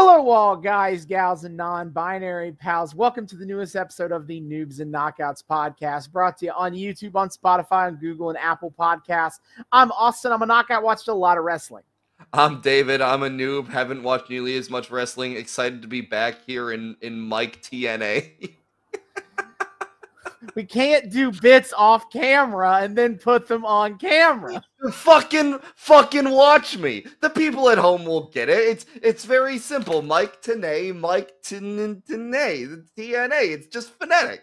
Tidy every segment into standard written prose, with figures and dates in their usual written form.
Hello all guys, gals, and non-binary pals. Welcome to the newest episode of the Noobs and Knockouts Podcast, brought to you on YouTube, on Spotify, on Google, and Apple Podcasts. I'm Austin. I'm a knockout, watched a lot of wrestling. I'm David. I'm a noob, haven't watched nearly as much wrestling. Excited to be back here in Mike TNA. We can't do bits off camera and then put them on camera. Fucking watch me. The people at home will get it. It's very simple. Mike TNA, Mike TNA, the TNA. It's just phonetic.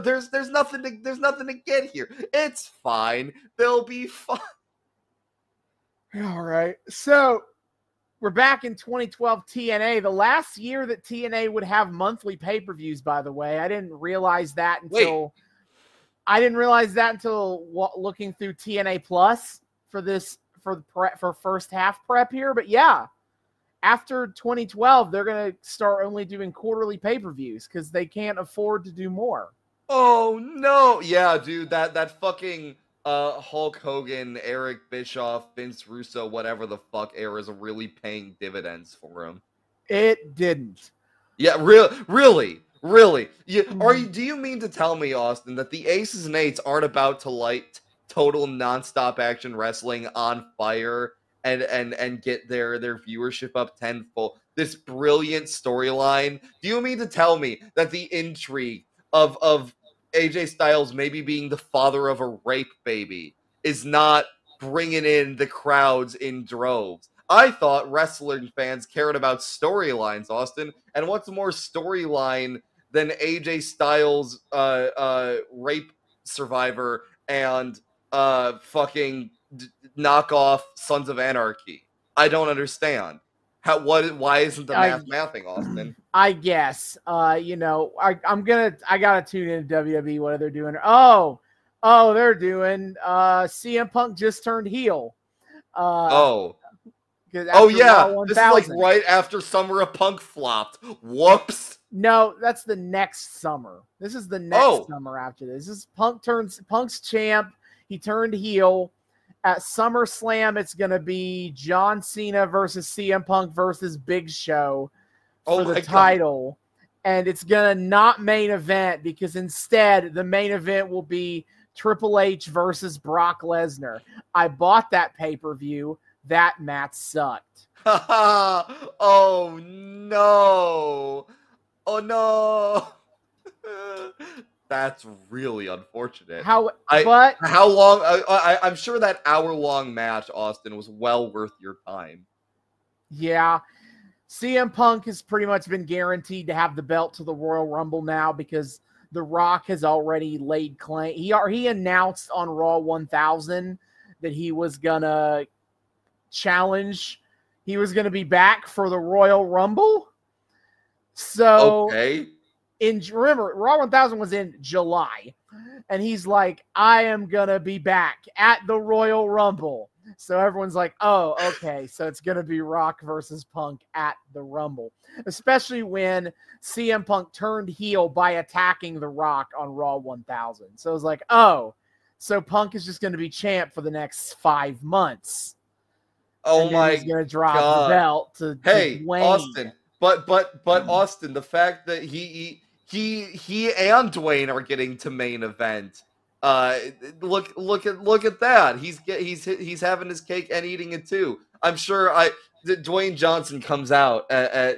There's nothing to get here. It's fine. They'll be fine. All right. So we're back in 2012 TNA, the last year that TNA would have monthly pay-per-views, by the way. I didn't realize that until looking through TNA Plus for first half prep here. But yeah, after 2012, they're going to start only doing quarterly pay-per-views because they can't afford to do more. Oh no. Yeah, dude, that fucking Hulk Hogan, Eric Bischoff, Vince Russo, whatever the fuck era is really paying dividends for him. It didn't. Yeah, really. Do you mean to tell me, Austin, that the Aces and Eights aren't about to light total nonstop action wrestling on fire and get their viewership up tenfold? This brilliant storyline. Do you mean to tell me that the intrigue of AJ Styles maybe being the father of a rape baby is not bringing in the crowds in droves? I thought wrestling fans cared about storylines, Austin, and what's more storyline than AJ Styles rape survivor and fucking knockoff Sons of Anarchy? I don't understand. Why isn't the math mathing, Austin? I guess. I gotta tune in to WWE. What are they doing? Oh, they're doing CM Punk just turned heel. Yeah, this is like right after Summer of Punk flopped. Whoops. No, that's the next summer. This is the next summer after this. This is Punk's champ. He turned heel. At SummerSlam, it's going to be John Cena versus CM Punk versus Big Show for the title. And it's going to not main event because instead the main event will be Triple H versus Brock Lesnar. I bought that pay-per-view. That match sucked. Oh, no. Oh, no. That's really unfortunate. How long? I'm sure that hour-long match, Austin, was well worth your time. Yeah. CM Punk has pretty much been guaranteed to have the belt to the Royal Rumble now because The Rock has already laid claim. He announced on Raw 1000 that he was going to challenge. He was going to be back for the Royal Rumble. So, remember, Raw 1000 was in July, and he's like, I am going to be back at the Royal Rumble. So everyone's like, oh, okay, so it's going to be Rock versus Punk at the Rumble, especially when CM Punk turned heel by attacking The Rock on Raw 1000. So it was like, oh, so Punk is just going to be champ for the next 5 months. Oh my God. He's going to drop the belt to Dwayne. Austin. But Austin, the fact that he and Dwayne are getting to main event. Look at that. He's having his cake and eating it too. I'm sure Dwayne Johnson comes out at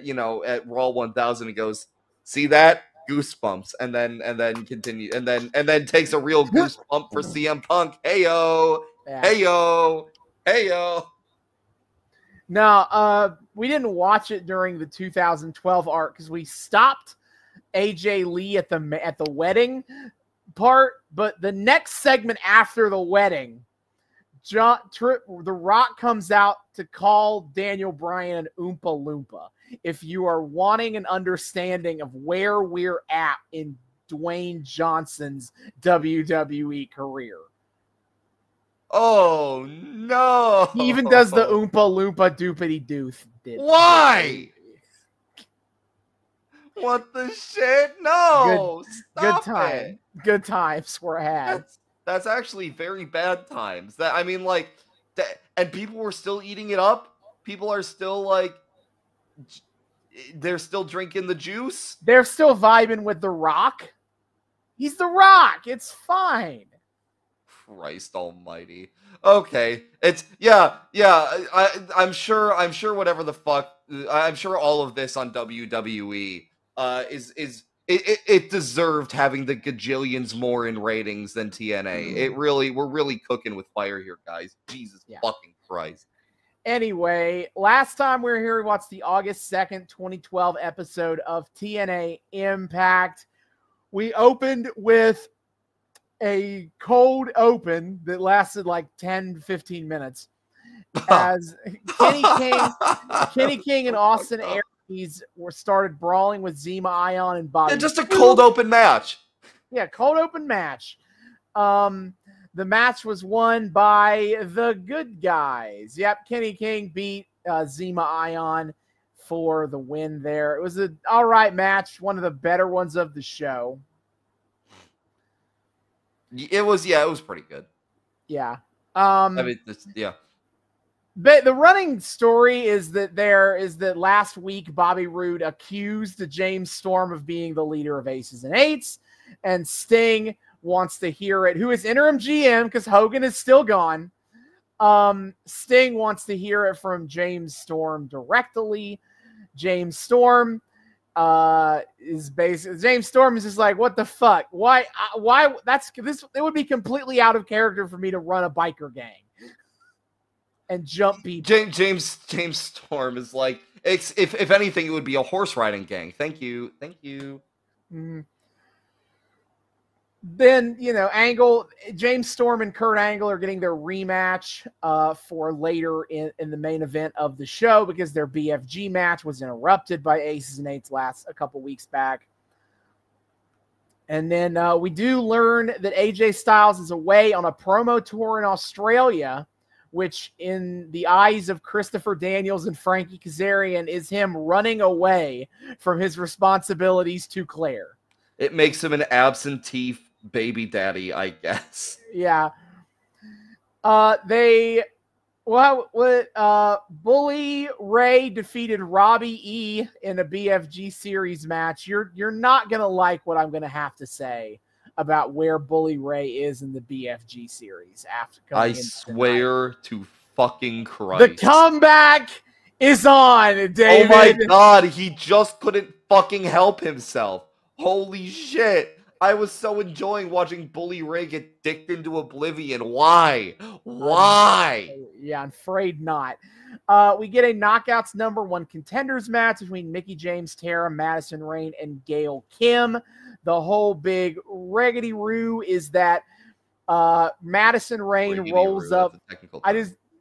Raw 1000 and goes, "See that? Goosebumps," and then continue and then takes a real goosebump for CM Punk. Heyo. No, we didn't watch it during the 2012 arc because we stopped AJ Lee at the wedding part. But the next segment after the wedding, The Rock comes out to call Daniel Bryan an Oompa Loompa. If you are wanting an understanding of where we're at in Dwayne Johnson's WWE career. Oh, no. He even does the Oompa Loompa doopity doof. Why? What the shit? No. Good time. Good times were had. That's actually very bad times. And people were still eating it up. People are still like they're still drinking the juice. They're still vibing with The Rock. He's The Rock. It's fine. Christ almighty. Okay. It's I'm sure whatever the fuck, I'm sure all of this on WWE it deserved having the gajillions more in ratings than TNA. We're really cooking with fire here, guys. Jesus fucking Christ. Anyway, last time we were here, we watched the August 2nd, 2012 episode of TNA Impact. We opened with a cold open that lasted like 10 to 15 minutes as Kenny King and Austin Aries started brawling with Zema Ion and Bobby. Yeah, just a cold open match. Yeah, cold open match. The match was won by the good guys. Yep, Kenny King beat Zema Ion for the win there. It was an all right match, one of the better ones of the show. It was pretty good. Yeah. I mean, But the running story is that last week Bobby Roode accused James Storm of being the leader of Aces and Eights, and Sting wants to hear it, who is interim GM because Hogan is still gone. Sting wants to hear it from James Storm directly. James Storm is just like, what the fuck? Why it would be completely out of character for me to run a biker gang and jump people. James Storm is like, if anything, it would be a horse riding gang. Thank you. Mm-hmm. Then, James Storm and Kurt Angle are getting their rematch for later in the main event of the show because their BFG match was interrupted by Aces and Eights a couple weeks back. And then we do learn that AJ Styles is away on a promo tour in Australia, which in the eyes of Christopher Daniels and Frankie Kazarian is him running away from his responsibilities to Claire. It makes him an absentee baby daddy, I guess. Yeah. Bully Ray defeated Robbie E in a BFG series match. You're not gonna like what I'm gonna have to say about where Bully Ray is in the BFG series after coming. I swear to fucking Christ. The comeback is on, David. Oh my god, he just couldn't fucking help himself. Holy shit. I was so enjoying watching Bully Ray get dicked into oblivion. Why? Yeah, I'm afraid not. We get a Knockouts #1 contenders match between Mickie James, Tara, Madison Rayne, and Gail Kim. The whole big riggedy-roo is that Madison Rayne rolls up.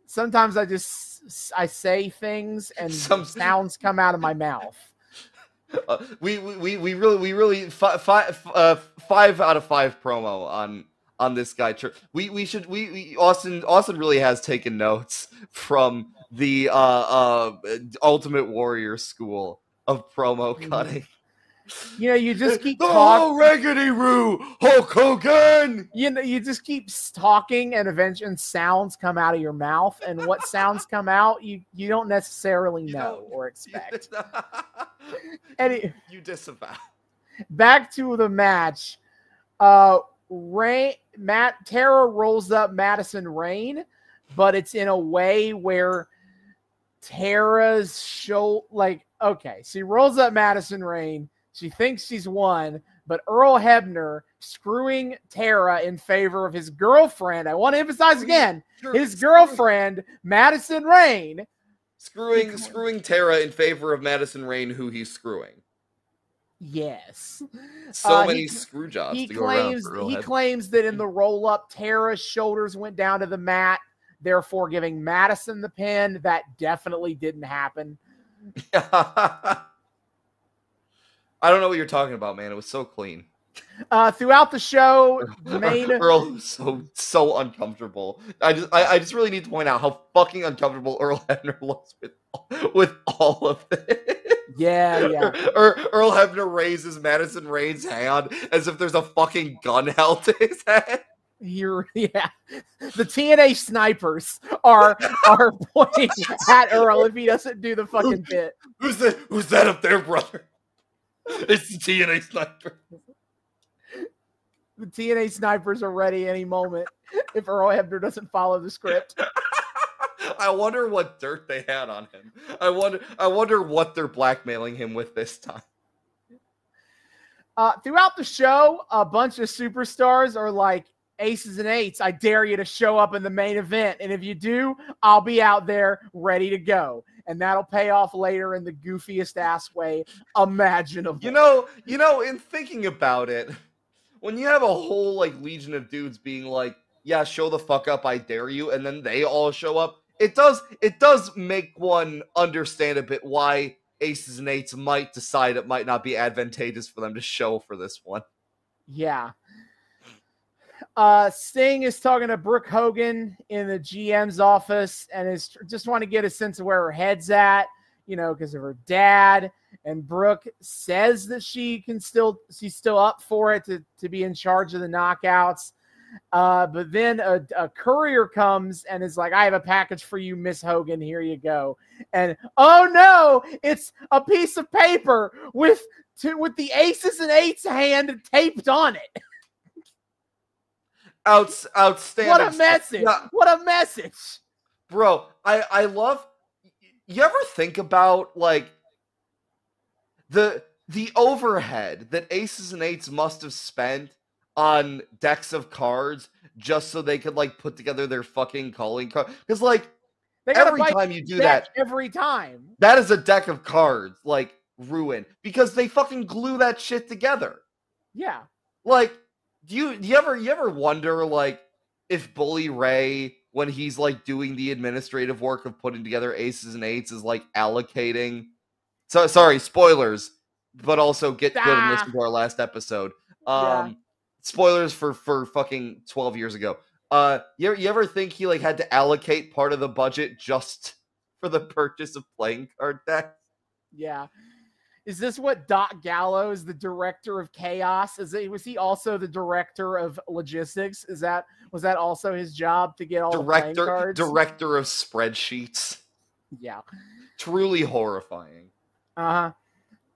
Sometimes I say things and sounds come out of my mouth. We really 5 out of 5 promo on this guy. Austin really has taken notes from the Ultimate Warrior school of promo cutting. You just keep talking. Oh, Raggedy-Roo, Hulk Hogan. You just keep talking, and eventually sounds come out of your mouth, and what sounds come out, you don't necessarily know or expect. You disavow. Back to the match. Tara rolls up Madison Rayne, but it's in a way where Tara's she rolls up Madison Rayne. She thinks she's won, but Earl Hebner screwing Tara in favor of his girlfriend. I want to emphasize again, his girlfriend, Madison Rayne. Screwing Tara in favor of Madison Rayne, who he's screwing. Yes. So many screw jobs to go around for Earl He Hebner. claims that in the roll-up, Tara's shoulders went down to the mat, therefore giving Madison the pin. That definitely didn't happen. I don't know what you're talking about, man. It was so clean. Throughout the show, Earl was so uncomfortable. I just really need to point out how fucking uncomfortable Earl Hebner looks with all of this. Yeah. Earl Hebner raises Madison Rayne's hand as if there's a fucking gun held to his head. Yeah. The TNA snipers are pointing at Earl if he doesn't do the fucking bit. Who's that up there, brother? It's the TNA sniper. The TNA snipers are ready any moment if Earl Hebner doesn't follow the script. I wonder what dirt they had on him. I wonder what they're blackmailing him with this time. Throughout the show, a bunch of superstars are like, aces and eights, I dare you to show up in the main event. And if you do, I'll be out there ready to go. And that'll pay off later in the goofiest ass way imaginable. You know, in thinking about it, when you have a whole like legion of dudes being like, yeah, show the fuck up, I dare you, and then they all show up, it does make one understand a bit why aces and eights might decide it might not be advantageous for them to show for this one. Yeah. Sting is talking to Brooke Hogan in the GM's office and is just want to get a sense of where her head's at, you know, because of her dad. And Brooke says that she's still up for it to be in charge of the knockouts. But then a courier comes and is like, I have a package for you, Miss Hogan. Here you go. And oh no, it's a piece of paper with the aces and eights hand taped on it. Outstanding. What a message. Yeah. What a message. Bro, I love, you ever think about like the overhead that aces and eights must have spent on decks of cards just so they could like put together their fucking calling card? Because like every time you do that, every time that is a deck of cards like ruined because they fucking glue that shit together. Yeah. Like, do you ever wonder like if Bully Ray, when he's like doing the administrative work of putting together aces and eights, is like allocating? So sorry, spoilers, but also get good and listen to our last episode. Yeah. Spoilers for fucking 12 years ago. You ever think he like had to allocate part of the budget just for the purchase of playing card decks? Yeah. Is this what Doc Gallows, the director of chaos, was he also the director of logistics? Was that also his job to get all the playing cards? Director of spreadsheets. Yeah. Truly horrifying.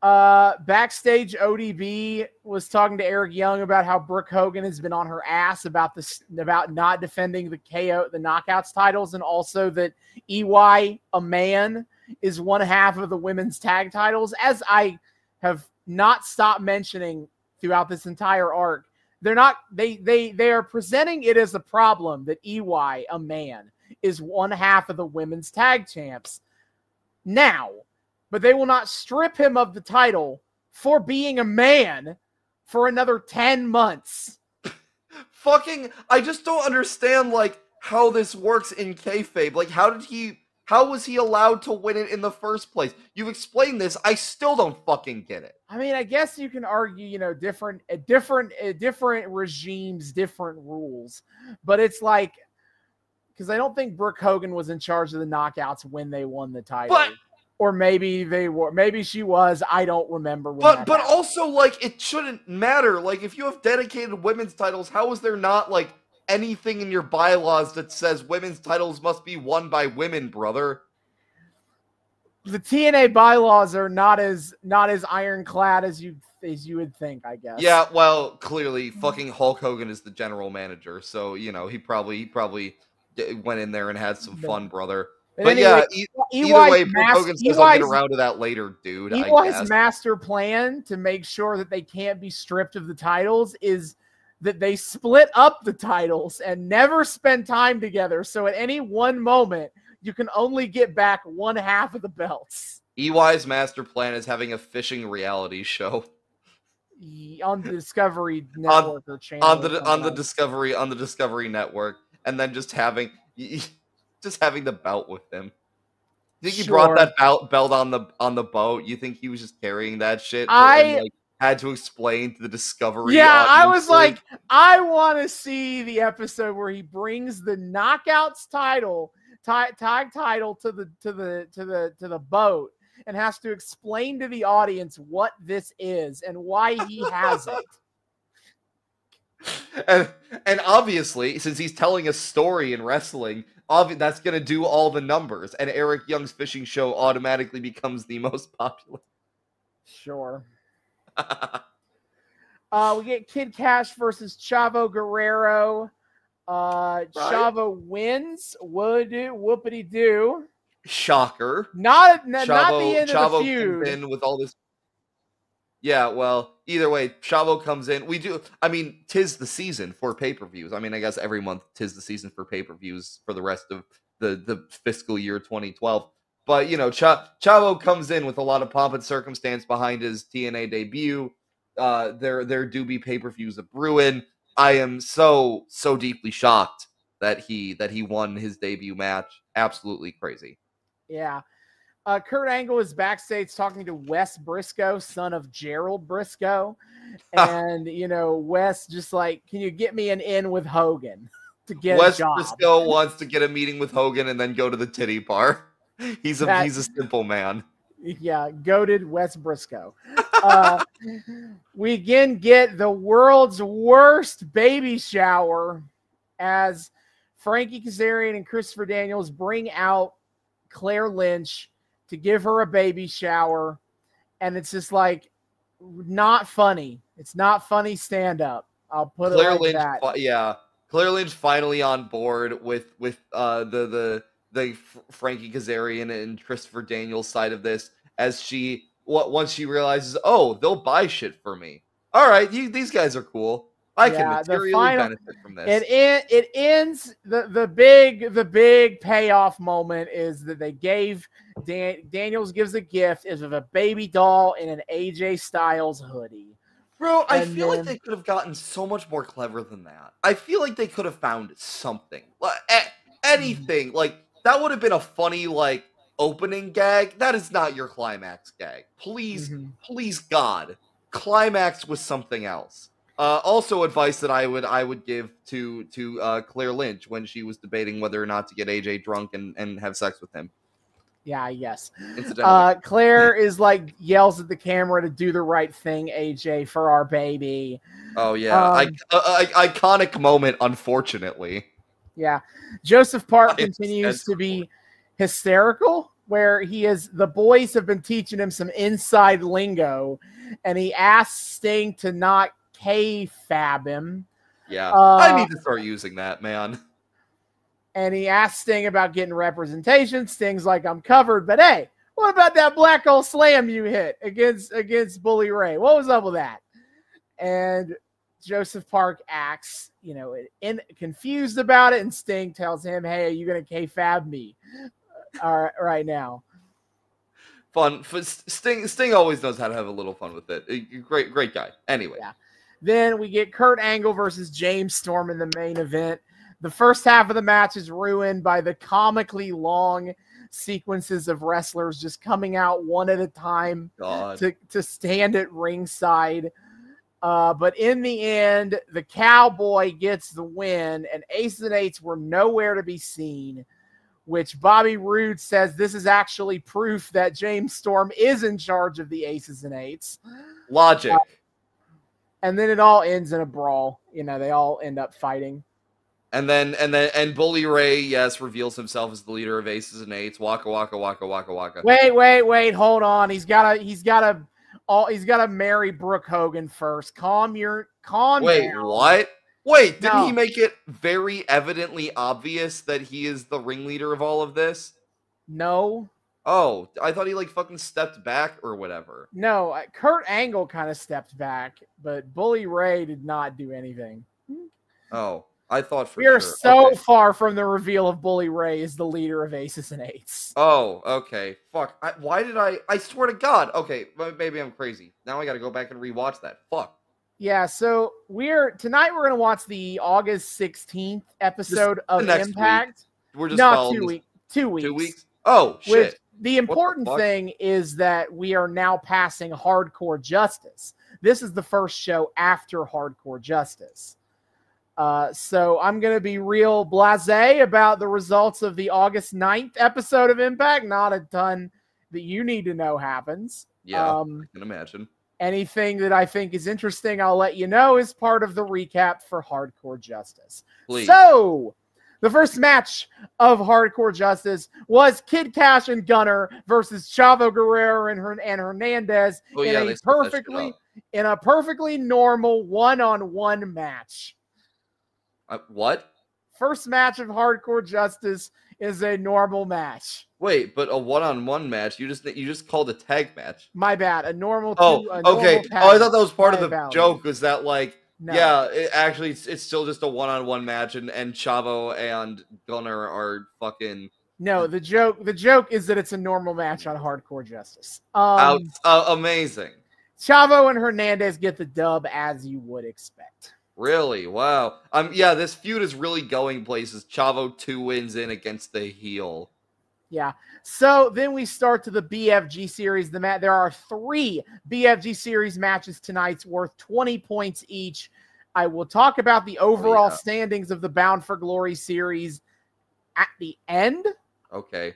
Backstage, ODB was talking to Eric Young about how Brooke Hogan has been on her ass about not defending the knockouts titles, and also that EY, a man, is one half of the women's tag titles. As I have not stopped mentioning throughout this entire arc, they are presenting it as a problem that EY, a man, is one half of the women's tag champs now, but they will not strip him of the title for being a man for another 10 months. Fucking, I just don't understand like how this works in kayfabe. Like, how was he allowed to win it in the first place? You've explained this. I still don't fucking get it. I mean, I guess you can argue, you know, different regimes, different rules. But it's like, because I don't think Brooke Hogan was in charge of the knockouts when they won the title. Or maybe they were. Maybe she was. I don't remember. But also, like, it shouldn't matter. Like, if you have dedicated women's titles, how is there not, like, anything in your bylaws that says women's titles must be won by women, brother? The TNA bylaws are not as ironclad as you would think, I guess. Yeah, well, clearly, fucking Hulk Hogan is the general manager, so you know he probably went in there and had some fun, brother. But anyway, yeah, either way, Hogan says I'll get around to that later, dude. EY's master plan to make sure that they can't be stripped of the titles is that they split up the titles and never spend time together. So at any one moment, you can only get back one half of the belts. EY's master plan is having a fishing reality show on the Discovery Network or channel. On the Discovery Network, and then just having the belt with him. You think he brought that belt on the boat? You think he was just carrying that shit? Had to explain to the Discovery. Yeah, I was like, I want to see the episode where he brings the knockouts tag title to the boat and has to explain to the audience what this is and why he has it. And obviously, since he's telling a story in wrestling, that's going to do all the numbers, and Eric Young's fishing show automatically becomes the most popular. Sure. We get Kid Cash versus Chavo Guerrero. Chavo wins. Whoopity doo. Shocker. Not the end of the feud. Comes in with all this. Yeah, well, either way, Chavo comes in. Tis the season for pay-per-views. I mean, I guess every month tis the season for pay-per-views for the rest of the fiscal year 2012. But, Chavo comes in with a lot of pomp and circumstance behind his TNA debut. There do be pay-per-views of Bruin. I am so deeply shocked that he won his debut match. Absolutely crazy. Yeah. Kurt Angle is backstage talking to Wes Briscoe, son of Gerald Briscoe. And, Wes just like, can you get me an in with Hogan to get a job? Wes Briscoe wants to get a meeting with Hogan and then go to the titty bar. He's a simple man. Yeah, goated Wes Briscoe. We again get the world's worst baby shower as Frankie Kazarian and Christopher Daniels bring out Claire Lynch to give her a baby shower, and it's just like not funny. It's not funny stand up. I'll put Claire it like Lynch, that. Yeah, Claire Lynch finally on board with the Frankie Kazarian and Christopher Daniels side of this, as once she realizes, oh, they'll buy shit for me. All right, these guys are cool. I can materially benefit from this. It ends the big payoff moment is that they gave Daniels gives a gift of a baby doll in an AJ Styles hoodie. Bro, I feel like they could have gotten so much more clever than that. I feel like they could have found something, anything. Like that would have been a funny opening gag. That is not your climax gag. Please, please, God, climax with something else. Also, advice that I would give to Claire Lynch when she was debating whether or not to get AJ drunk and have sex with him. Yeah, yes. Claire is yells at the camera to do the right thing, AJ, for our baby. Oh yeah, iconic moment. Unfortunately. Yeah, Joseph Park continues to be hysterical, where the boys have been teaching him some inside lingo, and he asks Sting to not K-fab him. Yeah, I need to start using that, man. And he asks Sting about getting representation. Sting's like, I'm covered, but hey, what about that black hole slam you hit against Bully Ray? What was up with that? And Joseph Park acts, confused about it, and Sting tells him, hey, are you going to K-fab me right now? Fun. Sting always knows how to have a little fun with it. Great guy. Anyway. Yeah. Then we get Kurt Angle versus James Storm in the main event. The first half of the match is ruined by the comically long sequences of wrestlers just coming out one at a time to stand at ringside. But in the end, the Cowboy gets the win, and Aces and Eights were nowhere to be seen, which Bobby Roode says this is actually proof that James Storm is in charge of the Aces and Eights. Logic. And then it all ends in a brawl. They all end up fighting. And then Bully Ray, yes, reveals himself as the leader of Aces and Eights. Waka waka waka waka waka. Wait, hold on. He's gotta marry Brooke Hogan first. Calm down. Wait, what? Wait, didn't he make it very evidently obvious that he is the ringleader of all of this? No. Oh, I thought he fucking stepped back or whatever. No, Kurt Angle kind of stepped back, but Bully Ray did not do anything. Oh, I thought we are so far from the reveal of Bully Ray as the leader of Aces and Eights. Oh, okay. Fuck. Why did I swear to God. Okay, maybe I'm crazy. Now I got to go back and rewatch that. Fuck. Yeah, so tonight we're going to watch the August 16th episode of Impact. We're just 2 weeks. 2 weeks. 2 weeks? Oh, shit. The important thing is that we are now passing Hardcore Justice. This is the first show after Hardcore Justice. So I'm going to be real blasé about the results of the August 9th episode of Impact. Not a ton that you need to know happens. Yeah, I can imagine. Anything that I think is interesting, I'll let you know as part of the recap for Hardcore Justice. Please. So, the first match of Hardcore Justice was Kid Cash and Gunner versus Chavo Guerrero and Hernandez in a perfectly normal one-on-one match. What? First match of Hardcore Justice is a normal match. Wait, but a one-on-one match? You just called a tag match. My bad. A normal. Okay. I thought that was part of the joke. Was that like? No. Yeah, it's still just a one-on-one match, and Chavo and Gunner are fucking. No, the joke is that it's a normal match on Hardcore Justice. Amazing. Chavo and Hernandez get the dub as you would expect. Really? Wow. Yeah, this feud is really going places. Chavo 2 wins in against the heel. Yeah. So then we start to the BFG series. There are 3 BFG series matches tonight worth 20 points each. I will talk about the overall standings of the Bound for Glory series at the end. Okay.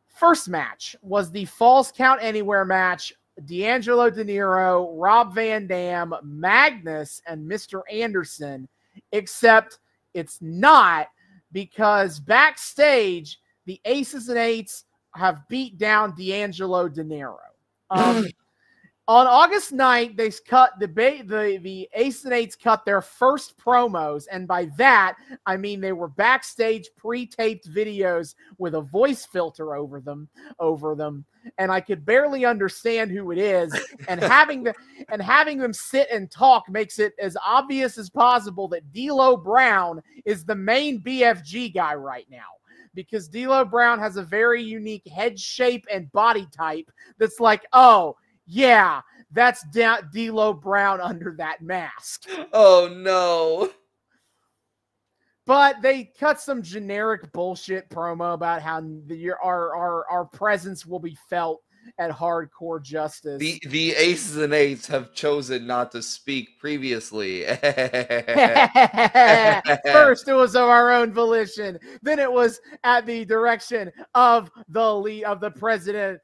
First match was the Falls Count Anywhere match. D'Angelo De Niro, Rob Van Dam, Magnus, and Mr. Anderson, except it's not, because backstage, the Aces and Eights have beat down D'Angelo De Niro. On August 9th, they cut the Aces and Eights cut their first promos, and by that I mean they were backstage pre-taped videos with a voice filter over them, and I could barely understand who it is. And having them sit and talk makes it as obvious as possible that D'Lo Brown is the main BFG guy right now, because D'Lo Brown has a very unique head shape and body type that's like, oh, yeah, that's D'Lo Brown under that mask. Oh, no. But they cut some generic bullshit promo about how our presence will be felt at Hardcore Justice. The Aces and Eights have chosen not to speak previously. First, it was of our own volition. Then it was at the direction of the president.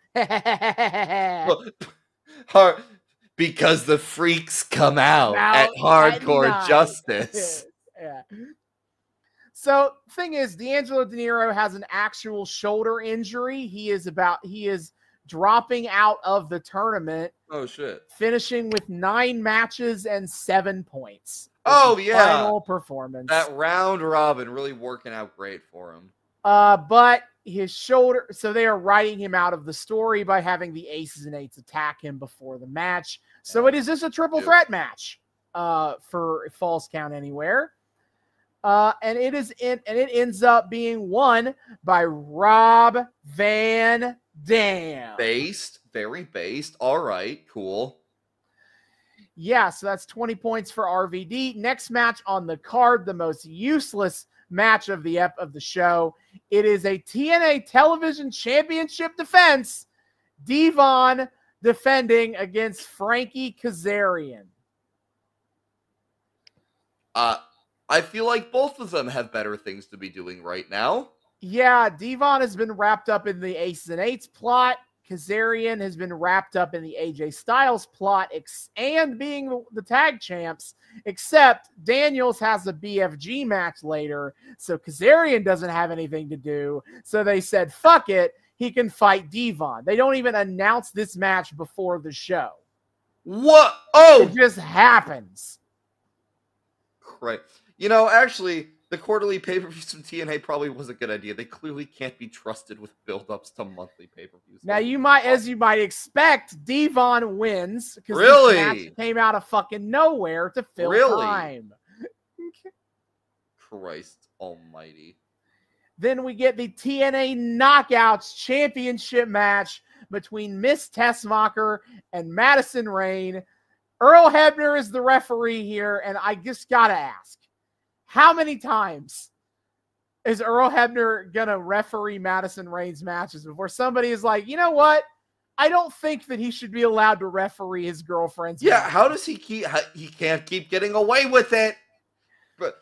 Because the freaks come out at Hardcore Justice. Yeah. So, thing is, D'Angelo De Niro has an actual shoulder injury. He is dropping out of the tournament. Oh, shit. Finishing with 9 matches and 7 points. Oh, yeah. Final performance. That round robin really working out great for him. But his shoulder, so they are writing him out of the story by having the Aces and Eights attack him before the match. So it is just a triple threat match for Falls Count Anywhere. And it ends up being won by Rob Van Dam. Very based. All right, cool. Yeah, so that's 20 points for RVD. Next match on the card, the most useless match of the show. It is a TNA Television Championship defense. Devon defending against Frankie Kazarian. I feel like both of them have better things to be doing right now. Yeah, Devon has been wrapped up in the Aces and Eights plot. Kazarian has been wrapped up in the AJ Styles plot and being the tag champs, except Daniels has a BFG match later, so Kazarian doesn't have anything to do. So they said, fuck it, he can fight Devon. They don't even announce this match before the show. What? Oh! It just happens. Right. You know, actually, the quarterly pay-per-views from TNA probably was a good idea. They clearly can't be trusted with build-ups to monthly pay-per-views. Now, as you might expect, Devon wins because this match came out of fucking nowhere to fill time. Christ almighty. Then we get the TNA Knockouts Championship match between Miss Tessmacher and Madison Rayne. Earl Hebner is the referee here, and I just gotta ask, how many times is Earl Hebner gonna referee Madison Rayne's matches before somebody is like, you know what? I don't think that he should be allowed to referee his girlfriend's matches. How does he can't keep getting away with it? But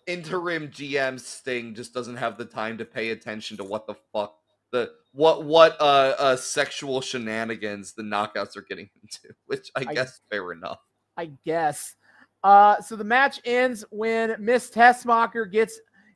interim GM Sting just doesn't have the time to pay attention to what the fuck what sexual shenanigans the Knockouts are getting into, which I guess fair enough. I guess. So the match ends when Miss Tessmacher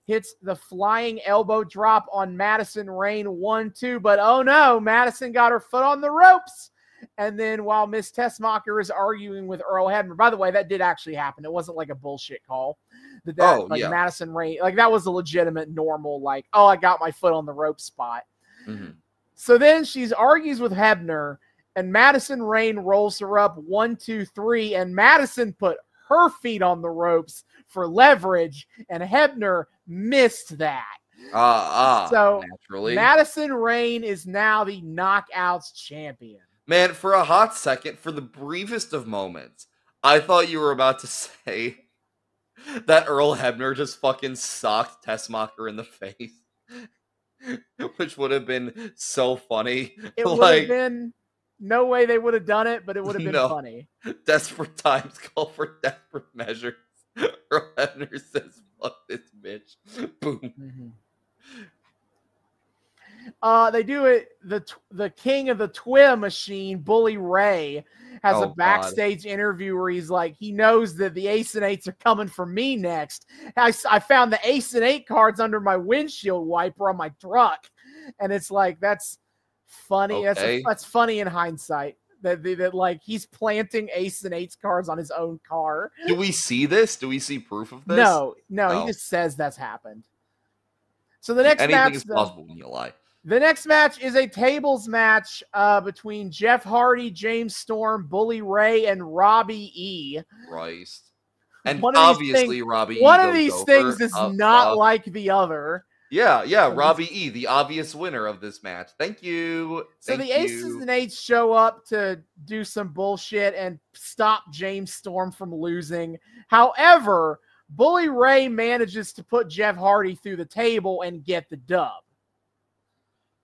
hits the flying elbow drop on Madison Rayne 1-2, but oh no, Madison got her foot on the ropes. And then while Miss Tessmacher is arguing with Earl Hebner, by the way, that did actually happen. It wasn't like a bullshit call. Madison Rayne, like that was a legitimate, normal, like, oh, I got my foot on the rope spot. Mm-hmm. So then she argues with Hebner, and Madison Rayne rolls her up 1, 2, 3, and Madison put her feet on the ropes for leverage, and Hebner missed that. So naturally, Madison Rayne is now the Knockouts champion. Man, for a hot second, for the briefest of moments, I thought you were about to say that Earl Hebner just fucking socked Tessmacher in the face, which would have been so funny. It would have been. No way they would have done it, but it would have been funny. Desperate times call for desperate measures. Earl Hebner says, fuck this bitch. Boom. Mm-hmm. They do it. The king of the Twi machine, Bully Ray, has a backstage interview where he's like, he knows that the Ace and Eights are coming for me next. I found the Ace and Eight cards under my windshield wiper on my truck. And it's like, that's funny. Okay. That's funny in hindsight. That like he's planting Ace and Eights cards on his own car. Do we see this? Do we see proof of this? No. He just says that's happened. So the next match is possible when you lie. The next match is a tables match between Jeff Hardy, James Storm, Bully Ray, and Robbie E. Christ. And obviously Robbie E. One of these things is not like the other. Yeah, Robbie E., the obvious winner of this match. Thank you. So the Aces and Eights show up to do some bullshit and stop James Storm from losing. However, Bully Ray manages to put Jeff Hardy through the table and get the dub.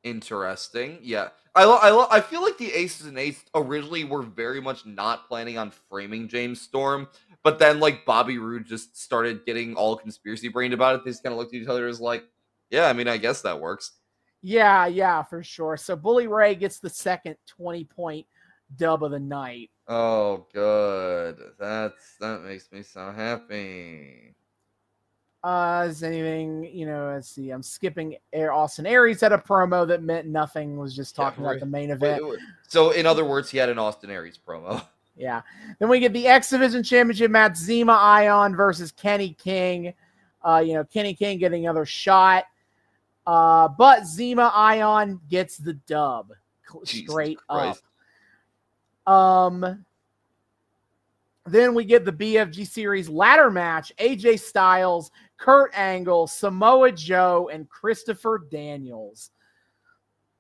Interesting. Yeah. I feel like the Aces and Eights originally were very much not planning on framing James Storm, but then like Bobby Roode just started getting all conspiracy brained about it. They just kind of looked at each other as like, yeah, I mean, I guess that works. Yeah, for sure. So Bully Ray gets the second 20-point dub of the night. Oh, good. That makes me so happy. Is anything, let's see. I'm skipping Austin Aries had a promo that meant nothing, was just talking about the main event. So, in other words, he had an Austin Aries promo. Yeah. Then we get the X Division Championship match, Zema Ion versus Kenny King. Kenny King getting another shot. But Zema Ion gets the dub straight up. Then we get the BFG Series ladder match, AJ Styles, Kurt Angle, Samoa Joe, and Christopher Daniels.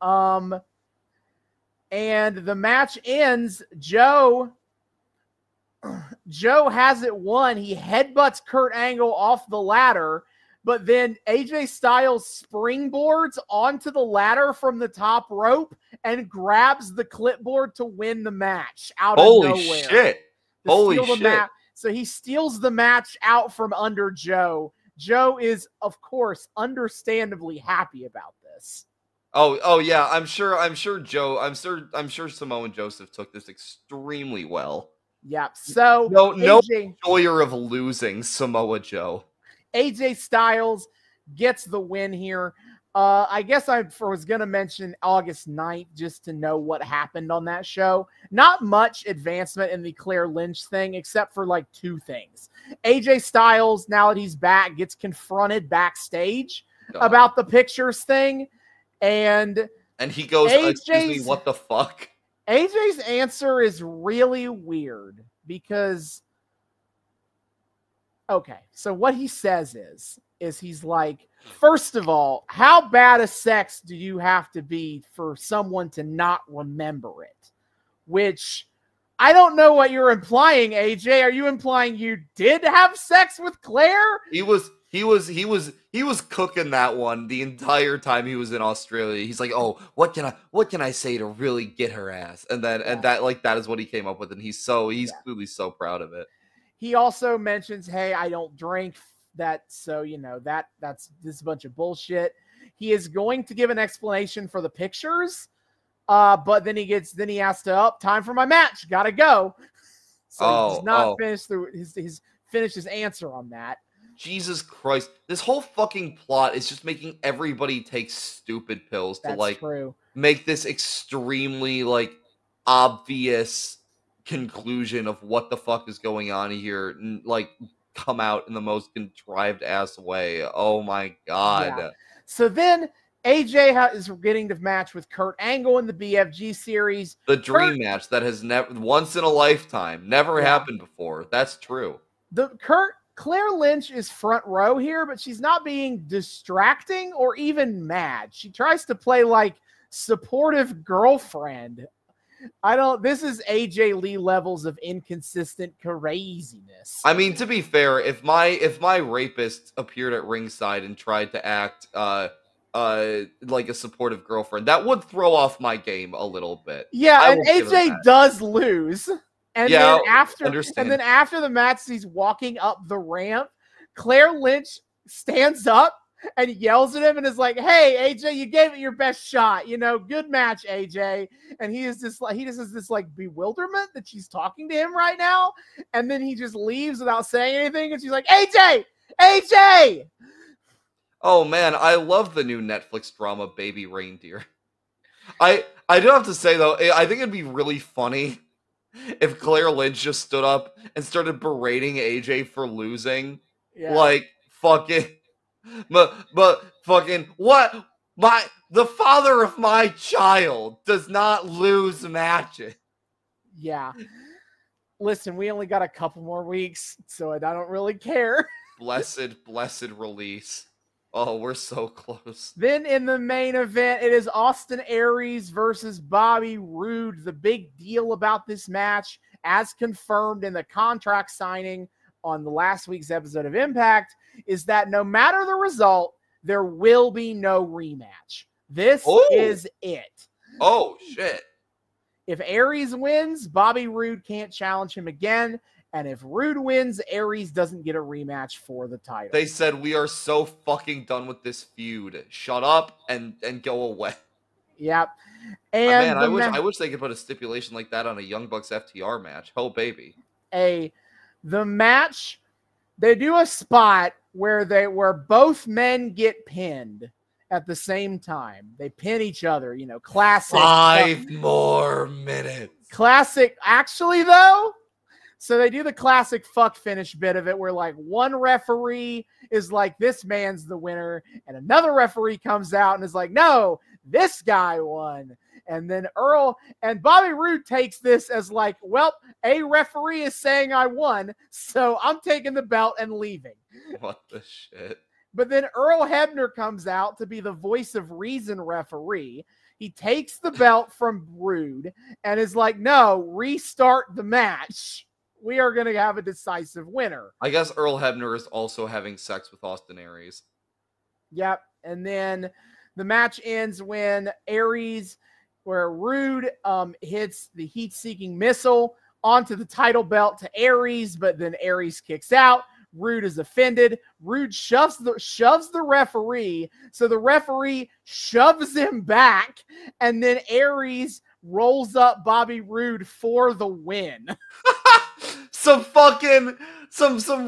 And the match ends. Joe has it won. He headbutts Kurt Angle off the ladder, but then AJ Styles springboards onto the ladder from the top rope and grabs the clipboard to win the match out of nowhere. Holy shit. Holy shit. So he steals the match out from under Joe. Joe is, of course, understandably happy about this. Oh yeah, I'm sure Samoa Joseph took this extremely well. Yeah. So no enjoyer of losing, Samoa Joe. AJ Styles gets the win here. I guess I was going to mention August 9th just to know what happened on that show. Not much advancement in the Claire Lynch thing, except for like two things. AJ Styles, now that he's back, gets confronted backstage about the pictures thing. And he goes, excuse me, what the fuck? AJ's answer is really weird because, okay, so what he says is he's like, first of all, how bad a sex do you have to be for someone to not remember it? Which I don't know what you're implying, AJ. Are you implying you did have sex with Claire? He was cooking that one the entire time he was in Australia. He's like, oh, what can I say to really get her ass? And then and that is what he came up with, and he's clearly so proud of it. He also mentions, hey, I don't drink. That, so, that's this is a bunch of bullshit. He is going to give an explanation for the pictures, but then he has to time for my match. Gotta go. So he does not finish his answer on that. Jesus Christ. This whole fucking plot is just making everybody take stupid pills to make this extremely obvious conclusion of what the fuck is going on here and come out in the most contrived ass way. Oh my god. Yeah. So then AJ is getting to match with Kurt Angle in the BFG series. The dream match that has never once in a lifetime never happened before. That's true. Claire Lynch is front row here, but she's not being distracting or even mad. She tries to play supportive girlfriend. This is AJ Lee levels of inconsistent craziness. I mean, to be fair, if my rapist appeared at ringside and tried to act like a supportive girlfriend, that would throw off my game a little bit. Yeah, and AJ does lose. And then after the match, he's walking up the ramp. Claire Lynch stands up and yells at him and is like, "Hey, AJ, you gave it your best shot. Good match, AJ." And he just has this bewilderment that she's talking to him right now. And then he just leaves without saying anything. And she's like, AJ. Oh man, I love the new Netflix drama, Baby Reindeer. I do have to say though, I think it'd be really funny if Claire Lynch just stood up and started berating AJ for losing. Yeah. Fucking but fucking what? The father of my child does not lose matches. Yeah. Listen, we only got a couple more weeks, so I don't really care. Blessed release. Oh, we're so close. Then in the main event, it is Austin Aries versus Bobby Roode. The big deal about this match, as confirmed in the contract signing on the last week's episode of Impact, is that no matter the result, there will be no rematch. This is it. Oh, shit. If Aries wins, Bobby Roode can't challenge him again. And if Roode wins, Aries doesn't get a rematch for the title. They said, we are so fucking done with this feud. Shut up and go away. Yep. And I wish they could put a stipulation like that on a Young Bucks FTR match. Oh, baby. The match, they do a spot where both men get pinned at the same time. They pin each other, classic. 5 more minutes. Classic. Actually, though, so they do the classic fuck finish bit of it where one referee is like, this man's the winner. And another referee comes out and is like, no, this guy won. And then Earl and Bobby Roode takes this as well, a referee is saying I won, so I'm taking the belt and leaving. What the shit? But then Earl Hebner comes out to be the voice of reason referee. He takes the belt from Roode and is like, no, restart the match. We are going to have a decisive winner. I guess Earl Hebner is also having sex with Austin Aries. Yep. And then the match ends when where Roode hits the heat-seeking missile onto the title belt to Aries, but then Aries kicks out. Roode is offended. Roode shoves the referee, so the referee shoves him back, and then Aries rolls up Bobby Roode for the win. Some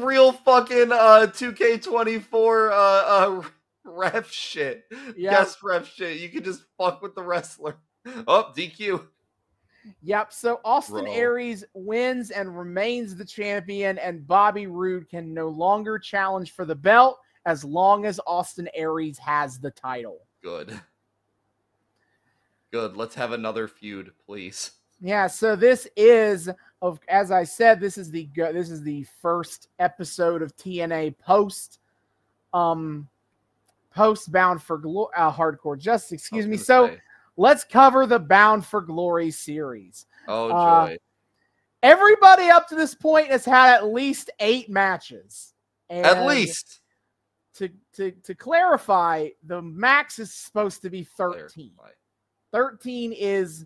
real fucking 2K24 ref shit. Yep. Guest ref shit. You can just fuck with the wrestler. Oh, DQ. Yep. So Austin Aries wins and remains the champion, and Bobby Roode can no longer challenge for the belt as long as Austin Aries has the title. Good. Let's have another feud, please. Yeah. So this is as I said, this is the first episode of TNA post Bound for Glory, Hardcore Justice. Excuse me. So let's cover the Bound for Glory series. Oh, joy. Everybody up to this point has had at least 8 matches. And at least. To clarify, the max is supposed to be 13. 13 is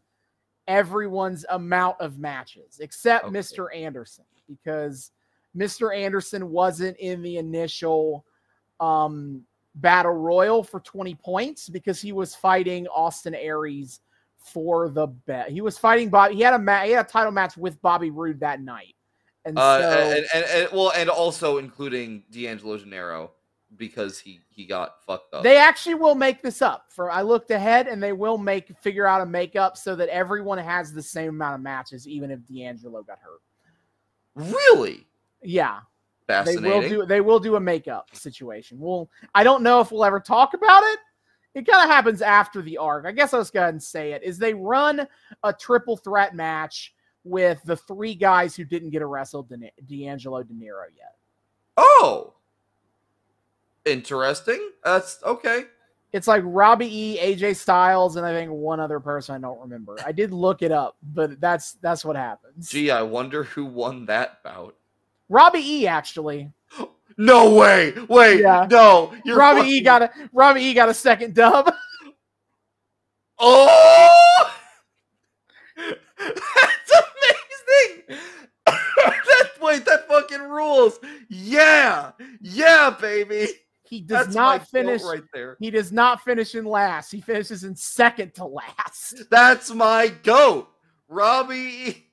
everyone's amount of matches, except Mr. Anderson, because Mr. Anderson wasn't in the initial Battle Royal for 20 points because he was fighting Austin Aries for the bet. He was fighting Bobby. He had a title match with Bobby Roode that night. And and also including D'Angelo Gennaro because he got fucked up. They actually will make this up. I looked ahead and they will figure out a makeup so that everyone has the same amount of matches, even if D'Angelo got hurt. Really? Yeah. Fascinating. They will do a makeup situation. I don't know if we'll ever talk about it. It kind of happens after the arc. I guess I'll just go ahead and say it. Is they run a triple threat match with the 3 guys who didn't get to wrestle D'Angelo Dinero yet. Oh, interesting. That's okay. It's like Robbie E, AJ Styles, and I think one other person I don't remember. I did look it up, but that's what happens. Gee, I wonder who won that bout. Robbie E, actually. No way! Wait, yeah. No. Robbie E got a second dub. Oh! That's amazing! That fucking rules. Yeah, baby. He does not finish right there. He does not finish in last. He finishes in second to last. That's my GOAT, Robbie.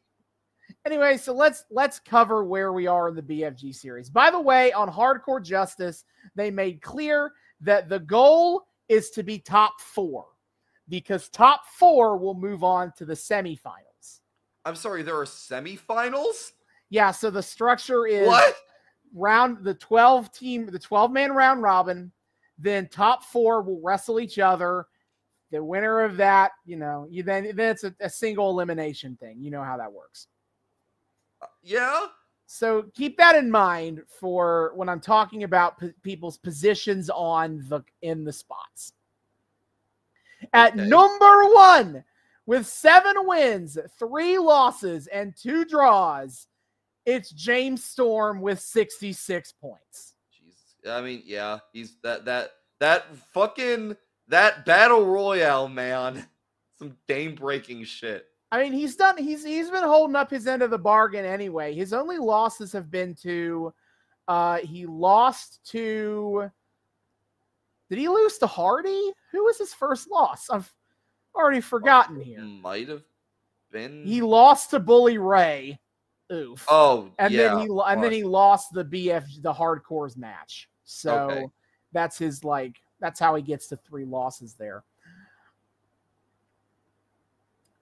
Anyway, so let's cover where we are in the BFG series. By the way, on Hardcore Justice, they made clear that the goal is to be top 4 because top 4 will move on to the semifinals. I'm sorry, there are semifinals? Yeah, so the structure is what? The 12-man round robin, then top 4 will wrestle each other. The winner of that, then it's a single elimination thing. You know how that works. Yeah. So keep that in mind for when I'm talking about people's positions in the spots. At number 1, with 7 wins, 3 losses, and 2 draws, it's James Storm with 66 points. Jesus. I mean, yeah, he's that battle royale, man. Some game-breaking shit. I mean, he's been holding up his end of the bargain anyway. His only losses have been to he lost to did he lose to Hardy? Who was his first loss? I've already forgotten here. Might have been. He lost to Bully Ray. Oof. Oh, and then he lost the Hardcores match. So that's that's how he gets to 3 losses there.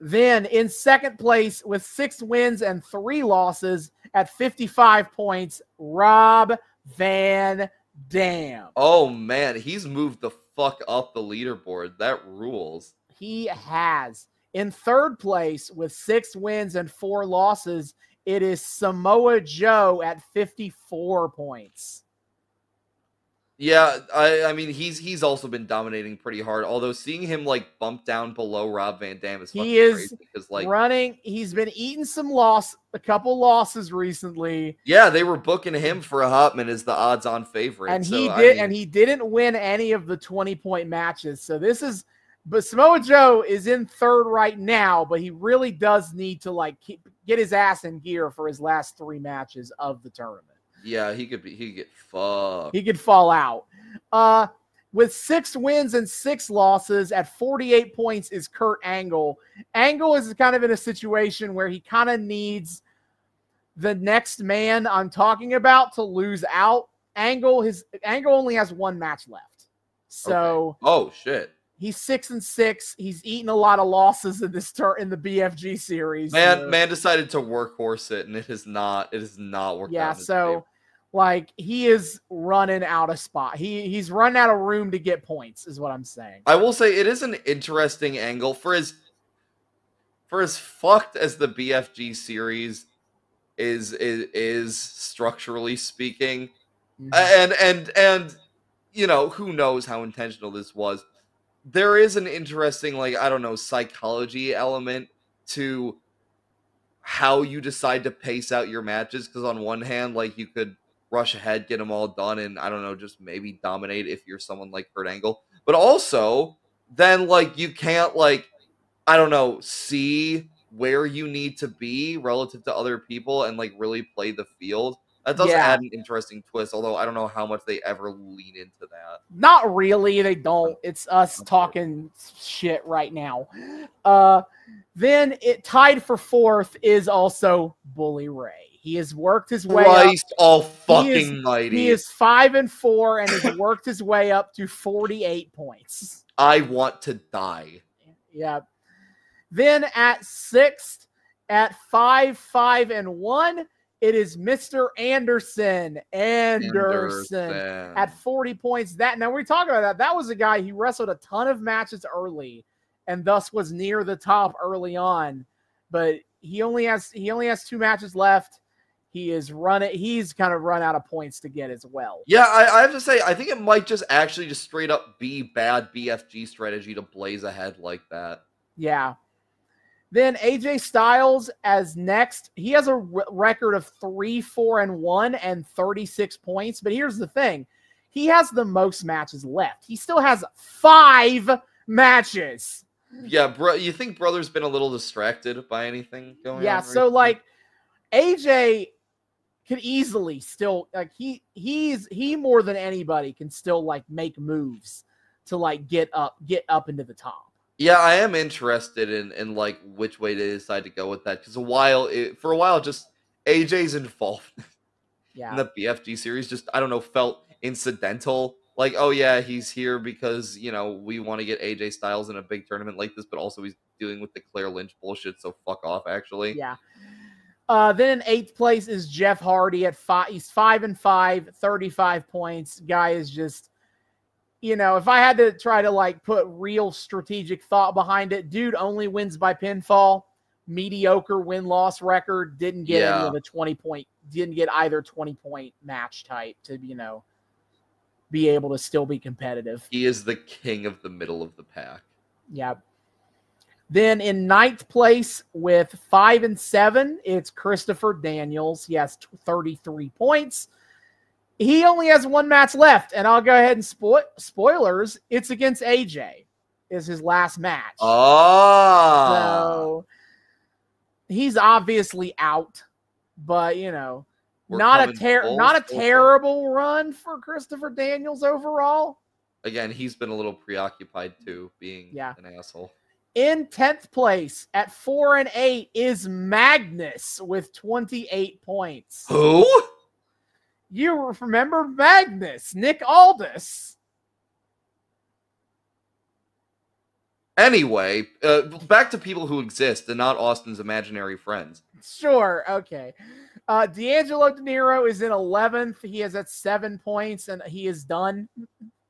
Then in second place with 6 wins and 3 losses at 55 points, Rob Van Dam. Oh man, he's moved the fuck up the leaderboard. That rules. He has. In third place with 6 wins and 4 losses, it is Samoa Joe at 54 points. Yeah, I mean he's also been dominating pretty hard. Although seeing him bump down below Rob Van Dam is crazy because running. He's been eating a couple losses recently. Yeah, they were booking him for a hot minute as the odds-on favorite, and he didn't win any of the 20-point matches. But Samoa Joe is in third right now, but he really does need to get his ass in gear for his last 3 matches of the tournament. Yeah, he could get fucked. He could fall out. With 6 wins and 6 losses at 48 points is Kurt Angle. Angle is kind of in a situation where he kind of needs the next man I'm talking about to lose out. Angle only has 1 match left. So oh shit. He's 6-6. He's eaten a lot of losses in in the BFG series. Man decided to workhorse it, and it is not working. Yeah, so he is running out of spot. He's running out of room to get points, is what I'm saying. I will say it is an interesting angle for as fucked as the BFG series is structurally speaking, and who knows how intentional this was. There is an interesting, psychology element to how you decide to pace out your matches. Because on one hand, you could rush ahead, get them all done, and just maybe dominate if you're someone like Kurt Angle. But also, then you can't see where you need to be relative to other people and really play the field. That does add an interesting twist, although I don't know how much they ever lean into that. Not really, they don't. It's us talking shit right now. Then it tied for 4th is also Bully Ray. He has worked his way up. All fucking mighty. He is 5-4 and has worked his way up to 48 points. I want to die. Yeah. Then at 6th, at 5-1, it is Mr. Anderson at 40 points. Now we're talking about that. That was a guy who wrestled a ton of matches early and thus was near the top early on. But he only has 2 matches left. He's kind of run out of points to get as well. Yeah, I have to say, I think it might just straight up be bad BFG strategy to blaze ahead like that. Yeah. Then AJ Styles as next. He has a record of 3-4-1 and 36 points. But here's the thing. He has the most matches left. He still has 5 matches. Yeah, bro. You think Brother's been a little distracted by anything going on? Yeah, so like AJ could easily still he more than anybody can still like make moves to like get up into the top. Yeah, I am interested in like which way they decide to go with that, because for a while just AJ's involvement in the BFG series just, I don't know, felt incidental. Like, oh yeah, he's here because, you know, we want to get AJ Styles in a big tournament like this, but also he's dealing with the Claire Lynch bullshit, so fuck off, actually. Yeah. Then in 8th place is Jeff Hardy at 5. He's 5-5, 35 points. Guy is just, you know, if I had to try to like put real strategic thought behind it, dude only wins by pinfall. Mediocre win-loss record. Didn't get any of the 20-point. Didn't get either 20-point match type to, you know, be able to still be competitive. He is the king of the middle of the pack. Yeah. Then in 9th place with 5-7, it's Christopher Daniels. He has 33 points. He only has 1 match left, and I'll go ahead and spoilers. It's against AJ. Is his last match. Oh, so he's obviously out, but you know, not a terrible run for Christopher Daniels overall. Again, he's been a little preoccupied too, being an asshole. In 10th place at 4-8 is Magnus with 28 points. Who? You remember Magnus, Nick Aldis. Anyway, back to people who exist and not Austin's imaginary friends. Sure, okay. D'Angelo De Niro is in 11th. He is at 7 points, and he is done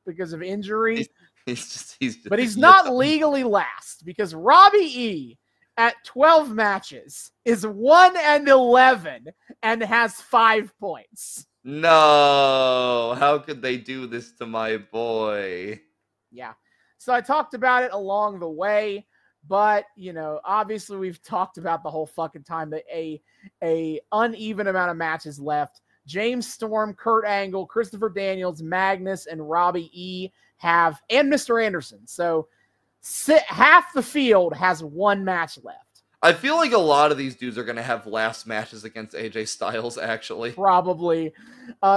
because of injury. But he's not legally last because Robbie E at 12 matches is 1-11 and has 5 points. No, how could they do this to my boy? Yeah. So I talked about it along the way, but you know, obviously we've talked about the whole fucking time that a uneven amount of matches left. James Storm, Kurt Angle, Christopher Daniels, Magnus, and Robbie E have, and Mr. Anderson. So half the field has 1 match left. I feel like a lot of these dudes are going to have last matches against AJ Styles, actually. Probably.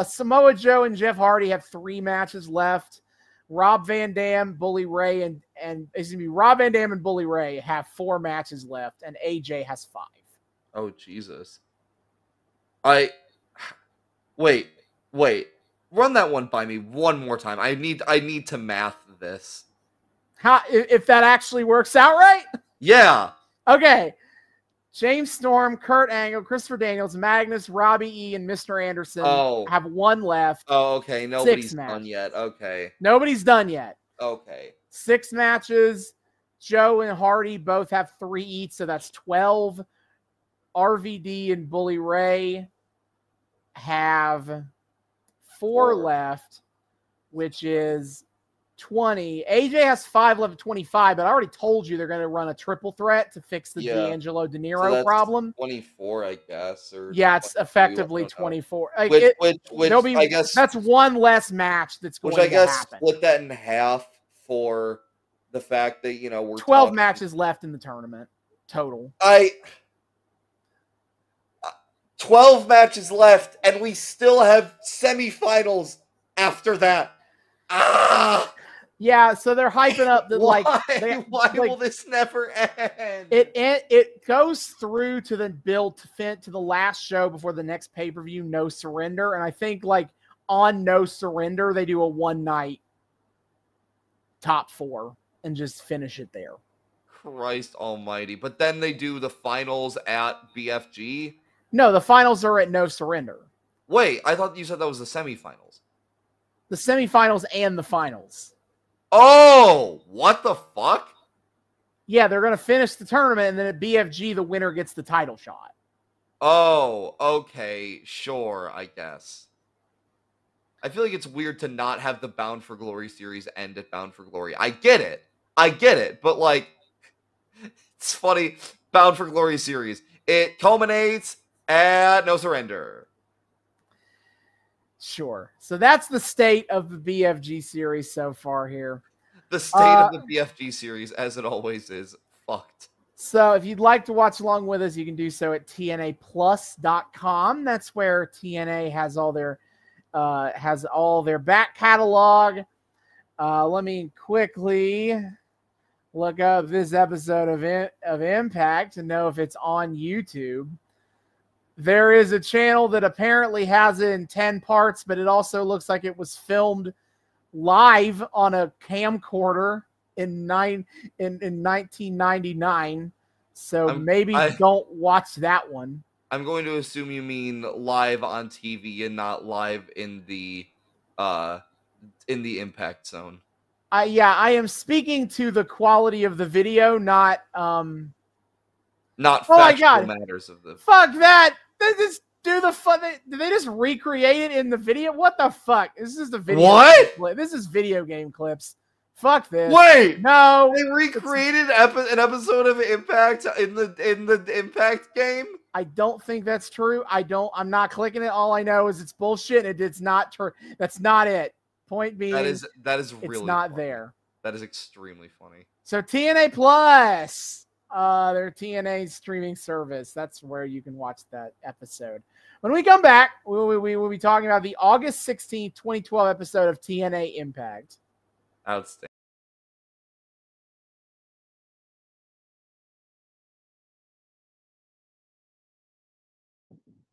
Samoa Joe and Jeff Hardy have 3 matches left. Rob Van Dam, Bully Ray, Rob Van Dam and Bully Ray have 4 matches left, and AJ has 5. Oh, Jesus. Wait. Run that one by me one more time. I need to math this. If that actually works out right? Yeah. Okay. James Storm, Kurt Angle, Christopher Daniels, Magnus, Robbie E, and Mr. Anderson have 1 left. Oh, okay. Nobody's done yet. Okay. Nobody's done yet. Okay. 6 matches. Joe and Hardy both have 3 each, so that's 12. RVD and Bully Ray have 4 left, which is 20. AJ has 5 left, 25, but I already told you they're going to run a triple threat to fix the D'Angelo De Niro problem. 24, I guess. Or yeah, it's effectively 24. Which I guess that's 1 less match that's going to happen. Which I guess split that in half for the fact that, you know, we're 12 matches left in the tournament total. 12 matches left, and we still have semifinals after that. Yeah, so they're hyping up that Why will this never end? It goes through to the build to the last show before the next pay-per-view, No Surrender, and I think like on No Surrender they do a one night top 4 and just finish it there. Christ almighty. But then they do the finals at BFG? No, the finals are at No Surrender. Wait, I thought you said that was the semifinals. The semifinals and the finals. Oh, what the fuck? Yeah, they're going to finish the tournament, and then at BFG, the winner gets the title shot. Oh, okay, sure, I guess. I feel like it's weird to not have the Bound for Glory series end at Bound for Glory. I get it, but like, it's funny. Bound for Glory series. It culminates at No Surrender. Sure. So that's the state of the BFG series so far here. The state of the BFG series, as it always is, fucked. So if you'd like to watch along with us, you can do so at tnaplus.com. That's where TNA has all their back catalog. Let me quickly look up this episode of Impact to know if it's on YouTube. There is a channel that apparently has it in 10 parts, but it also looks like it was filmed live on a camcorder in 1999. So maybe don't watch that one. I'm going to assume you mean live on TV and not live in the Impact Zone. Yeah, I am speaking to the quality of the video, not factual matters of the. Fuck that! They just do the fun. Did they just recreate it in the video? What the fuck? This is the video. What? This is video game clips. Fuck this. Wait, no. They recreated an episode of Impact in the Impact game. I don't think that's true. I'm not clicking it. All I know is it's bullshit. It's not true. That's not it. Point being, that is really it's not funny. there. That is extremely funny. So TNA Plus, their TNA streaming service. That's where you can watch that episode. When we come back, we will be talking about the August 16th, 2012 episode of TNA Impact. Outstanding.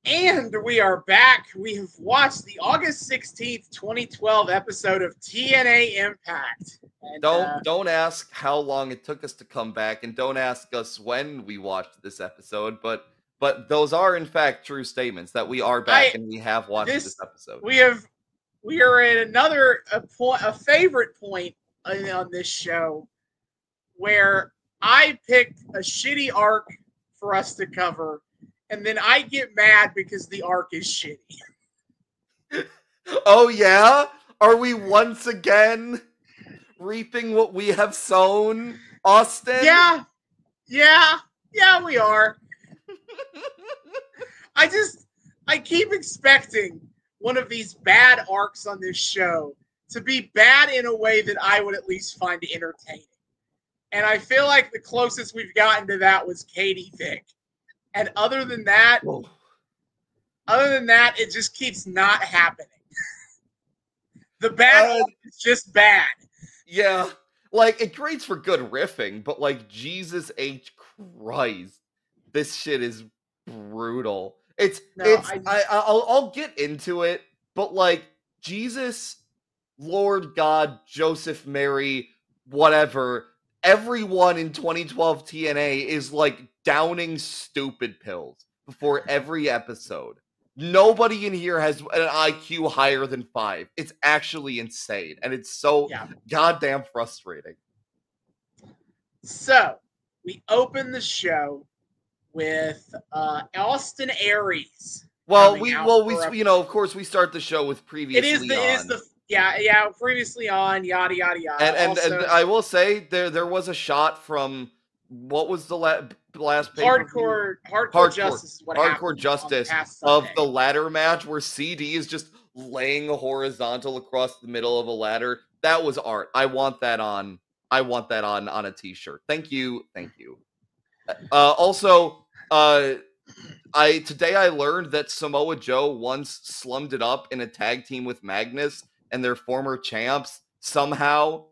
And we are back. We have watched the August 16th, 2012 episode of TNA Impact. And, don't ask how long it took us to come back, and don't ask us when we watched this episode, but those are in fact true statements that we are back and we have watched this episode. We are at a favorite point on this show where I picked a shitty arc for us to cover. And then I get mad because the arc is shitty. Oh, yeah? Are we once again reaping what we have sown, Austin? Yeah, we are. I keep expecting one of these bad arcs on this show to be bad in a way that I would at least find entertaining. And I feel like the closest we've gotten to that was Katie Vick. And other than that, it just keeps not happening. The bad is just bad. Yeah. Like, it creates for good riffing, but like, Jesus H. Christ, this shit is brutal. I'll get into it, but like, Jesus, Lord God, Joseph, Mary, whatever, everyone in 2012 TNA is like downing stupid pills before every episode. Nobody in here has an IQ higher than 5. It's actually insane, and it's so goddamn frustrating. So, we open the show with Austin Aries. Well, of course, we start the show with previously previously on, yada yada yada. And I will say there was a shot from what was the last Hardcore Justice is what Hardcore Justice of the ladder match where CD is just laying horizontal across the middle of a ladder. That was art. I want that on a t-shirt. Thank you. Also, Today I learned that Samoa Joe once slummed it up in a tag team with Magnus and their former champs somehow.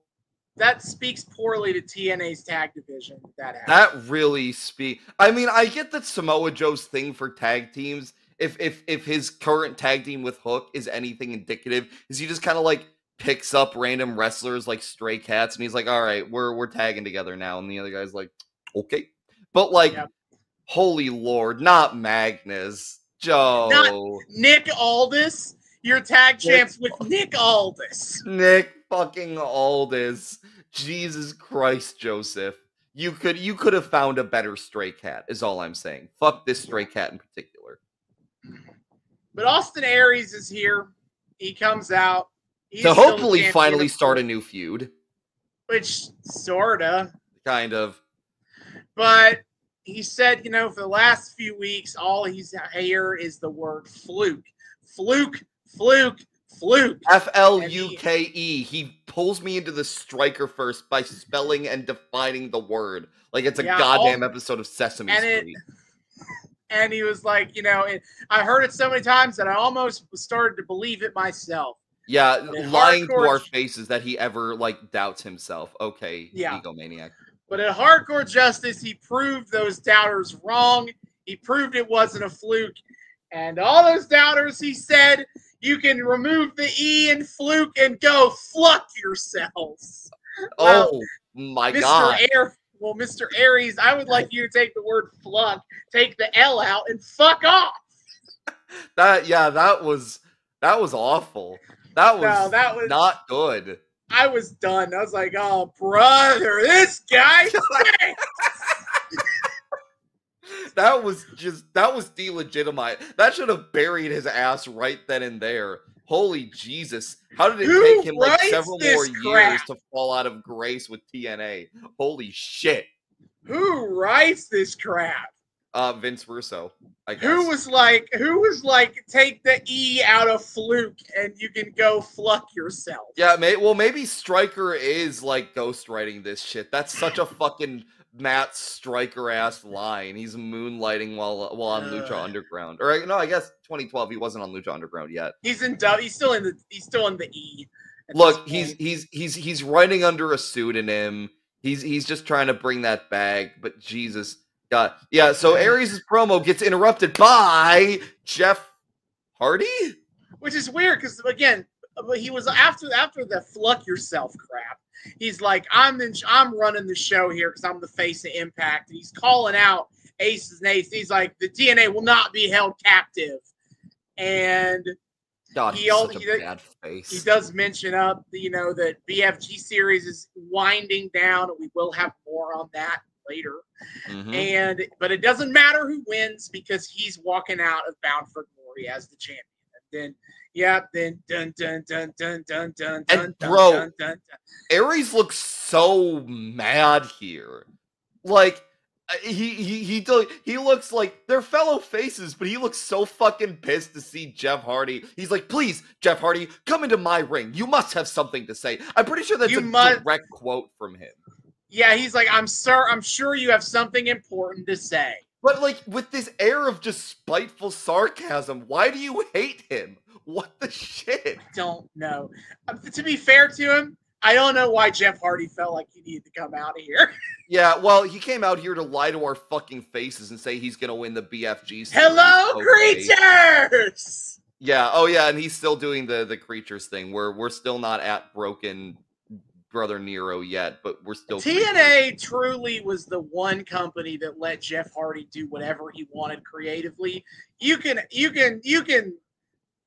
That speaks poorly to TNA's tag division. That really I mean, I get that Samoa Joe's thing for tag teams, if his current tag team with Hook is anything indicative, is he just kind of like picks up random wrestlers like stray cats and he's like, all right, we're tagging together now, and the other guy's like, okay. But like, Yep. Holy Lord, not Magnus, Joe. Not Nick Aldis. You're tag champs with Nick Aldis. Nick fucking Aldis. Jesus Christ, Joseph. You could have found a better stray cat, is all I'm saying. Fuck this stray cat in particular. But Austin Aries is here. He comes out. To hopefully finally start a new feud. Which, sorta. Kind of. But he said, for the last few weeks, all he's hear is the word fluke. Fluke, fluke, fluke. F-L-U-K-E. He pulls me into the striker first by spelling and defining the word. Like it's a goddamn episode of Sesame Street. And he was like, I heard it so many times that I almost started to believe it myself. Yeah, lying to our faces that he ever, doubts himself. Okay, egomaniac. But at Hardcore Justice, he proved those doubters wrong. He proved it wasn't a fluke. And all those doubters, he said, you can remove the E in fluke and go fluck yourselves. Oh, my God. Mr. Aries, I would like you to take the word fluck, take the L out, and fuck off. That was awful. That was not good. I was done. I was like, oh, brother, this guy. That was delegitimate. That should have buried his ass right then and there. Holy Jesus. How did it take him several more years to fall out of grace with TNA? Holy shit. Who writes this crap? Vince Russo, I guess. Who was like, take the E out of fluke and you can go fluck yourself. Yeah, maybe Stryker is ghostwriting this shit. That's such a fucking Matt Stryker ass line. He's moonlighting while on Lucha Underground. Or no, I guess 2012 he wasn't on Lucha Underground yet. He's still in the E. Look, he's writing under a pseudonym. He's just trying to bring that bag, but Jesus God. Yeah, so Aries' promo gets interrupted by Jeff Hardy? Which is weird because again, he was after the fluck yourself crap. He's like, I'm running the show here because I'm the face of Impact. And he's calling out Aces and Eights. He's like, the TNA will not be held captive. And God, he does mention that BFG series is winding down, and we will have more on that later. Mm-hmm. But it doesn't matter who wins because he's walking out of Bound for Glory as the champion. And then dun dun dun dun dun dun dun. And bro, Aries looks so mad here. Like he looks like they're fellow faces, but he looks so fucking pissed to see Jeff Hardy. He's like, please, Jeff Hardy, come into my ring. You must have something to say. I'm pretty sure that's a direct quote from him. Yeah, he's like, I'm sure you have something important to say. But with this air of just spiteful sarcasm, why do you hate him? What the shit? I don't know. To be fair to him, I don't know why Jeff Hardy felt like he needed to come out of here. Yeah, well, he came out here to lie to our fucking faces and say he's going to win the BFG series. Hello, creatures! Yeah, oh yeah, and he's still doing the creatures thing where we're still not at broken Brother Nero yet, but we're still TNA truly was the one company that let Jeff Hardy do whatever he wanted creatively. You can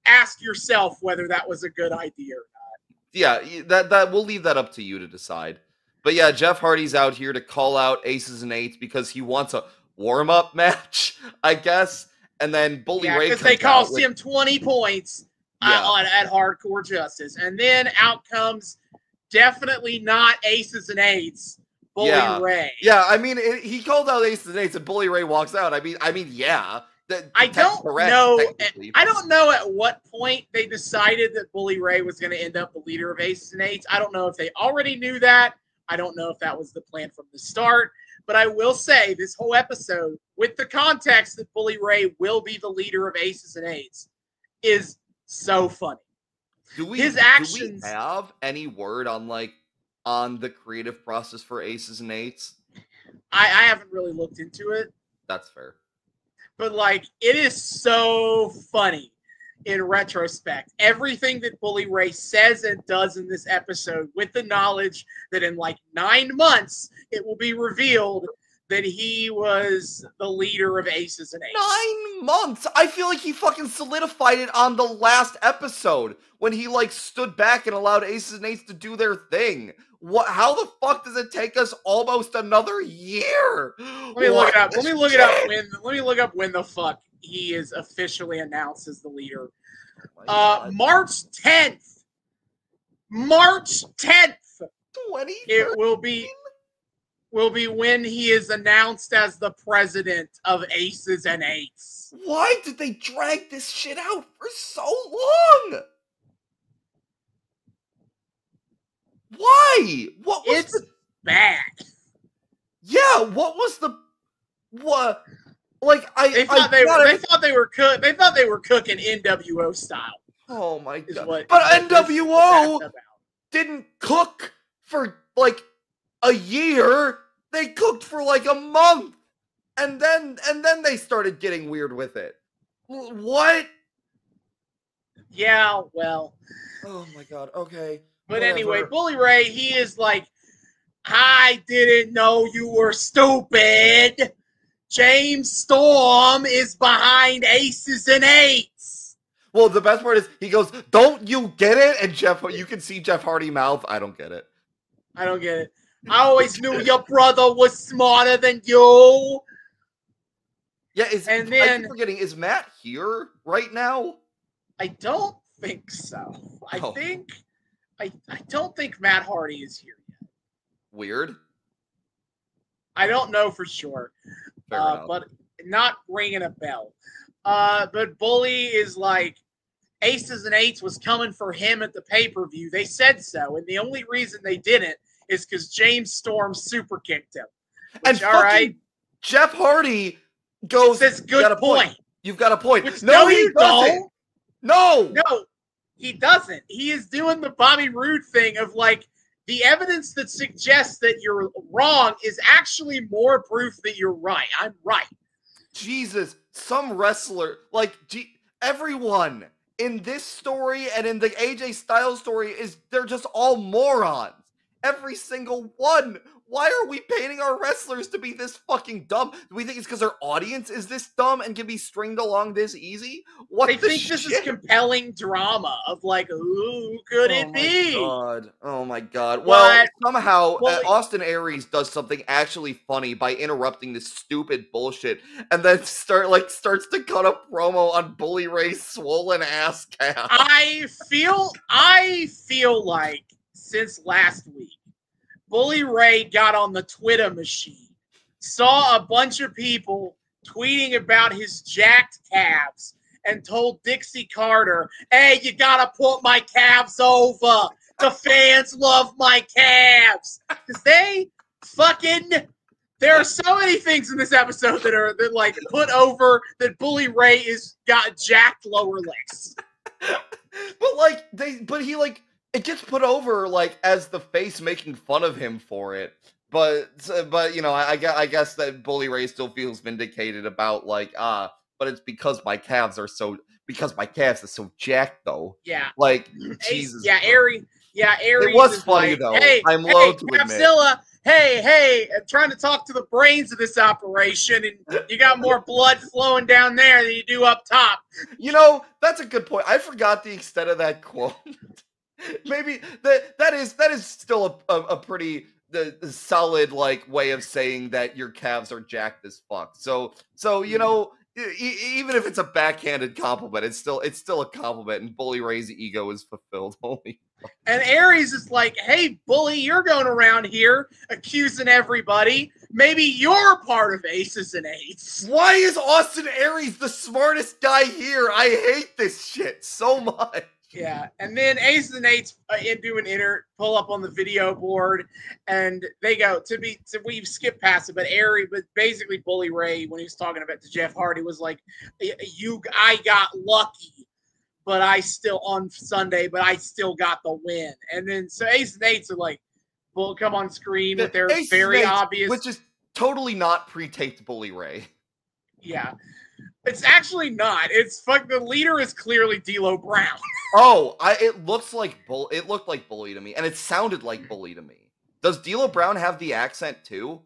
ask yourself whether that was a good idea or not. Yeah, that we'll leave that up to you to decide. But yeah, Jeff Hardy's out here to call out Aces and Eights because he wants a warm-up match, I guess. And then Bully Ray because they cost him 20 points at Hardcore Justice. And then out comes definitely not Aces and Eights, Bully Ray. Yeah, I mean, he called out Aces and Eights and Bully Ray walks out. I mean, yeah. I don't know at what point they decided that Bully Ray was going to end up the leader of Aces and Eights. I don't know if they already knew that. I don't know if that was the plan from the start. But I will say this whole episode, with the context that Bully Ray will be the leader of Aces and Eights, is so funny. His actions. Do we have any word on the creative process for Aces and Eights? I haven't really looked into it. That's fair. But it is so funny in retrospect. Everything that Bully Ray says and does in this episode, with the knowledge that in 9 months it will be revealed that he was the leader of Aces and Eights. 9 months? I feel like he fucking solidified it on the last episode when he stood back and allowed Aces and Eights to do their thing. How the fuck does it take us almost another year? Let me look it up. Let me look up when the fuck he is officially announced as the leader. March 10th. March 10th. 20. It will be when he is announced as the president of Aces and Eights. Why did they drag this shit out for so long? Why? What was It's bad. Yeah, what was the what? They thought they were cooking NWO style. Oh my god! But NWO didn't cook for a year. They cooked for a month, and then they started getting weird with it. What? Yeah, well. Oh my god. Okay. But anyway, Bully Ray, he is I didn't know you were stupid. James Storm is behind Aces and Eights. Well, the best part is he goes, "Don't you get it?" And you can see Jeff Hardy mouth, "I don't get it. I don't get it. I always knew your brother was smarter than you." Yeah, I keep forgetting, is Matt here right now? I don't think so. I don't think Matt Hardy is here yet. Weird. I don't know for sure, but not ringing a bell. But Bully is Aces and Eights was coming for him at the pay-per-view. They said so, and the only reason they didn't is because James Storm super kicked him. Which, and all right, Jeff Hardy goes, says, "Good point. You've got a point." Which, no, he doesn't. No, he doesn't. He is doing the Bobby Roode thing of the evidence that suggests that you're wrong is actually more proof that you're right. I'm right. Jesus, some wrestler, everyone in this story and in the AJ Styles story they're just all morons. Every single one. Why are we painting our wrestlers to be this fucking dumb? Do we think it's because our audience is this dumb and can be stringed along this easy? They think this is compelling drama of who could it be? Oh my god. Well, somehow Austin Aries does something actually funny by interrupting this stupid bullshit and then starts to cut a promo on Bully Ray's swollen ass calf. I feel like since last week, Bully Ray got on the Twitter machine, saw a bunch of people tweeting about his jacked calves, and told Dixie Carter, "Hey, you gotta put my calves over. The fans love my calves." Because there are so many things in this episode that put over that Bully Ray is got jacked lower legs. But he it gets put over as the face making fun of him for it, but I guess that Bully Ray still feels vindicated about but it's because my calves are so jacked though. Yeah. Jesus. Yeah, Aries. It was funny though. Hey, I'm loath to admit. Capzilla, hey, I'm trying to talk to the brains of this operation, and you got more blood flowing down there than you do up top. That's a good point. I forgot the extent of that quote. Maybe that is still a pretty solid way of saying that your calves are jacked as fuck. So even if it's a backhanded compliment, it's still a compliment, and Bully Ray's ego is fulfilled. Holy fuck. And Aries is "Hey, Bully, you're going around here accusing everybody. Maybe you're part of Aces and Eights." Why is Austin Aries the smartest guy here? I hate this shit so much. Yeah, and then Aces and Eights do an pull up on the video board, and they go we've skipped past it, but basically Bully Ray, when he was talking about to Jeff Hardy, was like, I got lucky, but I still on Sunday, but I still got the win. And then so Aces and Eights are like, will come on screen with their very obvious, which is totally not pre-taped Bully Ray. Yeah. It's actually not. It's the leader is clearly D'Lo Brown. Oh, it looked like Bully to me, and it sounded like Bully to me. Does D'Lo Brown have the accent too?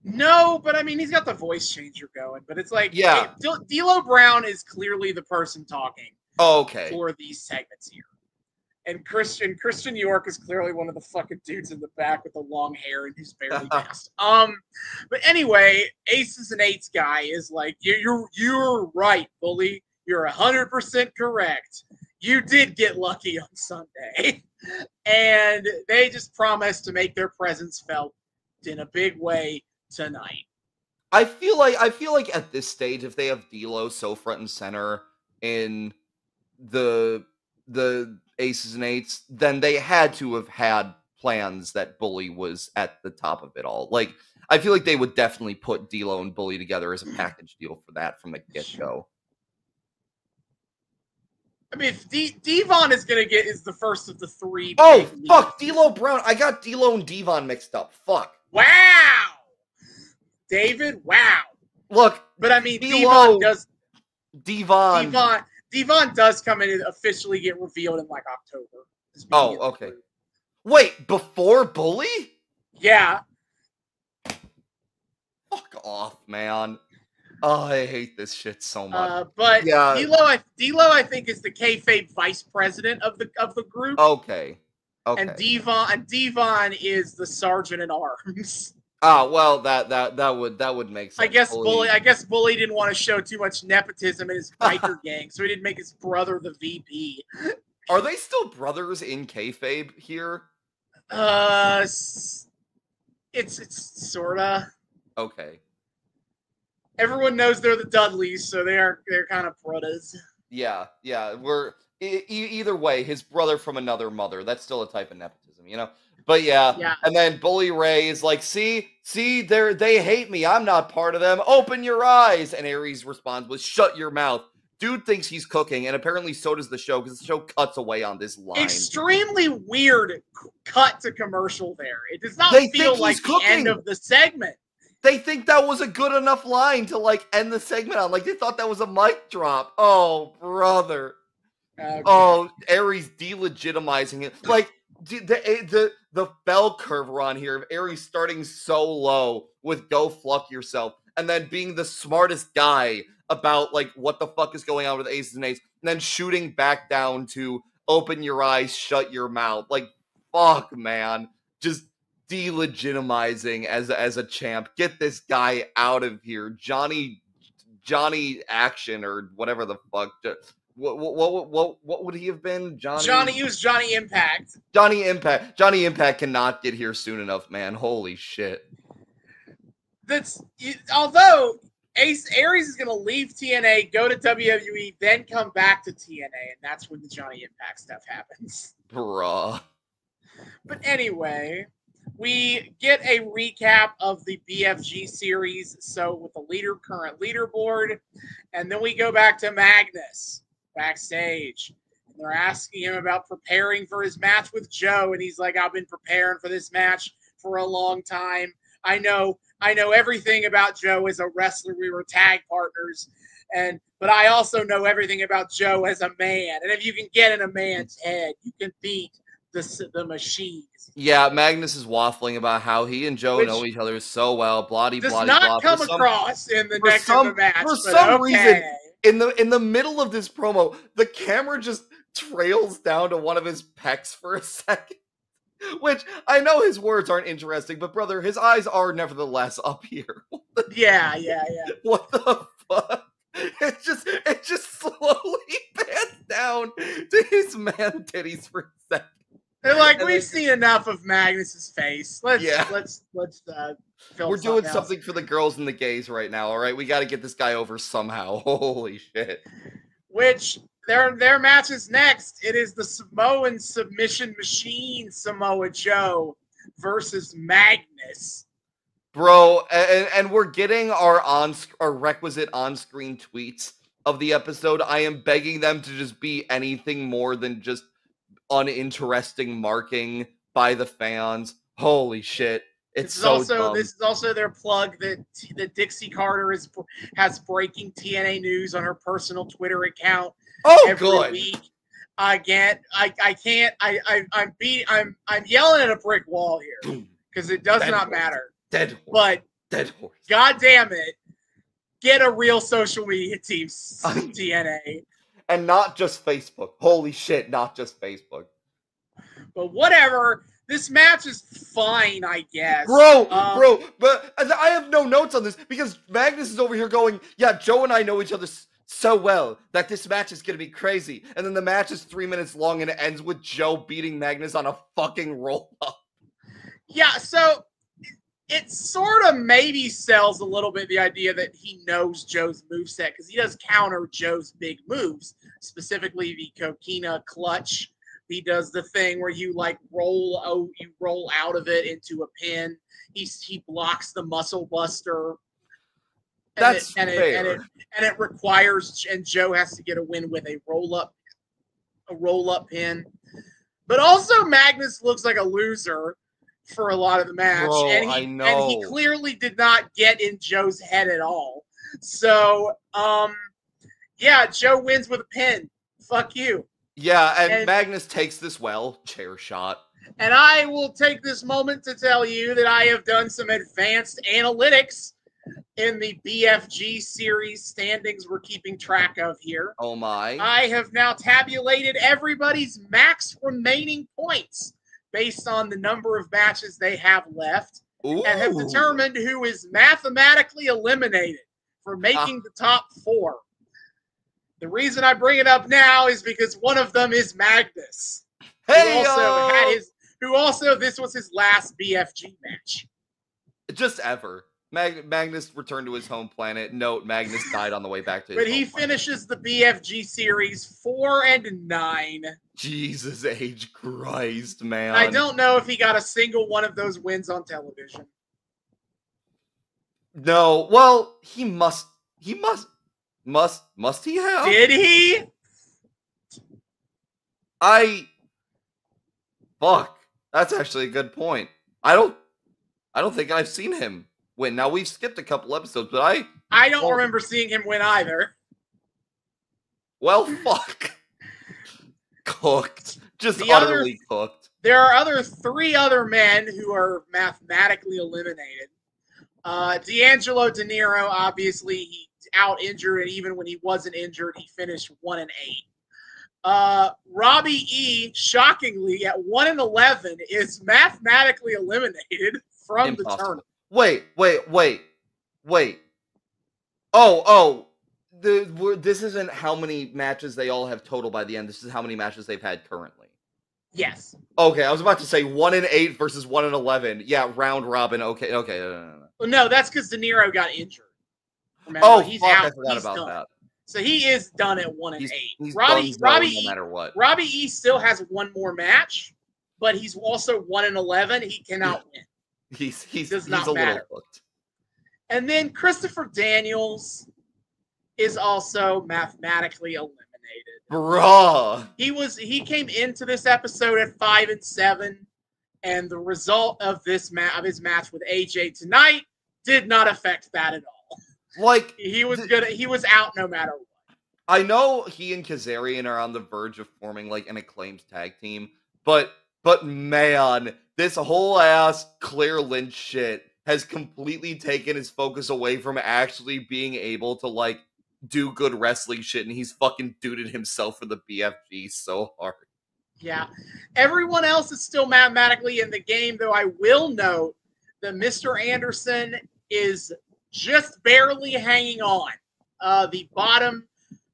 No, but I mean he's got the voice changer going. But it's like, yeah, D'Lo Brown is clearly the person talking. Oh, okay. For these segments here. And Christian York is clearly one of the fucking dudes in the back with the long hair and who's barely masked. But anyway, Aces and Eights guy is like, you're right, Bully. You're 100% correct. You did get lucky on Sunday, and they just promised to make their presence felt in a big way tonight. I feel like at this stage, if they have D'Lo so front and center in the Aces and Eights, then they had to have had plans that Bully was at the top of it all. Like, I feel like they would definitely put D'Lo and Bully together as a package deal for that from the get-go. I mean, if Devon is the first of the three. Oh, fuck, D'Lo Brown. I got D'Lo and Devon mixed up. Fuck. Wow. David, wow. Look, but I mean, Devon does come in and officially get revealed in like October. Oh, okay. Wait, before Bully? Yeah. Fuck off, man. Oh, I hate this shit so much. But yeah. D'Lo, I think, is the kayfabe vice president of the group. Okay. And Devon is the sergeant at arms. Oh, well, that would make sense. I guess Bully didn't want to show too much nepotism in his biker gang, so he didn't make his brother the VP. Are they still brothers in kayfabe here? It's sorta. Okay. Everyone knows they're the Dudleys, so they're kind of brothers. Yeah. We're either way, his brother from another mother. That's still a type of nepotism, you know. But yeah. And then Bully Ray is like, see, they hate me. I'm not part of them. Open your eyes. And Aries responds with, shut your mouth. Dude thinks he's cooking, and apparently so does the show, because the show cuts away on this line. Extremely weird cut to commercial there. It does not feel like the end of the segment. They think that was a good enough line to, like, end the segment on. Like, they thought that was a mic drop. Oh, brother. Okay. Oh, Aries delegitimizing it. Like, the bell curve we're on here of Aries starting so low with go fuck yourself, and then being the smartest guy about, like, what the fuck is going on with Aces and Eights, and then shooting back down to open your eyes, shut your mouth. Like, fuck, man. Just delegitimizing as a champ. Get this guy out of here. Johnny Action or whatever the fuck. What would he have been? He was Johnny Impact. Johnny Impact cannot get here soon enough, man. Holy shit. Although Aries is going to leave TNA, go to WWE, then come back to TNA, and that's when the Johnny Impact stuff happens. Bruh. But anyway, we get a recap of the BFG series, so with the current leaderboard, and then we go back to Magnus backstage. And they're asking him about preparing for his match with Joe, and he's like, I've been preparing for this match for a long time. I know everything about Joe as a wrestler. We were tag partners, but I also know everything about Joe as a man. And if you can get in a man's head, you can beat the machine. Yeah, Magnus is waffling about how he and Joe know each other so well. Bloody, does not come across in the next match. For some reason, in the middle of this promo, the camera just trails down to one of his pecs for a second. Which, I know his words aren't interesting, but brother, his eyes are nevertheless up here. Yeah. What the fuck? It just slowly pans down to his man titties for a second. They're like, we've seen enough of Magnus's face. Let's We're doing something for the girls and the gays right now, all right? We got to get this guy over somehow. Holy shit. Which their match is next. It is the Samoan submission machine Samoa Joe versus Magnus. Bro, and we're getting our requisite on-screen tweets of the episode. I am begging them to just be anything more than just uninteresting marking by the fans. Holy shit. It's so dumb. This is also their plug that Dixie Carter has breaking TNA news on her personal Twitter account. Every week. I'm yelling at a brick wall here because it does not matter. Dead horse. But dead horse. God damn it. Get a real social media team, TNA. And not just Facebook. Holy shit, not just Facebook. But whatever. This match is fine, I guess. Bro, but I have no notes on this because Magnus is over here going, yeah, Joe and I know each other so well that this match is going to be crazy. And then the match is 3 minutes long and it ends with Joe beating Magnus on a fucking roll-up. Yeah, so it sort of maybe sells a little bit the idea that he knows Joe's moveset because he does counter Joe's big moves, specifically the coquina clutch. He does the thing where you roll out of it into a pin. He blocks the muscle buster. That's fair. And it requires, and Joe has to get a win with a roll up pin. But also Magnus looks like a loser for a lot of the match. Bro, and he clearly did not get in Joe's head at all. So yeah, Joe wins with a pin. Fuck you. Yeah, and Magnus takes this well. Chair shot. And I will take this moment to tell you that I have done some advanced analytics in the BFG series standings we're keeping track of here. Oh my. I have now tabulated everybody's max remaining points based on the number of matches they have left. Ooh. And have determined who is mathematically eliminated for making the top 4. The reason I bring it up now is because one of them is Magnus. Hey, who also this was his last BFG match. Just ever. Magnus returned to his home planet. Note, Magnus died on the way back to his But he finishes the BFG series 4-9. Jesus H. Christ, man. I don't know if he got a single one of those wins on television. No, well, he must he have? Did he? Fuck. That's actually a good point. I don't think I've seen him win. Now we've skipped a couple episodes, but I don't remember seeing him win either. Well, fuck. Cooked. Just utterly cooked. There are 3 other men who are mathematically eliminated. D'Angelo De Niro, obviously, he's out injured, and even when he wasn't injured, he finished 1-8. Robbie E, shockingly, at 1-11, is mathematically eliminated from the tournament. Wait. Oh. This isn't how many matches they all have total by the end. This is how many matches they've had currently. Yes. Okay, I was about to say 1-8 versus 1-11. Yeah, round robin. Okay. No, that's because De Niro got injured. Remember, he's out. I forgot about that. So he is done at 1-8. He's Robbie no matter what. Robbie E still has one more match, but he's also 1-11. He cannot win. He's does not a matter. little hooked. And then Christopher Daniels is also mathematically eliminated. Bruh. He came into this episode at 5-7, and the result of his match with AJ tonight did not affect that at all. Like, he was good. He was out no matter what. I know he and Kazarian are on the verge of forming like an acclaimed tag team, but man, this whole ass Claire Lynch shit has completely taken his focus away from actually being able to like do good wrestling shit, and he's fucking duded himself for the BFG so hard. Yeah. Everyone else is still mathematically in the game, though I will note that Mr. Anderson is just barely hanging on. The bottom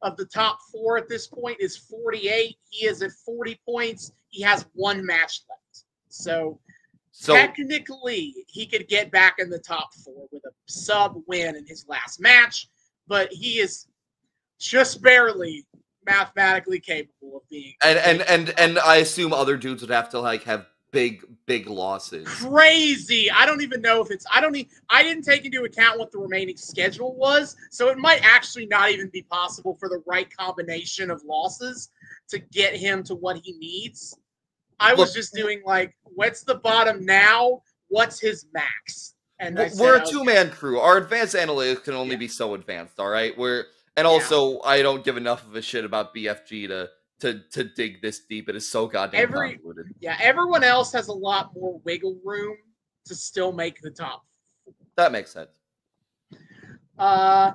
of the top 4 at this point is 48. He is at 40 points. He has 1 match left. So technically, he could get back in the top 4 with a sub win in his last match, but he is just barely mathematically capable of being. And I assume other dudes would have to like have big losses. Crazy. I don't even know if it's. I didn't take into account what the remaining schedule was, so it might actually not even be possible for the right combination of losses to get him to what he needs. I was just doing like, what's the bottom now? What's his max? And we're a two-man crew. Our advanced analytics can only be so advanced, all right? Also, I don't give enough of a shit about BFG to dig this deep. It is so goddamn convoluted. Yeah, everyone else has a lot more wiggle room to still make the top. That makes sense. I'm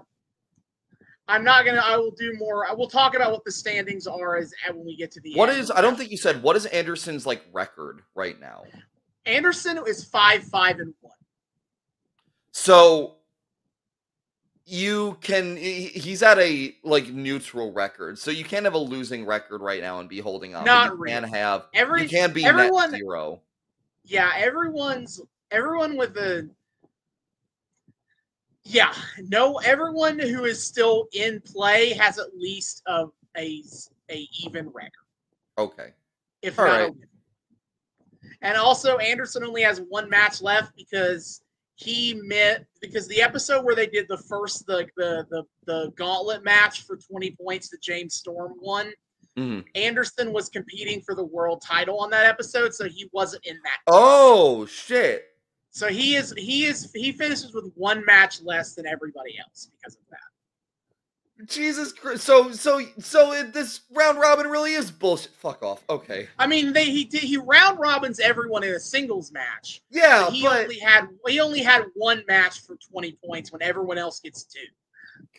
not gonna. I will do more. I will talk about what the standings are when we get to the end. I don't think you said, what is Anderson's like record right now? Anderson is 5-5-1. So he's at a like neutral record. So you can't have a losing record right now and be holding on. Not really. You can be net zero. Yeah, everyone with a everyone who is still in play has at least a even record. Okay. If not a win. And also Anderson only has one match left because the episode where they did the gauntlet match for 20 points that James Storm won, Anderson was competing for the world title on that episode, so he wasn't in that. Oh shit. So he finishes with one match less than everybody else because of that. Jesus Christ! So this round robin really is bullshit. Fuck off. Okay. I mean, he round robins everyone in a singles match. Yeah, but he only had one match for 20 points when everyone else gets 2.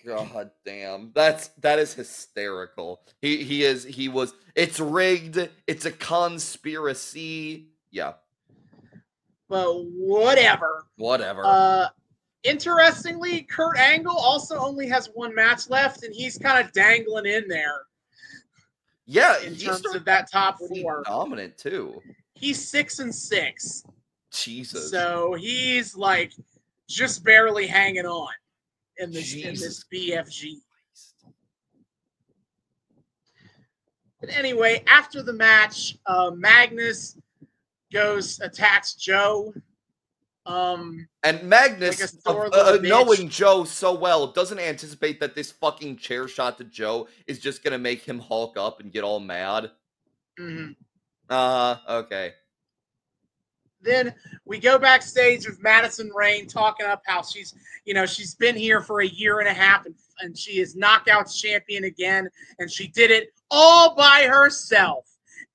God damn, that is hysterical. He was. It's rigged. It's a conspiracy. Yeah. But whatever. Interestingly, Kurt Angle also only has one match left, and he's kind of dangling in there. Yeah, in terms of that top 4, dominant too. He's 6-6. Jesus. So he's like just barely hanging on in this BFG. But anyway, after the match, Magnus attacks Joe. And Magnus, knowing Joe so well, doesn't anticipate that this fucking chair shot to Joe is just gonna make him hulk up and get all mad. Okay. Then we go backstage with Madison Rayne talking up how she's been here for a year and a half and she is Knockouts champion again, and she did it all by herself.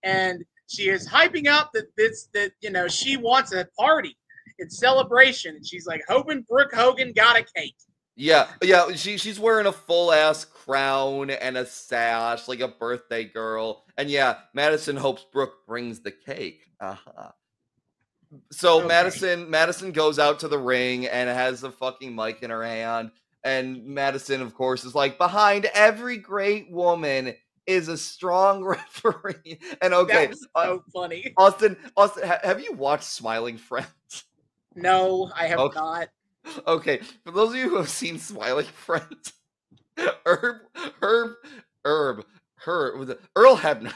And she is hyping up that she wants a party. It's celebration. And she's like, Brooke Hogan got a cake. Yeah. She's wearing a full ass crown and a sash like a birthday girl. And yeah, Madison hopes Brooke brings the cake. So okay. Madison goes out to the ring and has a fucking mic in her hand. And Madison, of course, is like, behind every great woman is a strong referee. And okay, that was so funny. Austin, have you watched Smiling Friends? No, I have not. Okay, for those of you who have seen Smiling Friends, Earl Hebner.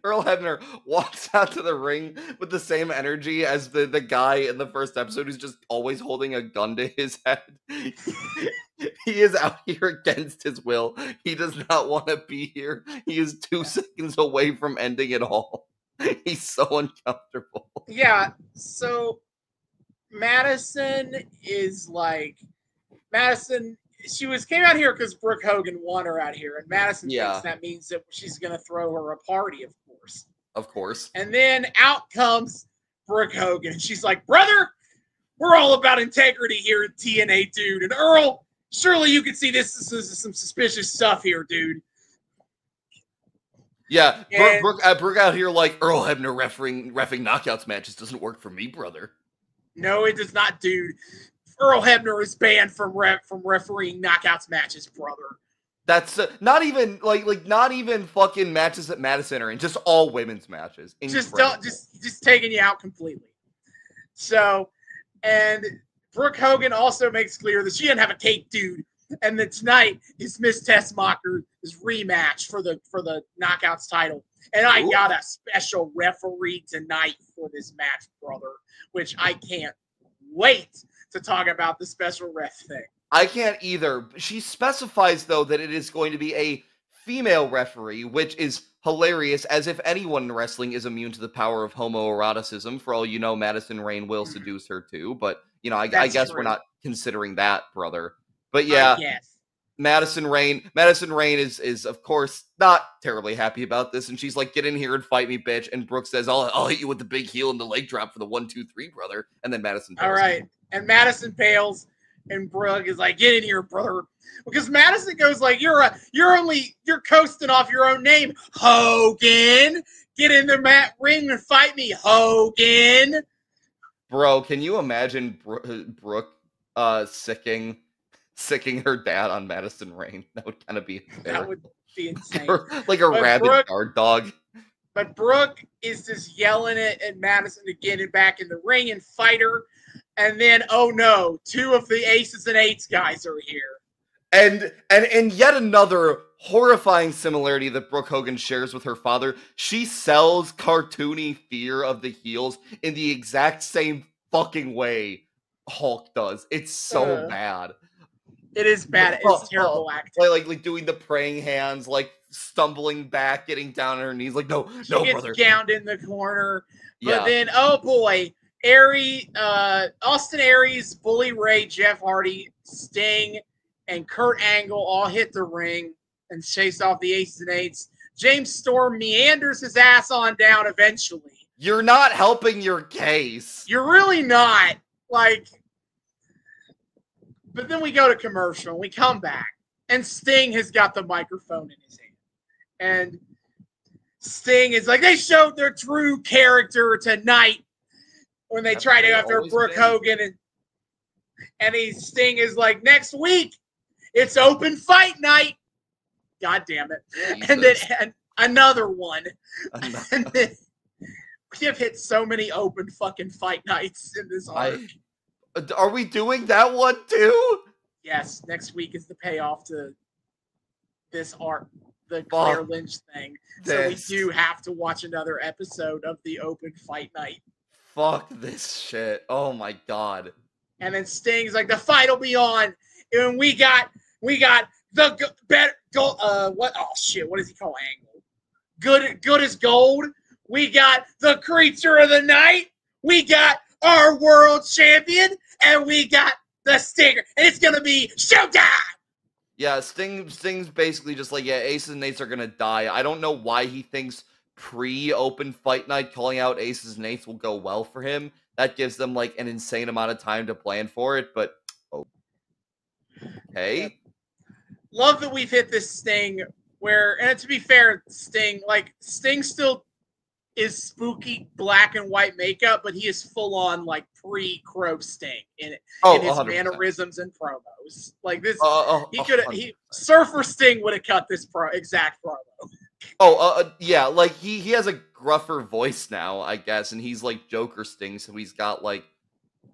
Earl Hebner walks out to the ring with the same energy as the guy in the first episode who's just always holding a gun to his head. He is out here against his will. He does not want to be here. He is 2 seconds away from ending it all. He's so uncomfortable. Yeah, so Madison, came out here because Brooke Hogan won her out here, and Madison thinks that means that she's going to throw her a party, of course. Of course. And then out comes Brooke Hogan, and she's like, brother, we're all about integrity here at TNA, dude. And Earl, surely you can see this is some suspicious stuff here, dude. Yeah, Brooke out here like, Earl Hebner reffing knockouts matches doesn't work for me, brother. No, it does not, dude. Earl Hebner is banned from refereeing knockouts matches, brother. That's not even not even fucking matches at Madison are in, just all women's matches. Incredible. Just taking you out completely. So, and Brooke Hogan also makes clear that she didn't have a cake, dude, and that tonight is Miss Tessmacher, this rematch for the Knockouts title. And I got a special referee tonight for this match, brother, which I can't wait to talk about the special ref thing. I can't either. She specifies, though, that it is going to be a female referee, which is hilarious, as if anyone in wrestling is immune to the power of homoeroticism. For all you know, Madison Rayne will seduce her too, but, you know, I guess we're not considering that, brother. But yeah, Madison Rayne is of course not terribly happy about this, and she's like, "Get in here and fight me, bitch." And Brooke says, "I'll hit you with the big heel and the leg drop for the 1, 2, 3, brother." And then Madison bails. All right, and Madison bails, and Brooke is like, "Get in here, brother," because Madison goes like, "You're coasting off your own name, Hogan. Get in the ring and fight me, Hogan." Bro, can you imagine Brooke sicking her dad on Madison Rayne? That would kind of be fair. That would be insane. Like a rabid guard dog. But Brooke is just yelling at Madison to get it back in the ring and fight her. And then, oh no, 2 of the Aces and Eights guys are here. And yet another horrifying similarity that Brooke Hogan shares with her father. She sells cartoony fear of the heels in the exact same fucking way Hulk does. It's so bad. It is bad. It's terrible acting. Like doing the praying hands, like stumbling back, getting down on her knees, like no, she gets brother. Gowned in the corner. But then, oh boy, Austin Aries, Bully Ray, Jeff Hardy, Sting, and Kurt Angle all hit the ring and chase off the Aces and Eights. James Storm meanders his ass on down eventually. You're not helping your case. You're really not. But then we go to commercial, and we come back, and Sting has got the microphone in his hand. And Sting is like, they showed their true character tonight when they tried to go after Brooke Hogan. And Sting is like, next week, it's open fight night. God damn it. Jesus. And then another one. And then we have hit so many open fucking fight nights in this arc. Are we doing that one too? Yes, next week is the payoff to this arc, the Claire Lynch thing. So we do have to watch another episode of the open fight night. Fuck this shit. Oh my god. And then Sting's like, the fight will be on. And we got the better what? Oh shit! What does he call Angle? Good as gold. We got the creature of the night. We got our world champion, and we got the Stinger, and it's gonna be showtime. Yeah, Sting's basically just like, yeah, Aces and Eights are gonna die. I don't know why he thinks pre-open fight night calling out Aces and Eights will go well for him. That gives them like an insane amount of time to plan for it, but okay. Love that we've hit this Sting where, and to be fair, Sting still is spooky black and white makeup, but he is full on like pre-Crow Sting in his 100%. Mannerisms and promos. Like this, Surfer Sting would have cut this exact promo. Yeah, like he has a gruffer voice now, I guess, and he's like Joker Sting, so he's got like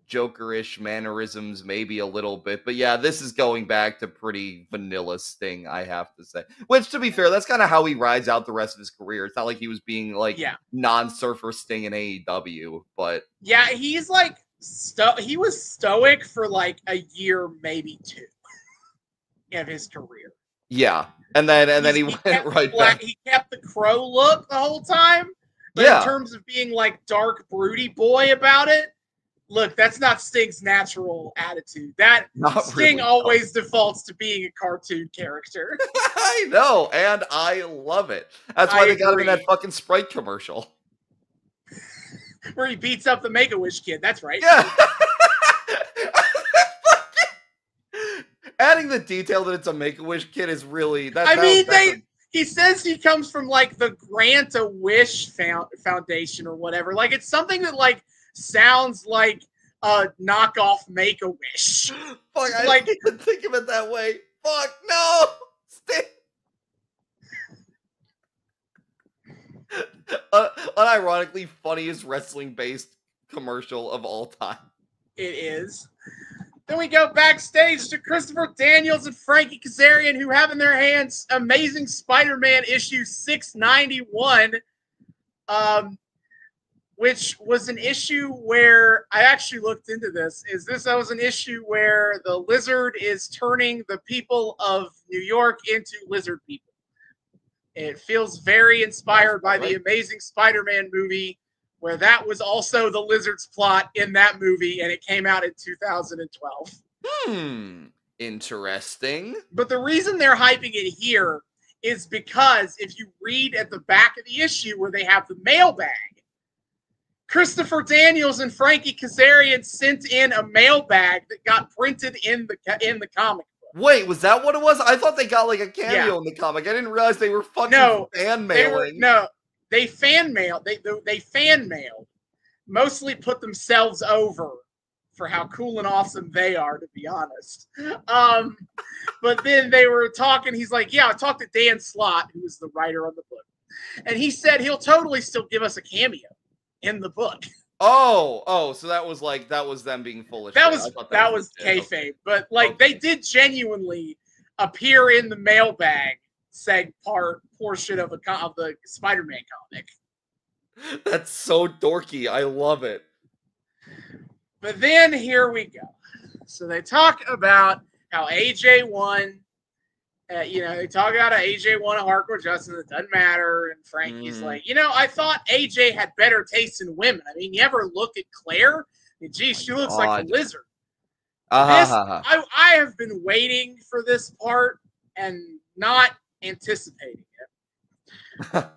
Joker-ish mannerisms, maybe a little bit. But yeah, this is going back to pretty vanilla Sting, I have to say. Which, to be fair, that's kind of how he rides out the rest of his career. It's not like he was being like non-surfer Sting in AEW, but yeah, he's like he was stoic for like a year, maybe 2 of his career. Yeah, and then he went right back. He kept the Crow look the whole time, but in terms of being like dark, broody boy about it. Look, that's not Sting's natural attitude. Sting always defaults to being a cartoon character. I know, and I love it. That's why they got him in that fucking Sprite commercial. Where he beats up the Make-A-Wish kid. That's right. Yeah. Adding the detail that it's a Make-A-Wish kid is really... He says he comes from, like, the Grant-A-Wish Foundation or whatever. Like, it's something that, like, sounds like a knockoff Make-A-Wish. Fuck, I didn't even think of it that way. Fuck, no! Unironically funniest wrestling-based commercial of all time. It is. Then we go backstage to Christopher Daniels and Frankie Kazarian, who have in their hands Amazing Spider-Man issue 691, which was an issue where I actually looked into this. That was an issue where the Lizard is turning the people of New York into lizard people. It feels very inspired by the Amazing Spider-Man movie, where that was also the Lizard's plot in that movie, and it came out in 2012. Interesting. But the reason they're hyping it here is because if you read at the back of the issue where they have the mailbag, Christopher Daniels and Frankie Kazarian sent in a mailbag that got printed in the comic book. Wait, was that what it was? I thought they got like a cameo in the comic. I didn't realize they were fucking fan mailing. They fan mailed. They fan mailed. Mostly put themselves over for how cool and awesome they are, to be honest. But then they were talking. He's like, "Yeah, I talked to Dan Slott, who was the writer on the book, and he said he'll totally still give us a cameo in the book." Oh, so that was them being full of shit. That was kayfabe, but they did genuinely appear in the mailbag portion of the Spider-Man comic. That's so dorky. I love it. But then here we go. So they talk about how AJ won. They talk about how AJ won a hardcore justice. It doesn't matter. And Frankie's like, I thought AJ had better taste in women. I mean, you ever look at Claire? I mean, geez, she looks like a lizard. I have been waiting for this part and not anticipating it.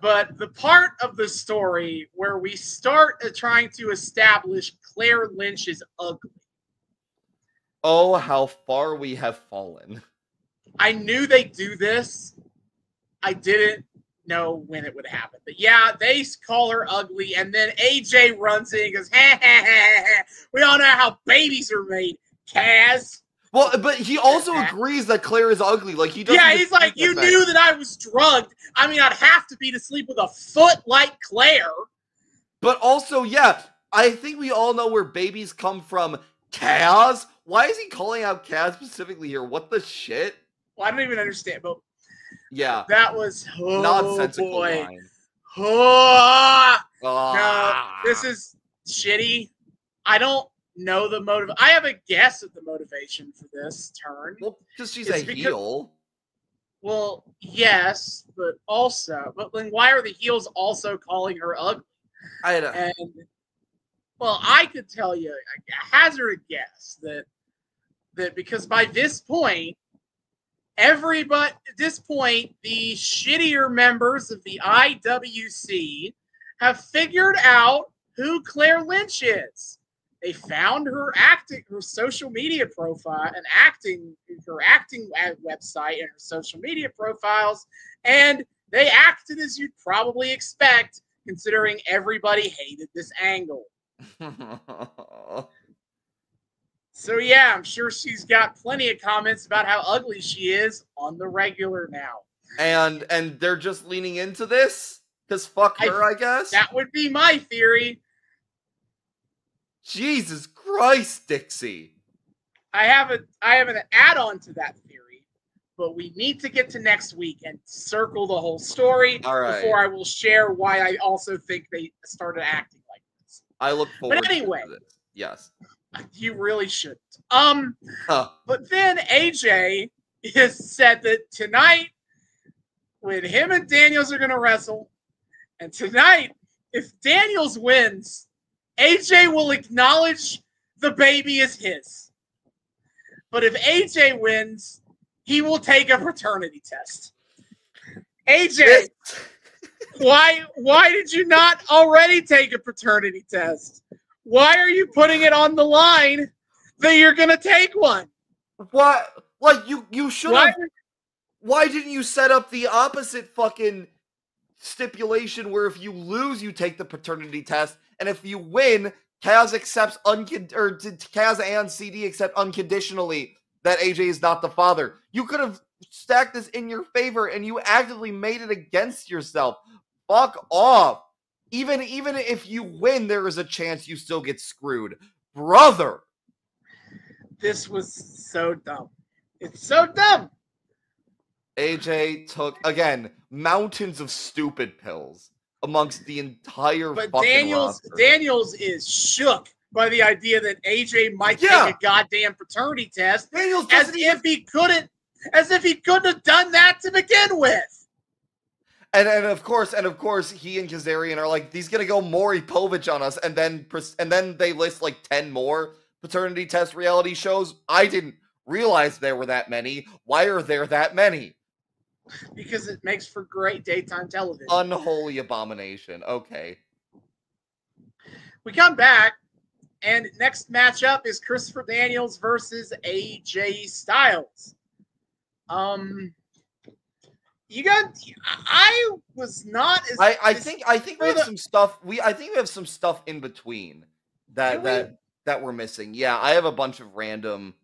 But the part of the story where we start trying to establish Claire Lynch is ugly. Oh, how far we have fallen. I knew they'd do this. I didn't know when it would happen. But yeah, they call her ugly, and then AJ runs in and goes, ha, ha, ha, ha. We all know how babies are made, Kaz. Well, but he also agrees that Claire is ugly. Like, he doesn't. Yeah, he's like, you knew that I was drugged. I mean, I'd have to be to sleep with a foot like Claire. But also, yeah, I think we all know where babies come from. Kaz? Why is he calling out Kaz specifically here? What the shit? Well, I don't even understand, but yeah, that was nonsensical boy. line. No, this is shitty. I don't know the motive. I have a guess at the motivation for this turn. Well, because she's a heel. Well, yes, but then why are the heels also calling her ugly? I could tell you, I hazard a guess that because by this point, the shittier members of the IWC have figured out who Claire Lynch is. They found her social media profile and her acting website and her social media profiles, and they acted as you'd probably expect, considering everybody hated this angle. So yeah, I'm sure she's got plenty of comments about how ugly she is on the regular now. And they're just leaning into this? Because fuck her, I guess? That would be my theory. Jesus Christ, Dixie. I have an add-on to that theory, but we need to get to next week and circle the whole story before I will share why I also think they started acting like this. I look forward to this. Yes. You really shouldn't. But then AJ has said that tonight, when him and Daniels are going to wrestle, and tonight, if Daniels wins, AJ will acknowledge the baby is his. But if AJ wins, he will take a paternity test. AJ, why did you not already take a paternity test? Why are you putting it on the line that you're going to take one? What? Like, you should have. Why didn't you set up the opposite fucking stipulation where if you lose, you take the paternity test, and if you win, Kaz accepts Kaz and CD accept unconditionally that AJ is not the father? You could have stacked this in your favor, and you actively made it against yourself. Fuck off. Even if you win, there is a chance you still get screwed. Brother. This was so dumb. It's so dumb. AJ took, again, mountains of stupid pills amongst the entire fucking roster. Daniels is shook by the idea that AJ might take a goddamn paternity test, as if he couldn't have done that to begin with. And of course, he and Kazarian are like, he's gonna go Maury Povich on us, and then they list like 10 more paternity test reality shows. I didn't realize there were that many. Why are there that many? Because it makes for great daytime television. Unholy abomination. Okay. We come back, and next matchup is Christopher Daniels versus AJ Styles. I was not as. I think we have some stuff. I think we have some stuff in between that we're missing. Yeah, I have a bunch of random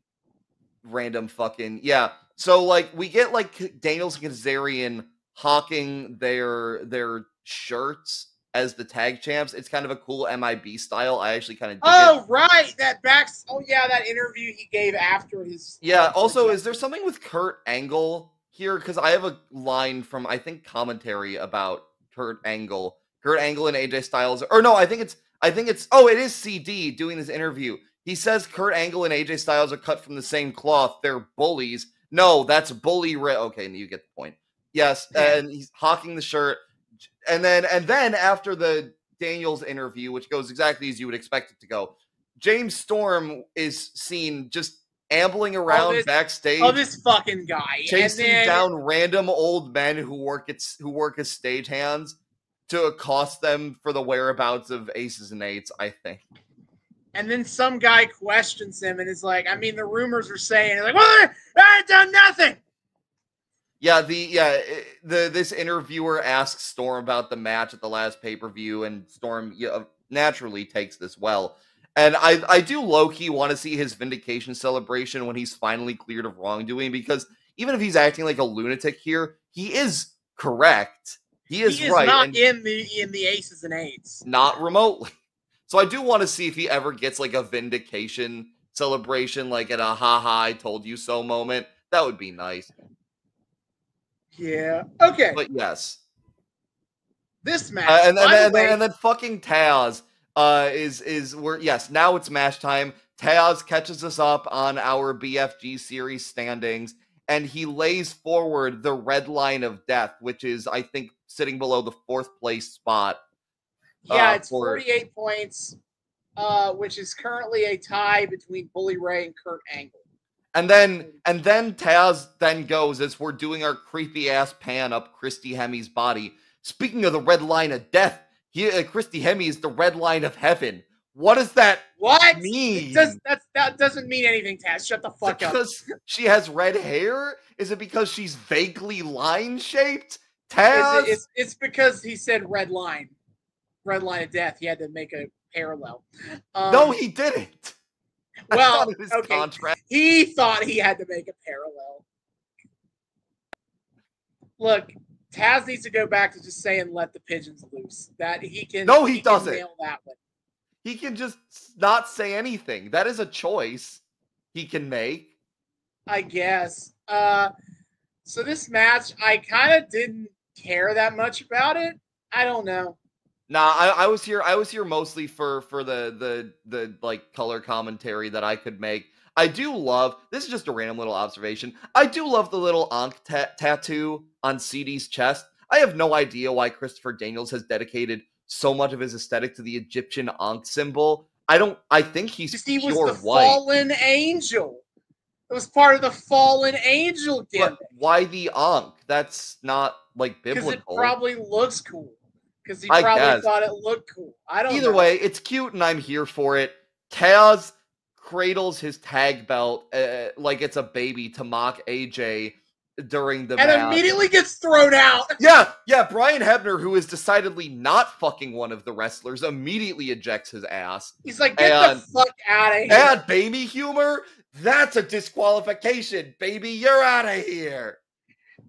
fucking So like we get like Daniels and Kazarian hawking their shirts as the tag champs. It's kind of a cool MIB style. I actually kind of dig it. Right, that interview he gave after his. Yeah. Also, is there something with Kurt Angle here? Because I have a line from I think commentary about Kurt Angle and AJ Styles. Or no, I think it's it is CD doing this interview. He says Kurt Angle and AJ Styles are cut from the same cloth. They're bullies. No, that's bully. Okay, you get the point. Yes, and he's hawking the shirt, and then after the Daniels interview, which goes exactly as you would expect it to go, James Storm is seen just ambling around backstage. Oh, this fucking guy chasing down random old men who work as stagehands to accost them for the whereabouts of aces and eights, I think. And then some guy questions him and is like, I mean, the rumors are saying, like, well, I done nothing. Yeah, this interviewer asks Storm about the match at the last pay-per-view, and Storm naturally takes this well. And I do low-key want to see his vindication celebration when he's finally cleared of wrongdoing, because even if he's acting like a lunatic here, he is correct. He is right. Not in the aces and eights. Not remotely. So I do want to see if he ever gets like a vindication celebration, like at a ha-ha, I told you so moment. That would be nice. Yeah. Okay. But yes. This match. And then fucking Taz is where, yes, now it's match time. Taz catches us up on our BFG series standings, and he lays forward the red line of death, which is, I think, sitting below the 4th place spot. Yeah, it's 48 points, which is currently a tie between Bully Ray and Kurt Angle. And then Taz then goes, as we're doing our creepy ass pan up Christy Hemi's body. Speaking of the red line of death, Christy Hemi is the red line of heaven. What does that mean? That doesn't mean anything, Taz. Shut the fuck up. Because she has red hair? Is it because she's vaguely line shaped? Taz? It's because he said red line of death. He had to make a parallel. No, he didn't. Well, okay. Contract. He thought he had to make a parallel. Look, Taz needs to go back to just saying "let the pigeons loose." That he can. No, he doesn't. Nail that one. He can just not say anything. That is a choice he can make. I guess. So this match, I kind of didn't care that much about it. I don't know. Nah, I was here mostly for the like color commentary that I could make. I do love, this is just a random little observation, I do love the little Ankh tattoo on CD's chest. I have no idea why Christopher Daniels has dedicated so much of his aesthetic to the Egyptian Ankh symbol. I think he's pure white. He was the fallen angel. It was part of the fallen angel gimmick. But why the Ankh? That's not like biblical. Because it probably looks cool. Because he probably thought it looked cool. I don't know. Either way, it's cute and I'm here for it. Taz cradles his tag belt like it's a baby to mock AJ during the match. And immediately gets thrown out. Yeah. Brian Hebner, who is decidedly not fucking one of the wrestlers, immediately ejects his ass. He's like, get the fuck out of here. Bad baby humor? That's a disqualification, baby. You're out of here.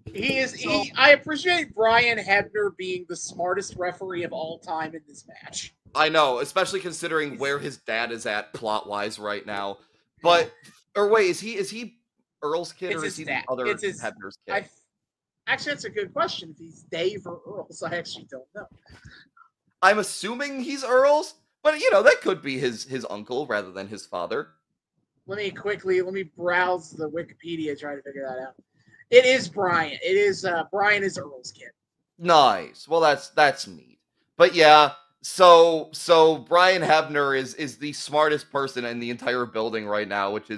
I appreciate Brian Hebner being the smartest referee of all time in this match. I know, especially considering where his dad is at plot-wise right now. But Or wait, is he Earl's kid It's or is his he dad. the other It's his. Hebner's kid? Actually, that's a good question. If he's Dave or Earl, so I actually don't know. I'm assuming he's Earl's, but that could be his uncle rather than his father. Let me browse the Wikipedia, try to figure that out. It is Brian. It is Brian is Earl's kid. Nice. Well, that's neat. But yeah, so Brian Hebner is the smartest person in the entire building right now, which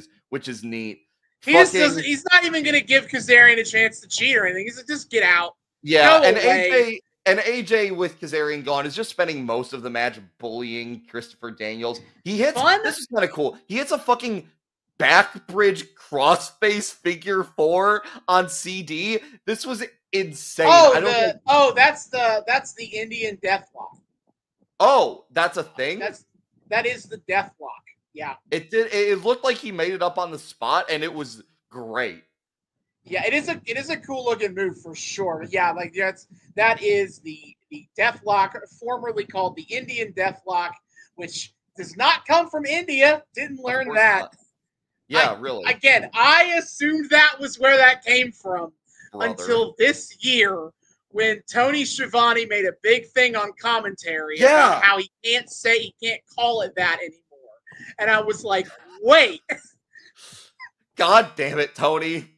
is neat. He's not even going to give Kazarian a chance to cheat or anything. He's like, just get out. Yeah, Go away. AJ with Kazarian gone is just spending most of the match bullying Christopher Daniels. He hits this is kind of cool. He hits a fucking backbridge crossface figure 4 on CD. This was insane. That's the Indian Deathlock. Oh, that's a thing? That is the Deathlock. Yeah. It looked like he made it up on the spot and it was great. Yeah, it is a cool looking move for sure. Yeah, like that is the Deathlock, formerly called the Indian Deathlock, which does not come from India. Didn't learn that. Not. Yeah, really. Again, I assumed that was where that came from until this year when Tony Schiavone made a big thing on commentary about how he can't call it that anymore. And I was like, wait. God damn it, Tony.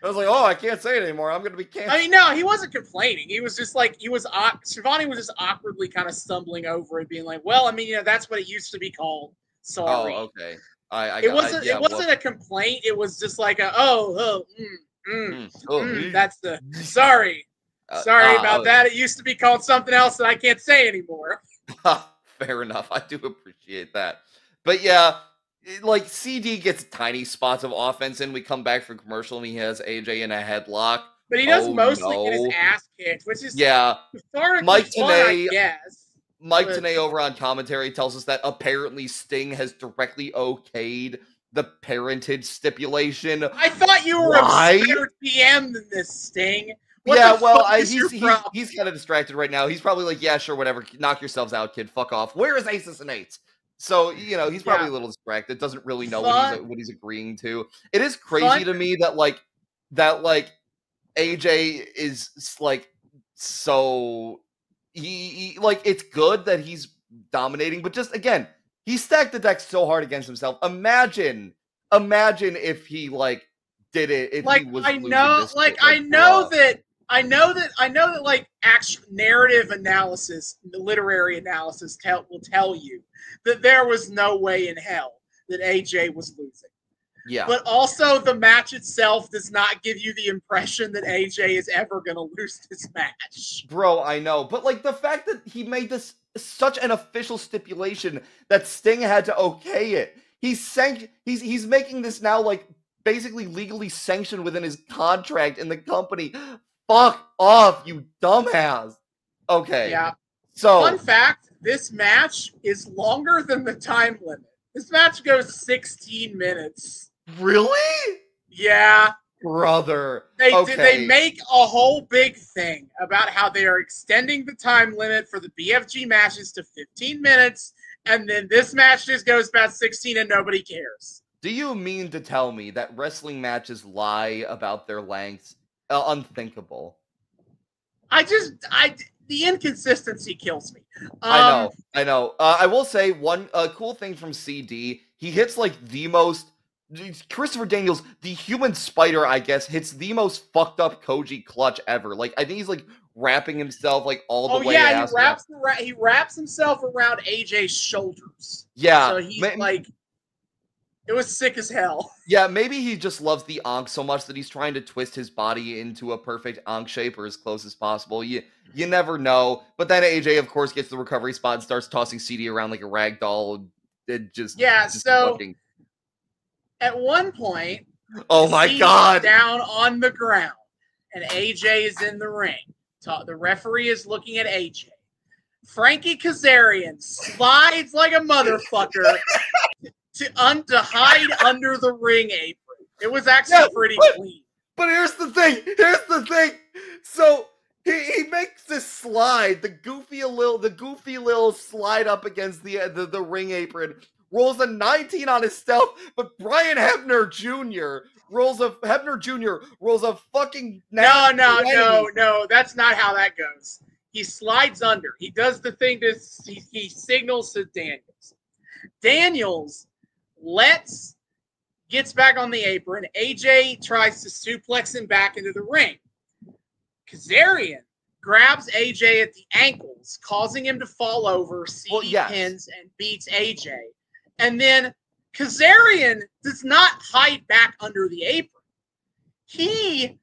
I was like, oh, I can't say it anymore. I'm going to be canceled. I mean, no, he wasn't complaining. He was just like, Schiavone was just awkwardly kind of stumbling over it, being like, well, I mean, that's what it used to be called. Sorry. Oh, okay. It wasn't a complaint. It was just like that's the sorry. Sorry about that. It used to be called something else that I can't say anymore. Fair enough. I do appreciate that. But yeah, like CD gets tiny spots of offense and we come back from commercial and he has AJ in a headlock. But he does mostly get his ass kicked, which is Mike Tenay, I guess. Tenay over on commentary tells us that apparently Sting has directly okayed the parentage stipulation. I thought you were a better TM than this, Sting. He's kind of distracted right now. He's probably like, yeah, sure, whatever. Knock yourselves out, kid. Fuck off. Where is Aces and Eights? So, he's probably a little distracted. Doesn't really know what he's agreeing to. It is crazy to me that AJ is like so he it's good that he's dominating, but just again, he stacked the deck so hard against himself. Imagine if he did it if he was I know that like actual narrative analysis, literary analysis will tell you that there was no way in hell that AJ was losing. Yeah. But also the match itself does not give you the impression that AJ is ever going to lose this match. Bro, I know. But the fact that he made this such an official stipulation that Sting had to okay it. He's making this now basically legally sanctioned within his contract in the company. Fuck off, you dumbass. Okay. Yeah. So, fun fact, this match is longer than the time limit. This match goes 16 minutes. Really? Yeah. Brother. They make a whole big thing about how they are extending the time limit for the BFG matches to 15 minutes, and then this match just goes past 16 and nobody cares. Do you mean to tell me that wrestling matches lie about their lengths? Unthinkable. The inconsistency kills me. I know. I will say one cool thing from CD. He hits the most. Christopher Daniels, the human spider, I guess, hits the most fucked up Koji clutch ever. I think he's wrapping himself all the way. Yeah, he wraps himself around AJ's shoulders. Yeah, so he's it was sick as hell. Yeah, maybe he just loves the Ankh so much that he's trying to twist his body into a perfect Ankh shape or as close as possible. You never know. But then AJ, of course, gets the recovery spot and starts tossing CD around like a rag doll. At one point, oh my God, down on the ground, and AJ is in the ring. The referee is looking at AJ. Frankie Kazarian slides like a motherfucker to hide under the ring apron. It was actually pretty clean. But here's the thing. So he makes this slide, the goofy little slide up against the ring apron, rolls a 19 on his stealth, but Brian Hebner Jr. rolls a fucking No, that's not how that goes. He slides under. He does the thing he signals to Daniels. Daniels gets back on the apron. AJ tries to suplex him back into the ring. Kazarian grabs AJ at the ankles, causing him to fall over, pins, and beats AJ. And then Kazarian does not hide back under the apron. He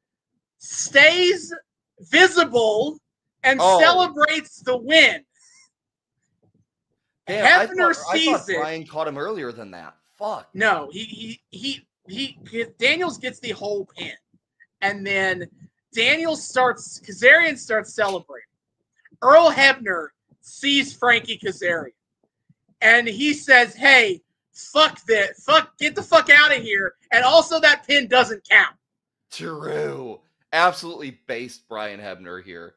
stays visible and celebrates the win. Damn, I thought Brian caught him earlier than that. Fuck. No, Daniels gets the whole pin. And then Kazarian starts celebrating. Earl Hebner sees Frankie Kazarian. And he says, hey, fuck this. Get the fuck out of here. And also that pin doesn't count. True. Absolutely based Brian Hebner here.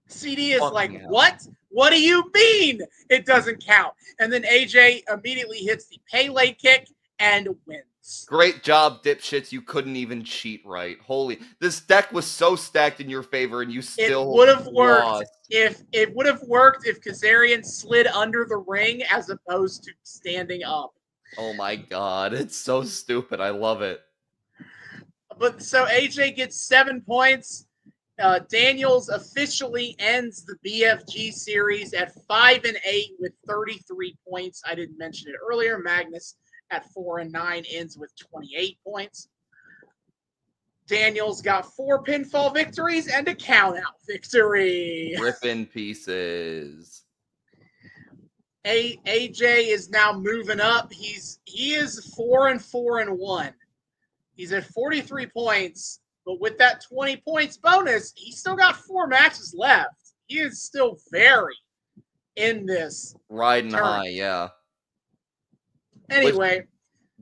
CD is like, what? What do you mean it doesn't count? And then AJ immediately hits the Pele kick and wins. Great job, dipshits. You couldn't even cheat right. Holy. This deck was so stacked in your favor and you still It would have worked if Kazarian slid under the ring as opposed to standing up. Oh my god. It's so stupid. I love it. But so AJ gets 7 points. Daniels officially ends the BFG series at 5-8 with 33 points. I didn't mention it earlier. Magnus at 4-9 ends with 28 points. Daniels got 4 pinfall victories and a count-out victory. Rip in pieces. AJ is now moving up. He is 4-4-1. He's at 43 points. But with that 20 points bonus, he's still got 4 matches left. He is still very in this. Riding high, yeah. Anyway.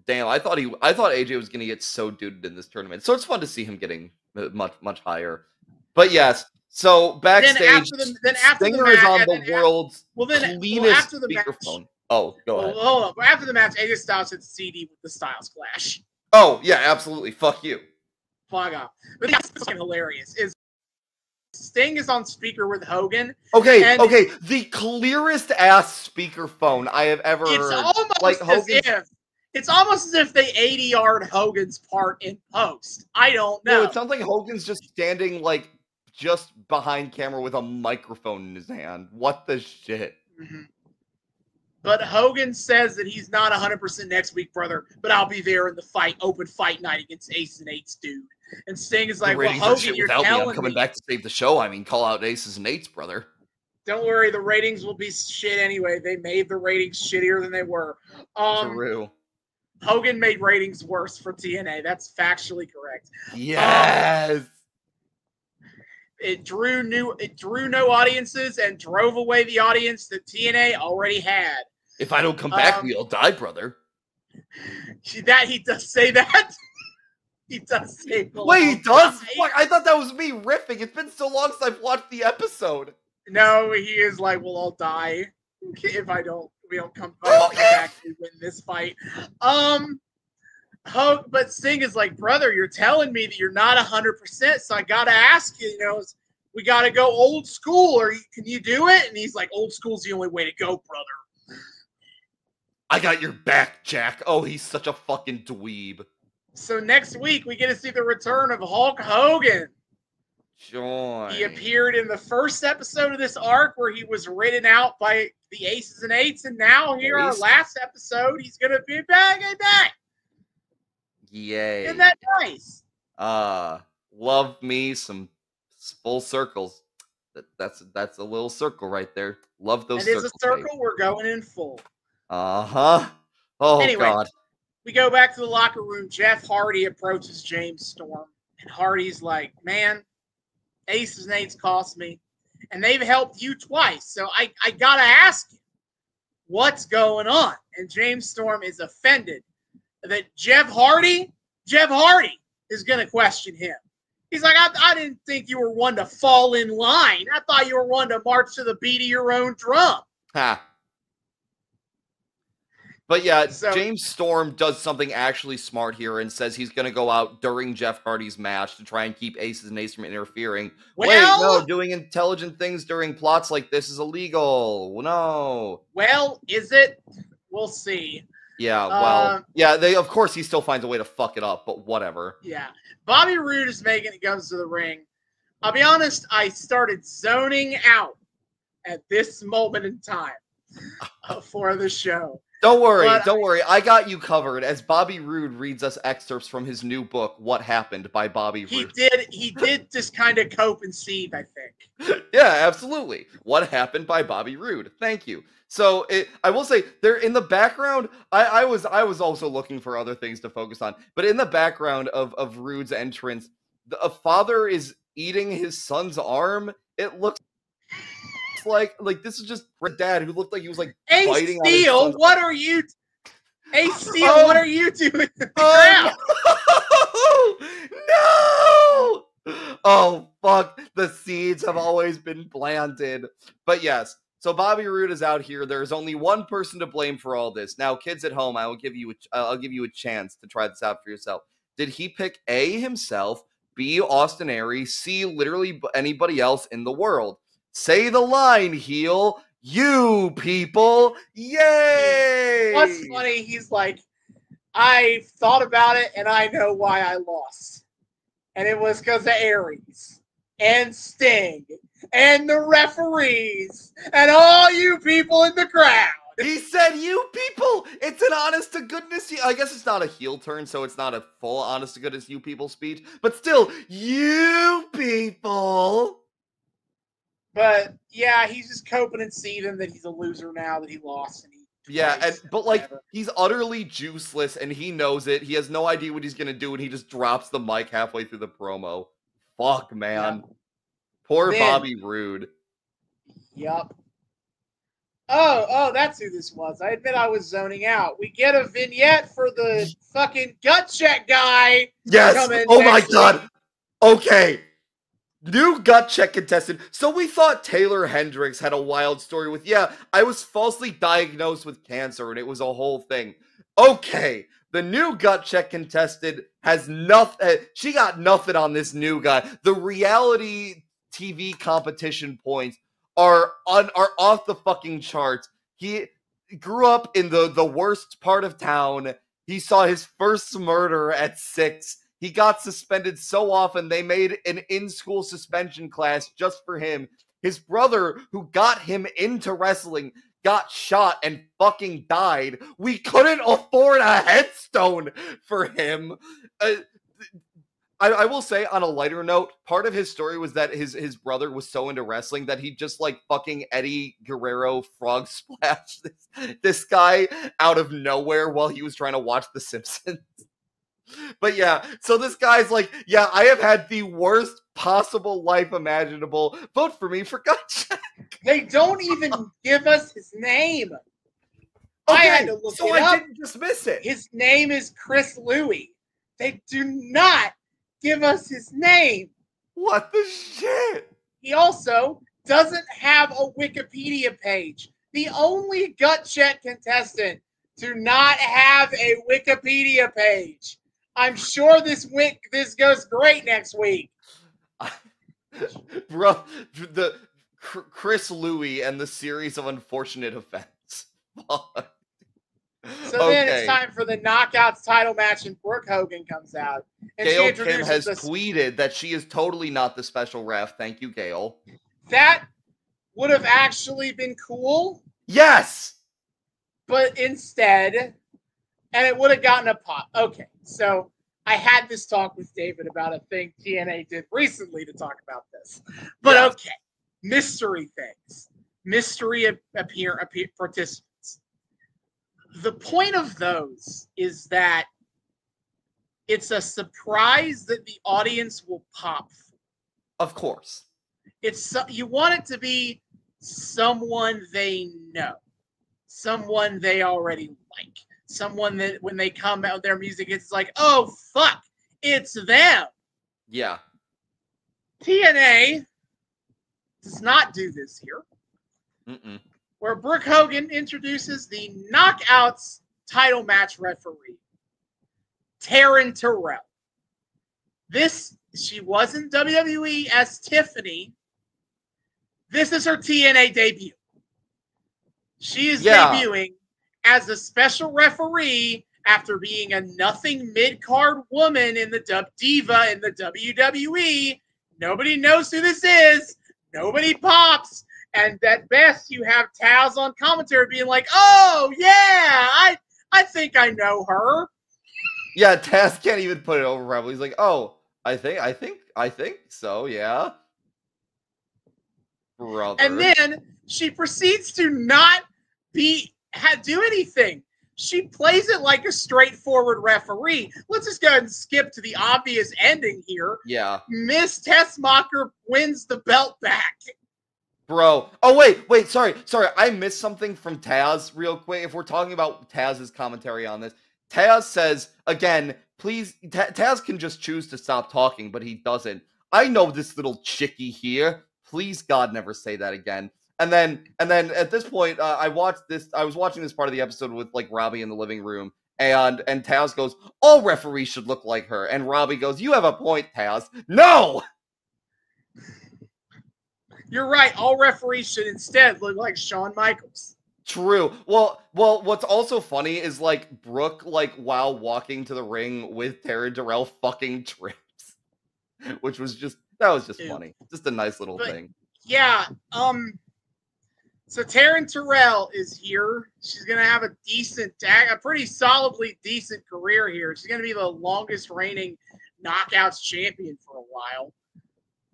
Damn, I thought AJ was going to get so duded in this tournament. So it's fun to see him getting much higher. But yes, so backstage, Stinger is on the world's cleanest speakerphone. Oh, go ahead. Hold on. After the match, AJ Styles hits CD with the Styles Clash. Oh, yeah, absolutely. Fuck you. Fuck off. But that's fucking hilarious. Sting is on speaker with Hogan. Okay. The clearest ass speakerphone I have ever heard. It's almost as if they 80-yard Hogan's part in post. I don't know. No, it sounds like Hogan's just standing just behind camera with a microphone in his hand. What the shit? Mm-hmm. But Hogan says that he's not 100% next week, brother, but I'll be there in the open fight night against Aces and Eights, dude. And Sting is like, well, Hogan, you're telling me. I'm coming back to save the show. I mean, call out Aces and Eights, brother. Don't worry, the ratings will be shit anyway. They made the ratings shittier than they were. True. Hogan made ratings worse for TNA. That's factually correct. Yes. It drew no audiences and drove away the audience that TNA already had. If I don't come back, we'll die, brother. He does say that. He does say. Wait, he does? Fuck, I thought that was me riffing. It's been so long since I've watched the episode. No, he is like, "Well, I'll die if we don't come back to win this fight." But Sting is like, brother, you're telling me that you're not 100%, so I gotta ask you. We gotta go old school, or can you do it? And he's like, old school's the only way to go, brother. I got your back, Jack. Oh, he's such a fucking dweeb. So next week we get to see the return of Hulk Hogan. Joy. He appeared in the first episode of this arc where he was written out by the Aces and Eights, and now here our last episode, he's gonna be back at that. Yay. Isn't that nice? Love me some full circles. That's a little circle right there. Love those circles. It is a circle. Baby. We're going in full. Uh-huh. Oh, anyway, God. We go back to the locker room. Jeff Hardy approaches James Storm. And Hardy's like, man, Aces and Eights cost me. And they've helped you twice. So I got to ask you, what's going on? And James Storm is offended that Jeff Hardy is going to question him. He's like, I didn't think you were one to fall in line. I thought you were one to march to the beat of your own drum. Ha. But yeah, James Storm does something actually smart here and says he's going to go out during Jeff Hardy's match to try and keep Aces and Ace from interfering. Wait, no, doing intelligent things during plots like this is illegal. No. Well, is it? We'll see. Yeah, well, of course he still finds a way to fuck it up, but whatever. Yeah. Bobby Roode is making it comes to the ring. I'll be honest, I started zoning out at this moment in time for the show. Don't worry. I got you covered as Bobby Roode reads us excerpts from his new book, What Happened by Bobby Roode. He did just kind of cope and seethe, I think. Yeah, absolutely. What Happened by Bobby Roode. Thank you. So I will say there in the background, I was also looking for other things to focus on, but in the background of Roode's entrance, a father is eating his son's arm. It looks like this is just a dad who looked like he was like biting Steel, on his son's what are you? Steel, what are you doing? No! Oh fuck! The seeds have always been planted. But yes, so Bobby Roode is out here. There's only one person to blame for all this. Now, kids at home, I'll give you a chance to try this out for yourself. Did he pick A, himself, B, Austin Aries, C, literally anybody else in the world? Say the line, heel. You people. Yay! What's funny, he's like, I thought about it and I know why I lost. And it was because of Aries and Sting and the referees and all you people in the crowd. He said, you people. It's an honest to goodness. I guess it's not a heel turn, so it's not a full honest to goodness you people speech. But still, you people. But yeah, he's just coping and seething that he's a loser now that he lost. And but like he's utterly juiceless and he knows it. He has no idea what he's gonna do, and he just drops the mic halfway through the promo. Fuck, man. Yeah. Poor Bobby Roode. Yup. Oh, that's who this was. I admit I was zoning out. We get a vignette for the fucking gut check guy. Yes. Oh my god. Okay. New gut check contestant. So we thought Taylor Hendricks had a wild story with, I was falsely diagnosed with cancer and it was a whole thing. Okay, the new gut check contestant has nothing. She got nothing on this new guy. The reality TV competition points are off the fucking charts. He grew up in the worst part of town. He saw his first murder at 6. He got suspended so often, they made an in-school suspension class just for him. His brother, who got him into wrestling, got shot and fucking died. We couldn't afford a headstone for him. I will say, on a lighter note, part of his story was that his brother was so into wrestling that he just like fucking Eddie Guerrero frog splashed this guy out of nowhere while he was trying to watch The Simpsons. But yeah, so this guy's like, I have had the worst possible life imaginable. Vote for me for gut check. They don't even give us his name. Okay, I had to look it up. I didn't dismiss it. His name is Chris Louie. They do not give us his name. What the shit? He also doesn't have a Wikipedia page. The only gut check contestant to not have a Wikipedia page. I'm sure this goes great next week. Bro, the Chris Louie and the series of unfortunate events. Fuck. So then it's time for the Knockouts title match, and Brooke Hogan comes out. And Gail Kim has tweeted that she is totally not the special ref. Thank you, Gail. That would have actually been cool. Yes! But instead, and it would have gotten a pop. Okay, so I had this talk with David about a thing TNA did recently to talk about this. But okay, mystery things. Mystery appear participants. The point of those is that it's a surprise that the audience will pop for. Of course. You want it to be someone they know, someone they already like, someone that when they come out with their music, it's like, oh, fuck, it's them. Yeah. TNA does not do this here. Mm-mm. Where Brooke Hogan introduces the Knockouts title match referee, Taryn Terrell. She was in WWE as Tiffany. This is her TNA debut. She is debuting as a special referee after being a nothing mid-card woman in the diva in the WWE. Nobody knows who this is. Nobody pops. And at best, you have Taz on commentary being like, oh, yeah, I think I know her. Yeah, Taz can't even put it over Rebel. He's like, oh, I think so, yeah. Brother. And then she proceeds to not do anything. She plays it like a straightforward referee. Let's just go ahead and skip to the obvious ending here. Yeah. Miss Tessmacher wins the belt back. Bro. Oh, wait. Sorry. I missed something from Taz real quick. If we're talking about Taz's commentary on this, Taz says, again, please, Taz can just choose to stop talking, but he doesn't. I know this little chickie here. Please, God, never say that again. And then at this point, I was watching this part of the episode with like Robbie in the living room, and Taz goes, all referees should look like her. And Robbie goes, you have a point, Taz. No! You're right. All referees should instead look like Shawn Michaels. True. Well, what's also funny is like Brooke, like while walking to the ring with Taryn Terrell, fucking trips, which was just funny. Just a nice little thing. Yeah. So Taryn Terrell is here. She's gonna have a pretty solidly decent career here. She's gonna be the longest reigning Knockouts champion for a while.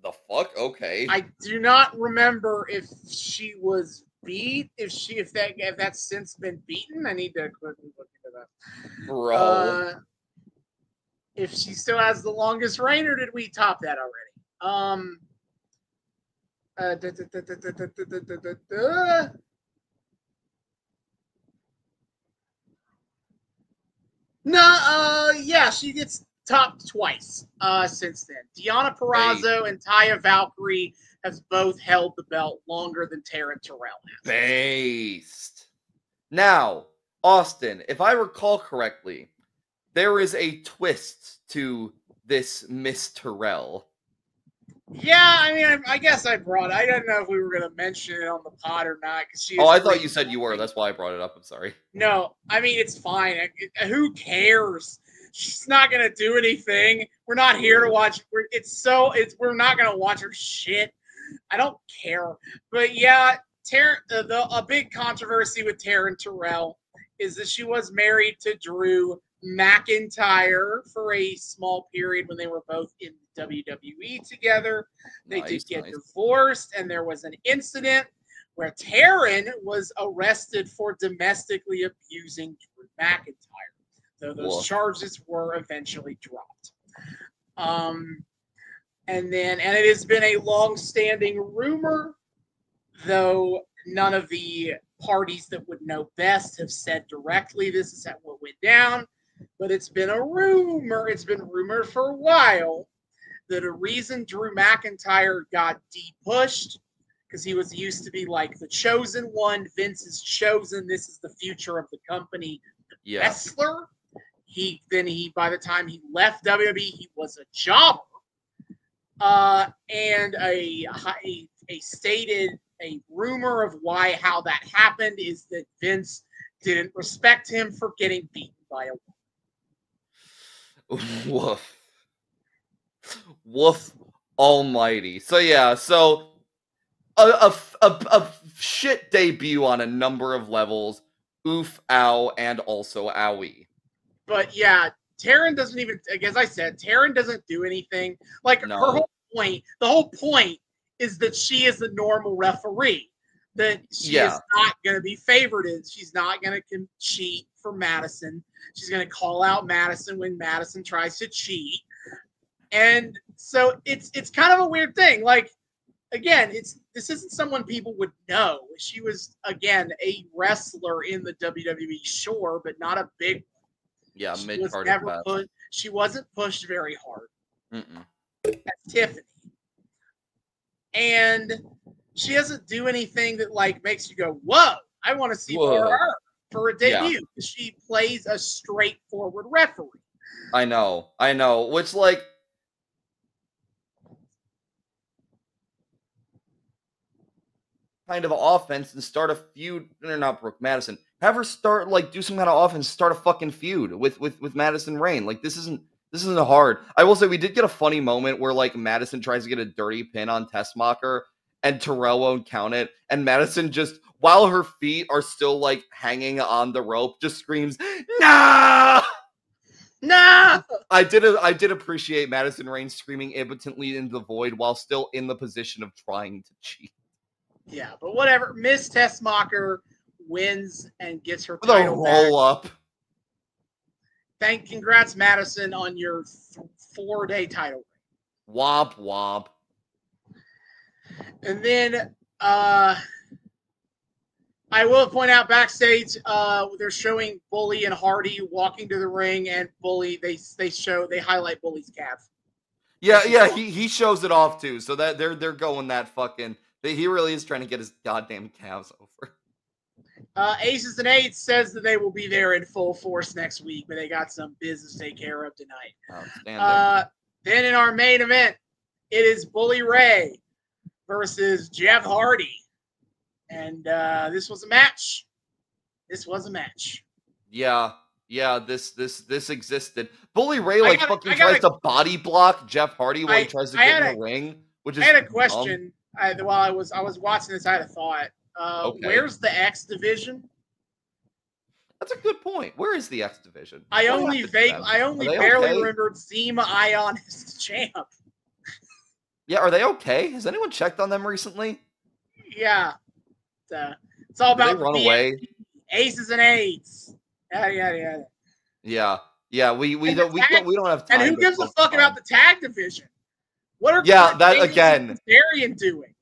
The fuck? Okay. I do not remember if she was beat. If that's since been beaten. I need to quickly look into that. Bro. If she still has the longest reign, or did we top that already? Yeah, she gets topped twice since then. Deonna Purrazzo and Taya Valkyrie has both held the belt longer than Taryn Terrell has. Based. Now, Austin, if I recall correctly, there is a twist to this Miss Terrell. Yeah, I mean, I guess I brought it. I don't know if we were going to mention it on the pod or not. I thought you said you were. That's why I brought it up. I'm sorry. No, I mean, it's fine. Who cares? She's not going to do anything. We're not here to watch. We're not going to watch her shit. I don't care. But yeah, a big controversy with Taryn Terrell is that she was married to Drew McIntyre for a small period when they were both in WWE together. They did get divorced, and there was an incident where Taryn was arrested for domestically abusing Drew McIntyre, though those charges were eventually dropped. And it has been a long-standing rumor, though none of the parties that would know best have said directly this is what went down, but it's been a rumor. It's been rumored for a while that a reason Drew McIntyre got de-pushed, because he was used to be like the chosen one, Vince's chosen, this is the future of the company wrestler. By the time he left WWE, he was a jobber. And a rumor of how that happened is that Vince didn't respect him for getting beaten by a woman. Woof almighty. So yeah, a shit debut on a number of levels. Oof, ow, and also owie. But yeah, Taryn doesn't even, as I said, Taryn doesn't do anything. Like her whole point, the whole point is that she is the normal referee. That she is not going to be favored. She's not going to cheat for Madison. She's going to call out Madison when Madison tries to cheat. And so it's kind of a weird thing. Like, again, this isn't someone people would know. She was, again, a wrestler in the WWE, sure, but not a big one. Yeah, mid-card. She wasn't pushed very hard. That's Tiffany. And she doesn't do anything that like makes you go, whoa, I want to see more of her. for a debut. Yeah. She plays a straightforward referee. I know. Which, like, kind of offense and start a feud. Or not Brooke Madison. Have her start, like, do some kind of offense, start a fucking feud with Madison Rayne. Like, this isn't hard. I will say we did get a funny moment where, like, Madison tries to get a dirty pin on Tessmacher and Terrell won't count it. And Madison just, while her feet are still, like, hanging on the rope, just screams, "No! No!" I did appreciate Madison Rayne screaming impotently into the void while still in the position of trying to cheat. Yeah, but whatever. Miss Tessmacher wins and gets her title roll up. Congrats, Madison, on your 4-day title reign. Womp womp. And then I will point out backstage, they're showing Bully and Hardy walking to the ring, and Bully they highlight Bully's calf. Yeah, he shows it off too. So that they're going that fucking. He really is trying to get his goddamn calves over. Aces and Eights says that they will be there in full force next week, but they got some business to take care of tonight. Then in our main event, it is Bully Ray versus Jeff Hardy. And this was a match. Yeah, this existed. Bully Ray tries to body block Jeff Hardy when he tries to get in the ring. Which is I had a question. While I was watching this, I had a thought. Okay. Where's the X division? That's a good point. Where is the X division? I only barely remembered Zema Ion as the champ. Yeah, are they okay? Has anyone checked on them recently? Yeah. It's all about run away. Aces and Eights. Yada. Yeah. We don't have time. And who gives a fuck about the tag division? What are Darian doing?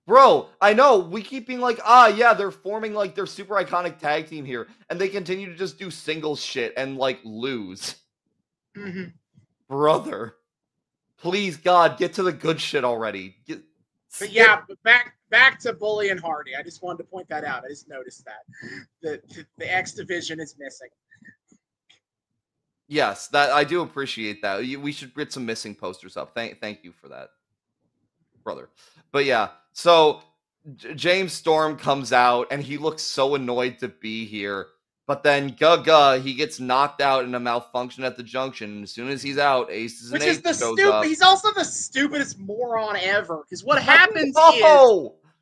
Bro, I know. We keep being like, they're forming like their super iconic tag team here, and they continue to just do singles shit and like lose. Mm-hmm. Brother, please God, get to the good shit already. But back to Bully and Hardy. I just wanted to point that out. I just noticed that the X division is missing. Yes, that I do appreciate that. We should get some missing posters up. Thank you for that, brother. But yeah, so James Storm comes out and he looks so annoyed to be here. But then he gets knocked out in a malfunction at the junction. And as soon as he's out, Aces and Eights shows up. He's also the stupidest moron ever. Because what happens is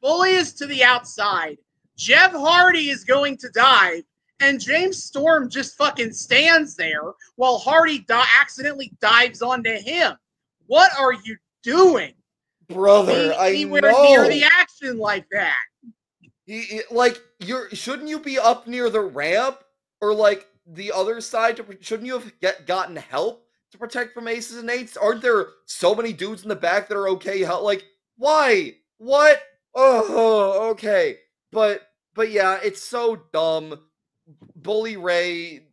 Bully is to the outside. Jeff Hardy is going to dive. And James Storm just fucking stands there while Hardy accidentally dives onto him. What are you doing? Brother, I know. Near the action like that. Shouldn't you be up near the ramp or like the other side? Shouldn't you have gotten help to protect from Aces and Eights? Aren't there so many dudes in the back that are okay? Like, why? What? Oh, okay. But yeah, it's so dumb. Bully Ray,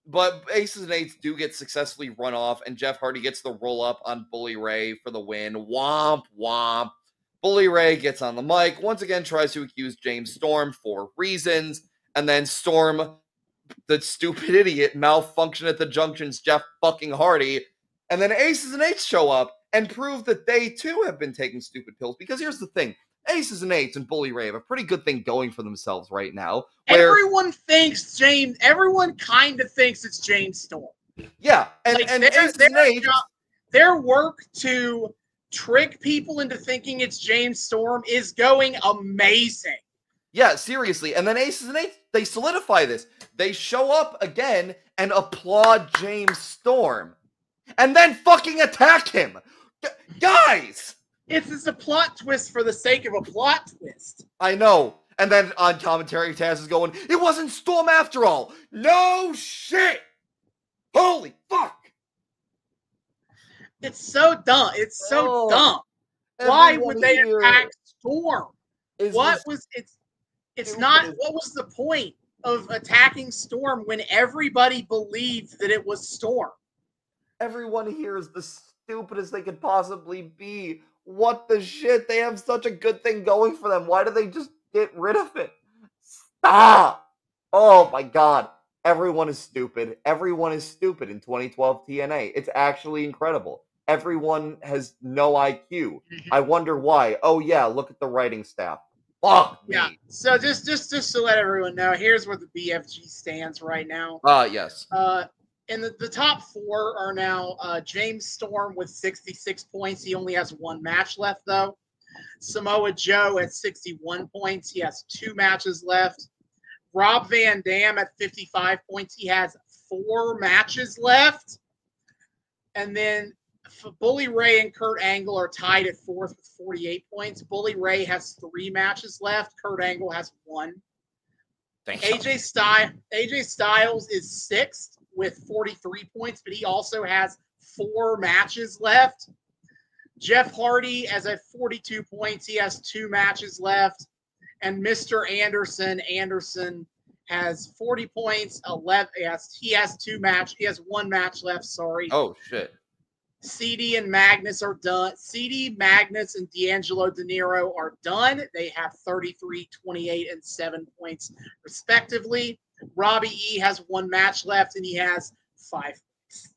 but Aces and Eights do get successfully run off, and Jeff Hardy gets the roll up on Bully Ray for the win. Womp womp. Bully Ray gets on the mic, once again tries to accuse James Storm for reasons, and then Storm, the stupid idiot, malfunction at the junctions Jeff fucking Hardy, and then Aces and Eights show up and prove that they too have been taking stupid pills. Because here's the thing. Aces and Eights and Bully Ray have a pretty good thing going for themselves right now. Everyone kind of thinks it's James Storm. Yeah, and Aces and Eights, their work to trick people into thinking it's James Storm is going amazing. Yeah, seriously. And then Aces and Eights, they solidify this. They show up again and applaud James Storm. And then fucking attack him. Guys! It's a plot twist for the sake of a plot twist. I know. And then on commentary, Taz is going, it wasn't Storm after all. No shit. Holy fuck. It's so dumb. It's so dumb. Why would they attack Storm? What was the point of attacking Storm when everybody believed that it was Storm? Everyone here is the stupidest they could possibly be. What the shit? They have such a good thing going for them. Why do they just get rid of it? Ah! Oh my god. Everyone is stupid. Everyone is stupid in 2012 TNA. It's actually incredible. Everyone has no IQ. I wonder why. Oh yeah, look at the writing staff. Fuck me. Yeah. So just to let everyone know, here's where the BFG stands right now. Yes. And the top four are now James Storm with 66 points. He only has one match left, though. Samoa Joe at 61 points. He has 2 matches left. Rob Van Dam at 55 points. He has 4 matches left. And then Bully Ray and Kurt Angle are tied at 4th with 48 points. Bully Ray has 3 matches left. Kurt Angle has 1. AJ Styles is 6th with 43 points, but he also has 4 matches left. Jeff Hardy is at 42 points. He has 2 matches left. And Mr. Anderson has 40 points. 11. He has 1 match left. Sorry. Oh shit. CD and Magnus are done. CD, Magnus, and D'Angelo De Niro are done. They have 33, 28, and 7 points respectively. Robbie E has 1 match left, and he has 5 points.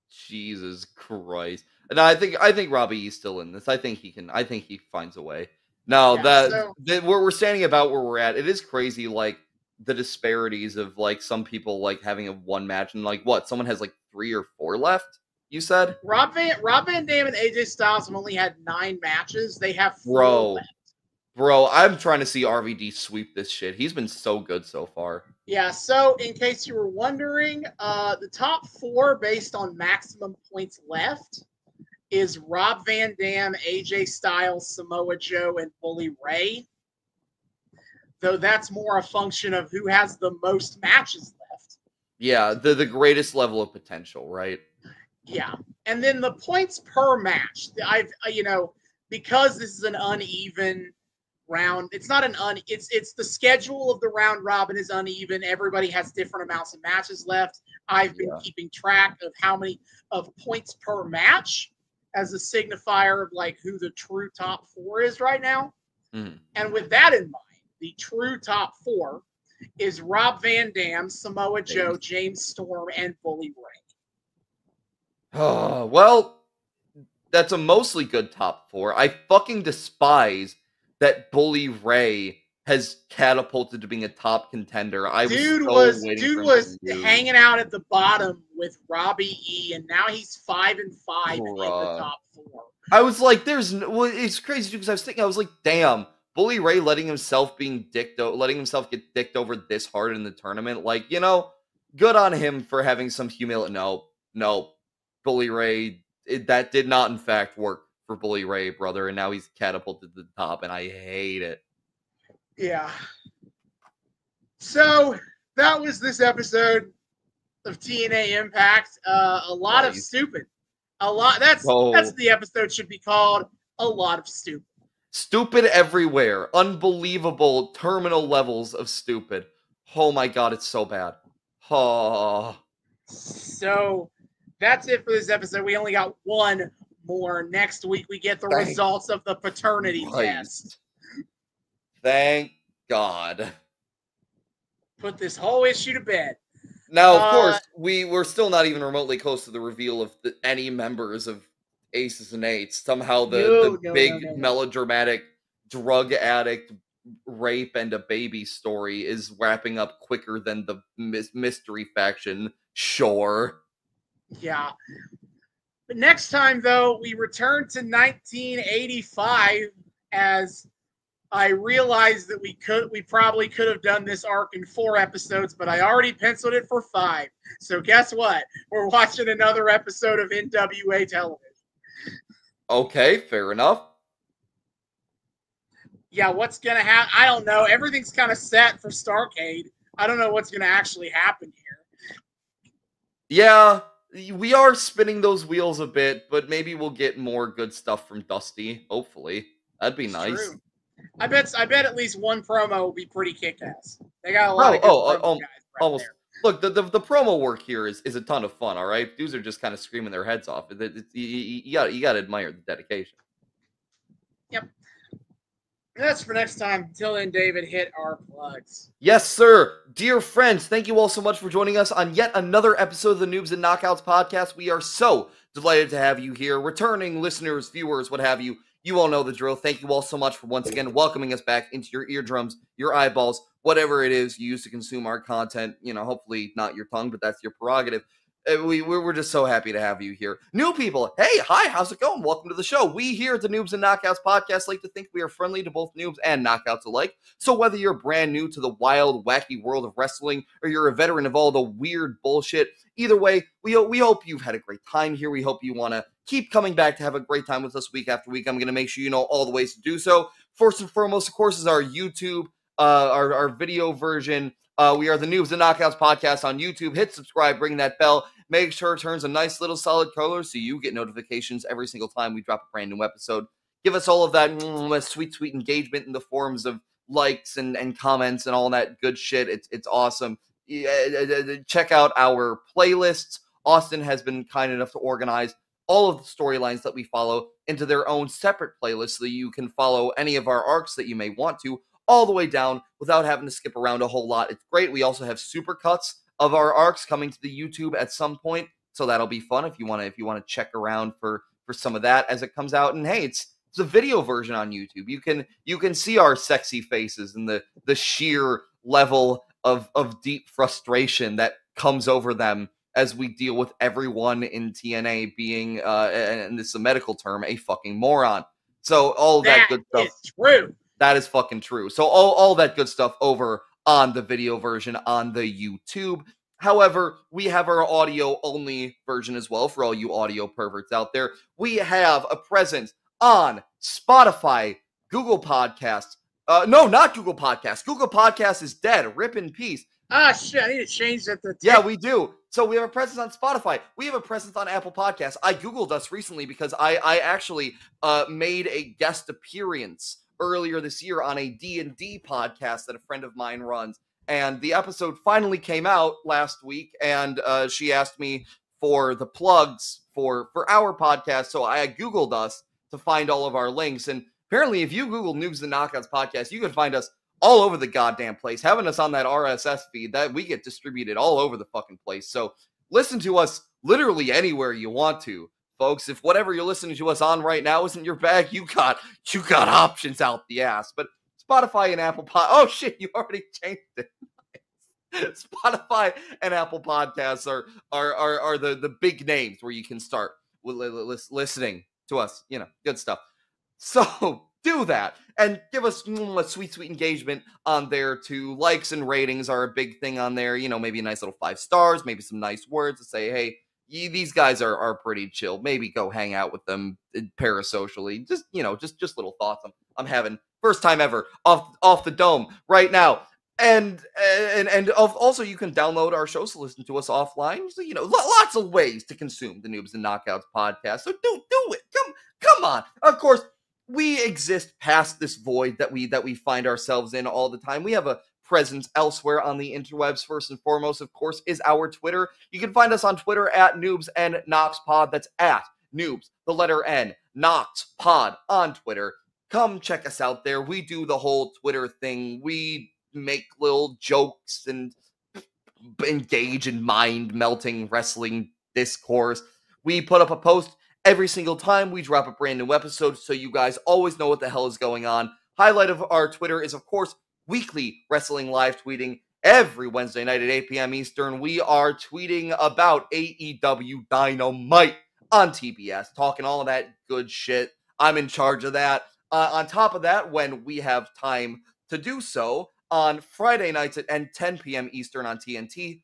Jesus Christ. No, I think Robbie E's still in this. I think he finds a way. Now where we're standing about where we're at, it is crazy, like the disparities of like some people like having a 1 match and like what, someone has like 3 or 4 left, you said? Rob Van Dam and AJ Styles have only had 9 matches. They have 4 left. Bro, I'm trying to see RVD sweep this shit. He's been so good so far. Yeah, so in case you were wondering, the top 4 based on maximum points left is Rob Van Dam, AJ Styles, Samoa Joe, and Bully Ray. Though that's more a function of who has the most matches left. Yeah, the greatest level of potential, right? Yeah. And then the points per match. Because this is an uneven round, it's not it's the schedule of the round robin is uneven. Everybody has different amounts of matches left. I've been keeping track of how many of points per match as a signifier of like who the true top 4 is right now. And with that in mind, the true top 4 is Rob Van Dam, Samoa Joe, James Storm, and Bully Ray. Oh, well, that's a mostly good top 4. I fucking despise that Bully Ray has catapulted to being a top contender. Dude was hanging out at the bottom with Robbie E, and now he's 5-5 in the top 4. I was like, it's crazy because I was thinking, I was like, damn, Bully Ray letting himself get dicked over this hard in the tournament, like, good on him for having some humility. No, Bully Ray, that did not in fact work for Bully Ray, brother, and now he's catapulted to the top, and I hate it. Yeah. So that was this episode of TNA Impact. A lot of stupid. That's the episode should be called. A lot of stupid. Stupid everywhere. Unbelievable terminal levels of stupid. Oh my god, it's so bad. Oh. So that's it for this episode. We only got 1 more. Next week we get the results of the paternity test. Thank God. Put this whole issue to bed. Now, of course, we're still not even remotely close to the reveal of any members of Aces and Eights. Somehow the big melodramatic drug addict rape and a baby story is wrapping up quicker than the mystery faction. Sure. Yeah. But next time, though, we return to 1985 as I realized that we probably could have done this arc in 4 episodes, but I already penciled it for 5. So guess what? We're watching another episode of NWA television. Okay, fair enough. Yeah, what's going to happen? I don't know. Everything's kind of set for Starrcade. I don't know what's going to actually happen here. Yeah, we are spinning those wheels a bit, but maybe we'll get more good stuff from Dusty, hopefully. That'd be nice. True. I bet at least one promo will be pretty kick-ass. They got a lot of good guys almost there. Look, the promo work here is a ton of fun, all right? Dudes are just kind of screaming their heads off. You got to admire the dedication. Yep. That's for next time. Until then, David, hit our plugs. Yes, sir. Dear friends, thank you all so much for joining us on yet another episode of the Noobs and Knockouts Podcast. We are so delighted to have you here. Returning listeners, viewers, what have you. You all know the drill. Thank you all so much for once again welcoming us back into your eardrums, your eyeballs, whatever it is you use to consume our content. You know, hopefully not your tongue, but that's your prerogative. We're just so happy to have you here. New people, hey, hi, how's it going? Welcome to the show. We here at the Noobs and Knockouts Podcast like to think we are friendly to both noobs and knockouts alike. So whether you're brand new to the wild, wacky world of wrestling, or you're a veteran of all the weird bullshit, either way, we hope you've had a great time here. We hope you want to keep coming back to have a great time with us week after week. I'm going to make sure you know all the ways to do so. First and foremost, of course, is our YouTube, our video version. We are the Noobs and Knockouts Podcast on YouTube. Hit subscribe, ring that bell. Make sure it turns a nice little solid color so you get notifications every single time we drop a brand new episode. Give us all of that sweet, sweet engagement in the forms of likes and comments and all that good shit. It's awesome. Check out our playlists. Austin has been kind enough to organize all of the storylines that we follow into their own separate playlists so that you can follow any of our arcs that you may want to all the way down without having to skip around a whole lot. It's great. We also have super cuts of our arcs coming to the YouTube at some point, so that'll be fun if you want to check around for some of that as it comes out. And hey, it's a video version on YouTube. You can see our sexy faces and the sheer level of deep frustration that comes over them as we deal with everyone in TNA being and this is a medical term, a fucking moron. So all that good stuff is true. That is fucking true. So all that good stuff over on the video version on the YouTube. However, we have our audio-only version as well for all you audio perverts out there. We have a presence on Spotify, Google Podcasts. No, not Google Podcasts. Google Podcasts is dead. Rip in peace. Ah, shit. I need to change that. Yeah, we do. So we have a presence on Spotify. We have a presence on Apple Podcasts. I Googled us recently because I actually made a guest appearance earlier this year on a D&D podcast that a friend of mine runs. And the episode finally came out last week, and she asked me for the plugs for our podcast. So I Googled us to find all of our links. And apparently, if you Google Noobs and Knockouts Podcast, you can find us all over the goddamn place. Having us on that RSS feed, that we get distributed all over the fucking place. So listen to us literally anywhere you want to. Folks, if whatever you're listening to us on right now isn't your bag, you got options out the ass. But Spotify and Apple oh shit, you already changed it. Spotify and Apple Podcasts are the big names where you can start listening to us. You know, good stuff. So do that and give us a sweet engagement on there too. Likes and ratings are a big thing on there. You know, maybe a nice little 5 stars, maybe some nice words to say, hey, these guys are pretty chill. Maybe go hang out with them parasocially. Just, you know, just little thoughts I'm having. First time ever off the dome right now. And also you can download our shows to listen to us offline. So, you know, lots of ways to consume the Noobs and Knockouts podcast. So do it. Come on. Of course, we exist past this void that we find ourselves in all the time. We have a presence elsewhere on the interwebs. First and foremost, of course, is our Twitter. You can find us on Twitter at Noobs and Knox Pod. That's at Noobs, the letter N, Knox Pod on Twitter. Come check us out there. We do the whole Twitter thing. We make little jokes and engage in mind-melting wrestling discourse. We put up a post every single time we drop a brand new episode, so you guys always know what the hell is going on. Highlight of our Twitter is, of course, weekly wrestling live tweeting. Every Wednesday night at 8 p.m. Eastern, we are tweeting about AEW Dynamite on TBS, talking all of that good shit. I'm in charge of that. On top of that, when we have time to do so, on Friday nights at 10 p.m. Eastern on TNT,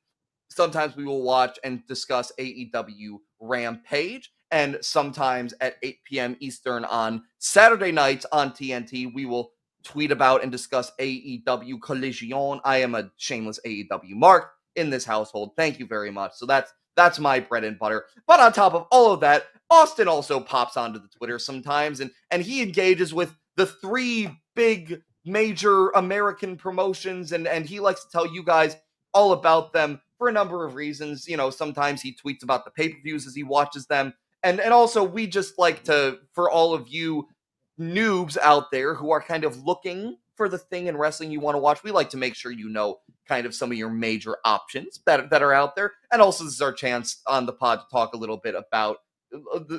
sometimes we will watch and discuss AEW Rampage, and sometimes at 8 p.m. Eastern on Saturday nights on TNT, we will tweet about and discuss AEW Collision. I am a shameless AEW mark in this household. Thank you very much. So that's my bread and butter. But on top of all of that, Austin also pops onto the Twitter sometimes, and he engages with the 3 big major American promotions, and he likes to tell you guys all about them for a number of reasons. You know, sometimes he tweets about the pay-per-views as he watches them, and also we just like to, for all of you noobs out there who are kind of looking for the thing in wrestling you want to watch, we like to make sure you know kind of some of your major options that are out there. And also, this is our chance on the pod to talk a little bit about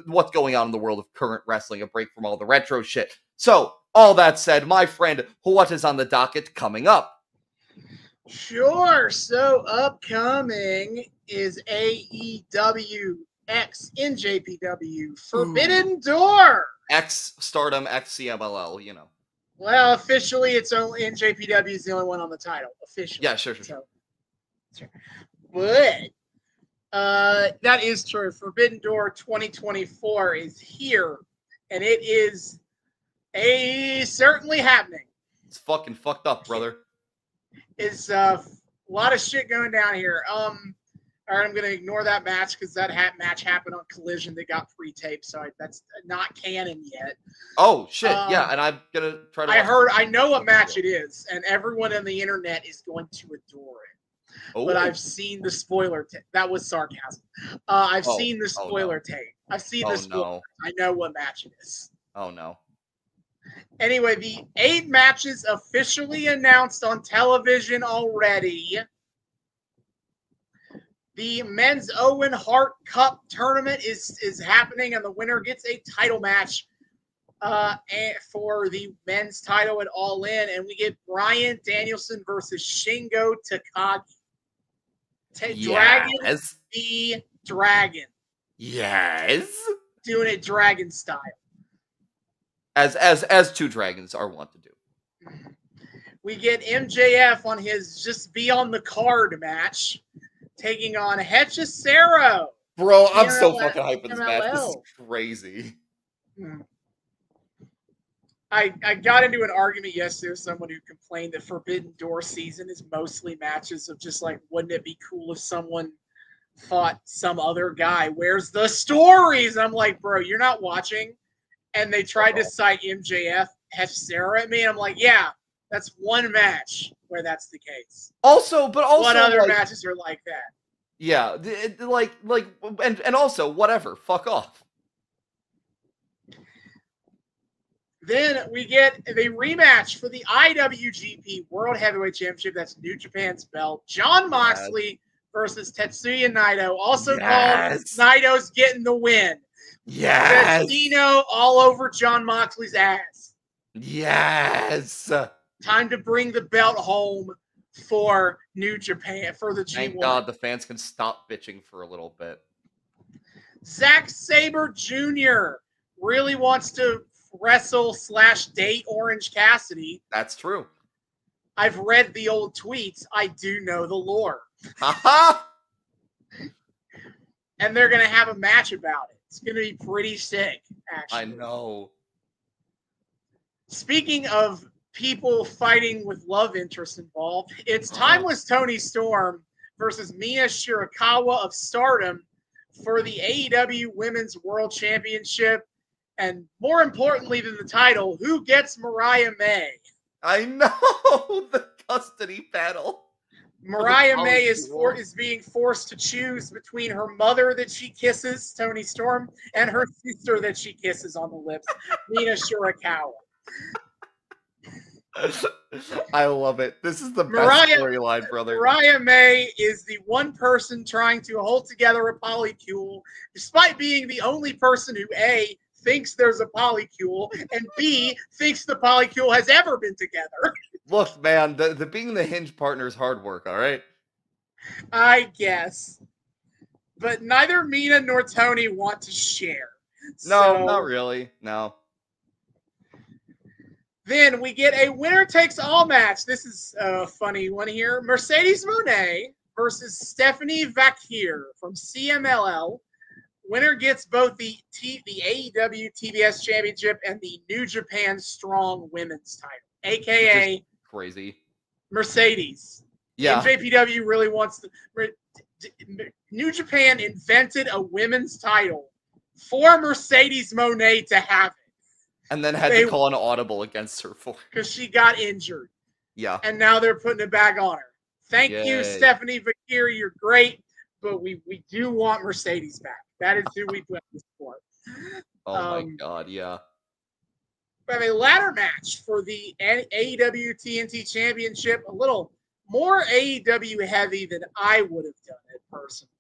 what's going on in the world of current wrestling, a break from all the retro shit. So, all that said, my friend, what is on the docket coming up? Sure. So, upcoming is AEW X NJPW Forbidden Door. X Stardom, X CMLL, you know. Well, officially, it's only NJPW is the only one on the title. Officially. Yeah, sure. But that is true. Forbidden Door 2024 is here, and it is certainly happening. It's fucking fucked up, brother. It's a lot of shit going down here. All right, I'm going to ignore that match because that match happened on Collision. They got pre-taped, so that's not canon yet. Oh, shit. Yeah, and I'm going to try to... I know what match it is, and everyone on the internet is going to adore it. Oh. But I've seen the spoiler tape. That was sarcasm. I've seen the spoiler tape. I've seen the spoiler. No. I know what match it is. Oh, no. Anyway, the 8 matches officially announced on television already. The men's Owen Hart Cup tournament is happening, and the winner gets a title match for the men's title at All In, and we get Bryan Danielson versus Shingo Takagi. Dragon the Dragon. Yes. Doing it dragon style. As two dragons are wont to do. We get MJF on his Just Be on the Card match, taking on Hechicero. Bro, I'm so fucking hyped for this match. This is crazy. I got into an argument yesterday with someone who complained that Forbidden Door season is mostly matches of just like, wouldn't it be cool if someone fought some other guy? Where's the stories? I'm like, bro, you're not watching. And they tried to cite MJF, Hechicero at me. And I'm like, yeah, that's one match where that's the case. Also, what other matches are like that? Yeah, and also, whatever, fuck off. Then we get a rematch for the IWGP World Heavyweight Championship. That's New Japan's belt. Jon Moxley versus Tetsuya Naito, also called Naito's getting the win. Yes. Dino all over Jon Moxley's ass. Yes. Time to bring the belt home for New Japan, for the G1. Thank God the fans can stop bitching for a little bit. Zack Sabre Jr. really wants to wrestle/date Orange Cassidy. That's true. I've read the old tweets. I do know the lore. And they're going to have a match about it. It's going to be pretty sick, actually. I know. Speaking of people fighting with love interests involved, it's Timeless Toni Storm versus Mina Shirakawa of Stardom for the AEW Women's World Championship. And more importantly than the title, who gets Mariah May? I know, the custody battle. Mariah May is being forced to choose between her mother that she kisses, Toni Storm, and her sister that she kisses on the lips, Mina Shirakawa. I love it. This is the best storyline, brother. Mariah May is the one person trying to hold together a polycule, despite being the only person who, A, thinks there's a polycule, and B, thinks the polycule has ever been together. Look, man, the being the hinge partner is hard work, all right? I guess. But neither Mina nor Tony want to share. No, not really. No. Then we get a winner-takes-all match. This is a funny one here. Mercedes Moné versus Stephanie Vakir from CMLL. Winner gets both the AEW TBS Championship and the New Japan Strong Women's title, a.k.a. crazy Mercedes. Yeah. NJPW really wants to... New Japan invented a women's title for Mercedes Moné to have it. And then had to call an audible against her for because she got injured. Yeah. And now they're putting it back on her. Thank you, Stephanie Vakir. You're great. But we do want Mercedes back. That is who we put this for. Oh my God, yeah. We have a ladder match for the AEW TNT Championship. A little more AEW heavy than I would have done it personally.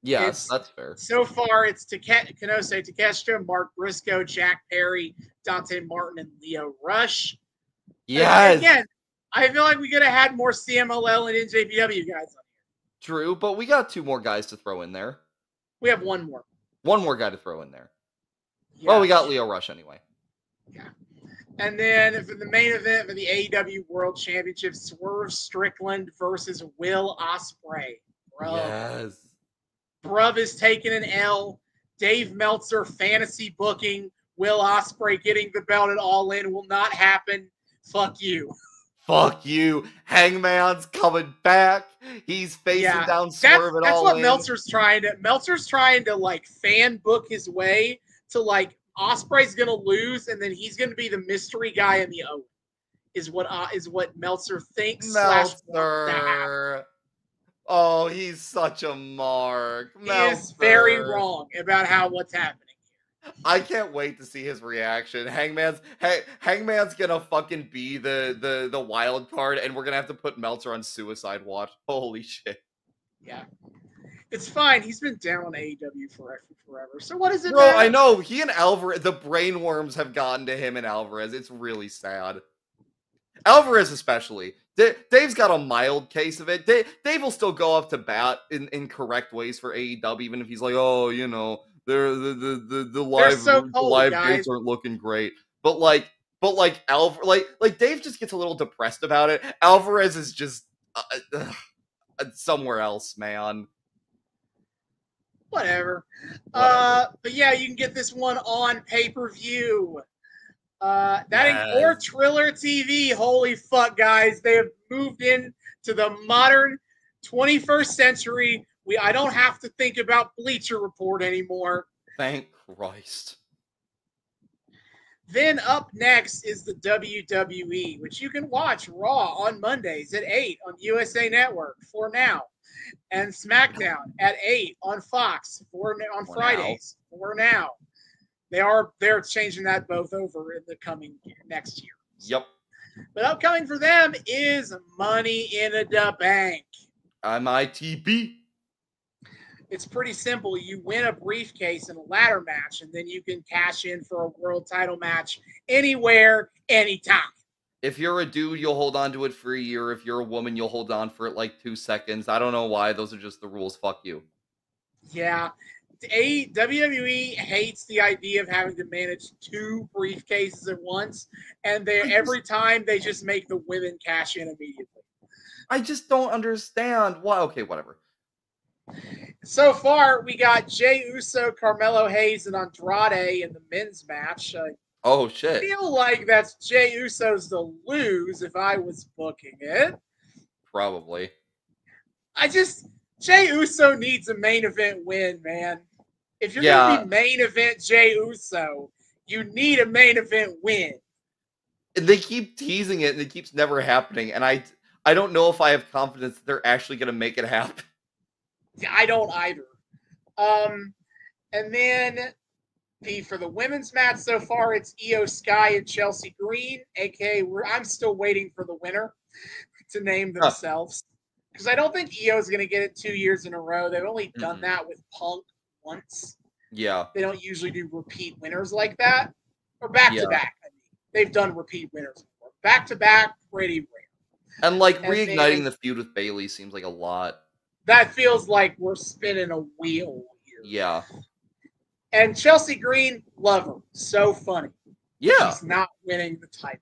Yes, that's fair. So far, it's Kanose Takeshita, Mark Briscoe, Jack Perry, Dante Martin, and Leo Rush. Yes. Again, I feel like we could have had more CMLL and NJPW guys on here. True, but we got 2 more guys to throw in there. We have one more. One more guy to throw in there. Yeah. Well, we got Leo Rush anyway. Yeah. And then for the main event for the AEW World Championship, Swerve Strickland versus Will Ospreay. Yes. Bruv is taking an L. Dave Meltzer fantasy booking. Will Ospreay getting the belt at All In will not happen. Fuck you. Fuck you. Hangman's coming back. He's facing down Swerve at All In. That's what Meltzer's trying to like fan book his way to like Ospreay's gonna lose and then he's gonna be the mystery guy in the O. Is what Meltzer thinks. Meltzer. Oh, he's such a mark. He is very wrong about what's happening here. I can't wait to see his reaction. Hangman's gonna fucking be the wild card, and we're gonna have to put Meltzer on suicide watch. Holy shit. Yeah. It's fine. He's been down on AEW forever. So what is it? Bro, I know. He and Alvarez, the brainworms have gotten to him and Alvarez. It's really sad. Alvarez especially. Dave's got a mild case of it. Dave will still go up to bat in correct ways for AEW, even if he's like, oh, you know, the live dates aren't looking great. But Dave just gets a little depressed about it. Alvarez is just somewhere else, man. Whatever. But yeah, you can get this one on pay-per-view. Or Triller TV. Holy fuck, guys. They have moved in to the modern 21st century. I don't have to think about Bleacher Report anymore. Thank Christ. Then up next is the WWE, which you can watch Raw on Mondays at 8 on USA Network for now. And SmackDown at 8 on Fox on Fridays for now. They're changing that both over in the coming next year. Yep. But upcoming for them is Money in the Bank. MITB. It's pretty simple. You win a briefcase in a ladder match, and then you can cash in for a world title match anywhere, anytime. If you're a dude, you'll hold on to it for a year. If you're a woman, you'll hold on for it like 2 seconds. I don't know why. Those are just the rules. Fuck you. Yeah. WWE hates the idea of having to manage 2 briefcases at once, and every time they just make the women cash in immediately. I just don't understand why. Okay, whatever. So far, we got Jey Uso, Carmelo Hayes, and Andrade in the men's match. Oh shit! I feel like that's Jey Uso's to lose if I was booking it. Probably. Jey Uso needs a main event win, man. If you're going to be main event Jey Uso, you need a main event win. And they keep teasing it, and it keeps never happening. And I don't know if I have confidence that they're actually going to make it happen. Yeah, I don't either. And then for the women's match so far, it's Io Sky and Chelsea Green, a.k.a. I'm still waiting for the winner to name themselves. Because I don't think Io is going to get it 2 years in a row. They've only done that with Punk once. Yeah. They don't usually do repeat winners like that. Or back-to-back. I mean, they've done repeat winners before. Back-to-back, pretty rare. And reigniting the feud with Bayley seems like a lot. That feels like we're spinning a wheel here. Yeah. And Chelsea Green, love her. So funny. Yeah. She's not winning the title.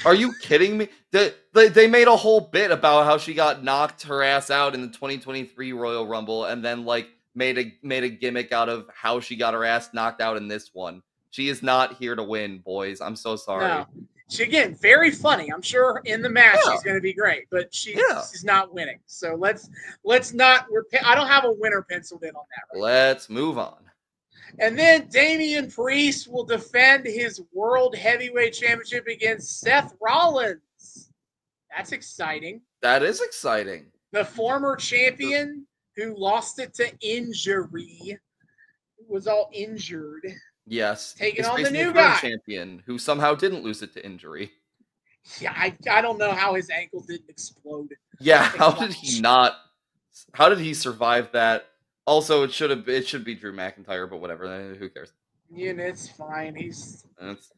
Are you kidding me? They made a whole bit about how she got knocked her ass out in the 2023 Royal Rumble, and then made a gimmick out of how she got her ass knocked out in this one. She is not here to win, boys. I'm so sorry. No. She, again, very funny. I'm sure in the match she's going to be great, but she's not winning. So let's not. I don't have a winner penciled in on that. Right let's move on. And then Damian Priest will defend his World Heavyweight Championship against Seth Rollins. That's exciting. That is exciting. The former champion who lost it to injury, was all injured. Yes. Taking He's on the facing new current guy. champion, who somehow didn't lose it to injury. Yeah, I don't know how his ankle didn't explode. Yeah, how did he survive that? Also, it should be Drew McIntyre, but whatever. Who cares? Yeah, it's fine. He's It's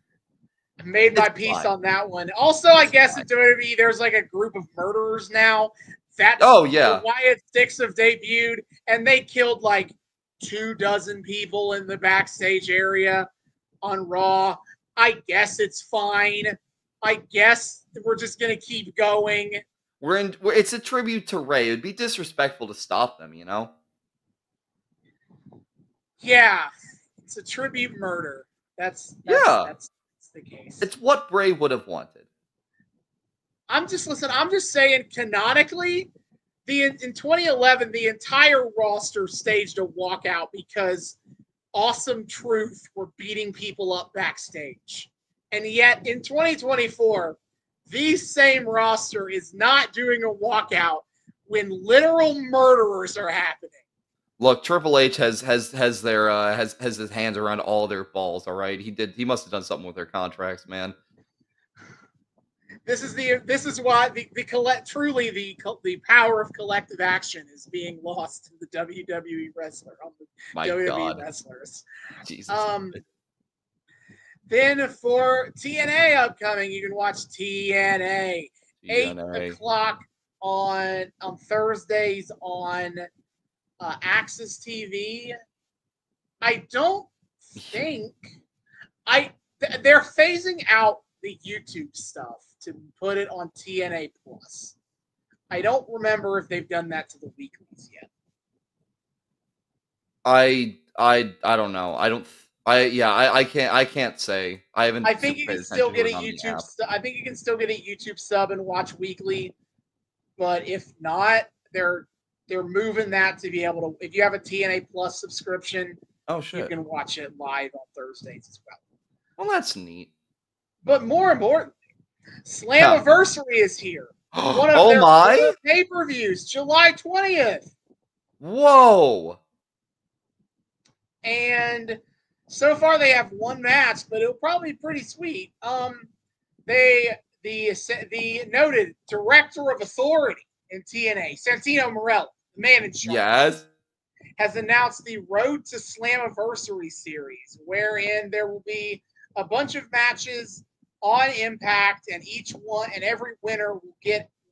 made my peace fine. on that one. Also, I guess in WWE, there's like a group of murderers now. That's yeah. The Wyatt Six have debuted, and they killed like 24 people in the backstage area on Raw. I guess it's fine. I guess we're just gonna keep going. It's a tribute to Ray. It'd be disrespectful to stop them, you know? Yeah, it's a tribute murder. That's the case. It's what Bray would have wanted. I'm just saying canonically, in 2011, the entire roster staged a walkout because Awesome Truth were beating people up backstage. And yet in 2024, the same roster is not doing a walkout when literal murderers are happening. Look, Triple H has his hands around all their balls, all right? He must have done something with their contracts, man. This is why truly the power of collective action is being lost to the WWE wrestler on the WWE wrestlers. Jesus. Then for TNA upcoming, you can watch TNA. 8 o'clock on Thursdays on Access TV. I don't think they're phasing out the YouTube stuff to put it on TNA Plus. I don't remember if they've done that to the weeklies yet. I don't know. I can't say. I haven't. I think you can still get a YouTube. I think you can still get a YouTube sub and watch weekly, but if not, they're moving that to be able to. If you have a TNA Plus subscription, you can watch it live on Thursdays as well. Well, that's neat. But more importantly, Slammiversary is here. One of their pay-per-views, July 20th. Whoa! And so far they have one match, but it'll probably be pretty sweet. The noted director of authority in TNA, Santino Marella, the man in charge, has announced the Road to Slammiversary series, wherein there will be a bunch of matches on Impact, and every winner will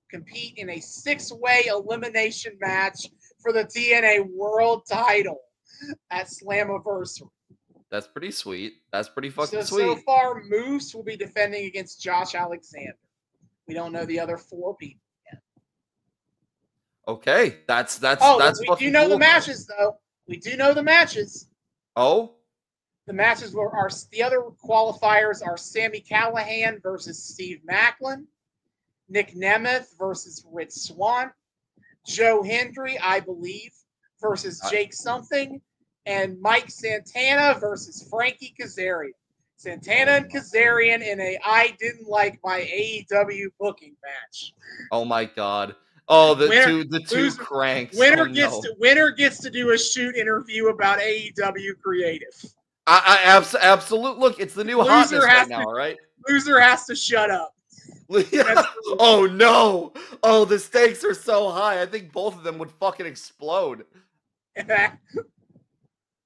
compete in a 6-way elimination match for the TNA World Title at Slammiversary. That's pretty sweet. That's pretty fucking sweet. So far, Moose will be defending against Josh Alexander. We don't know the other 4 people yet. Okay, that's. We do know the matches, though. We do know the matches. Oh. The matches the other qualifiers are Sami Callihan versus Steve Macklin, Nick Nemeth versus Rich Swann, Joe Hendry, I believe, versus Jake Something, and Mike Santana versus Frankie Kazarian. Santana and Kazarian in a I didn't like my AEW booking match. Oh my god. Oh, the two cranks. Winner gets to do a shoot interview about AEW creative. Absolute. Look, it's the new hotness right now, all right? Loser has to shut up. Oh no! Oh, the stakes are so high. I think both of them would fucking explode.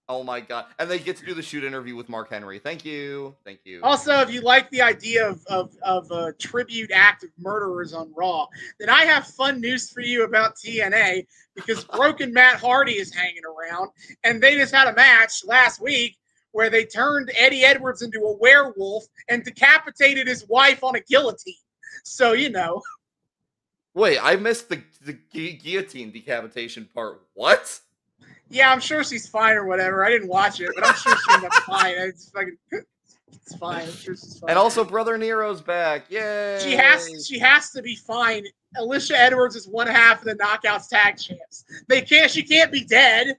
Oh my god! And they get to do the shoot interview with Mark Henry. Thank you. Also, if you like the idea of a tribute act of murderers on Raw, then I have fun news for you about TNA, because Broken Matt Hardy is hanging around, and they just had a match last week where they turned Eddie Edwards into a werewolf and decapitated his wife on a guillotine. So, you know. Wait, I missed the guillotine decapitation part. What? Yeah, I'm sure she's fine or whatever. I didn't watch it, but I'm sure she's fine. It's fine. I'm sure she's fine. And also, Brother Nero's back. Yay! She has to be fine. Alicia Edwards is one half of the Knockouts tag champs. She can't be dead.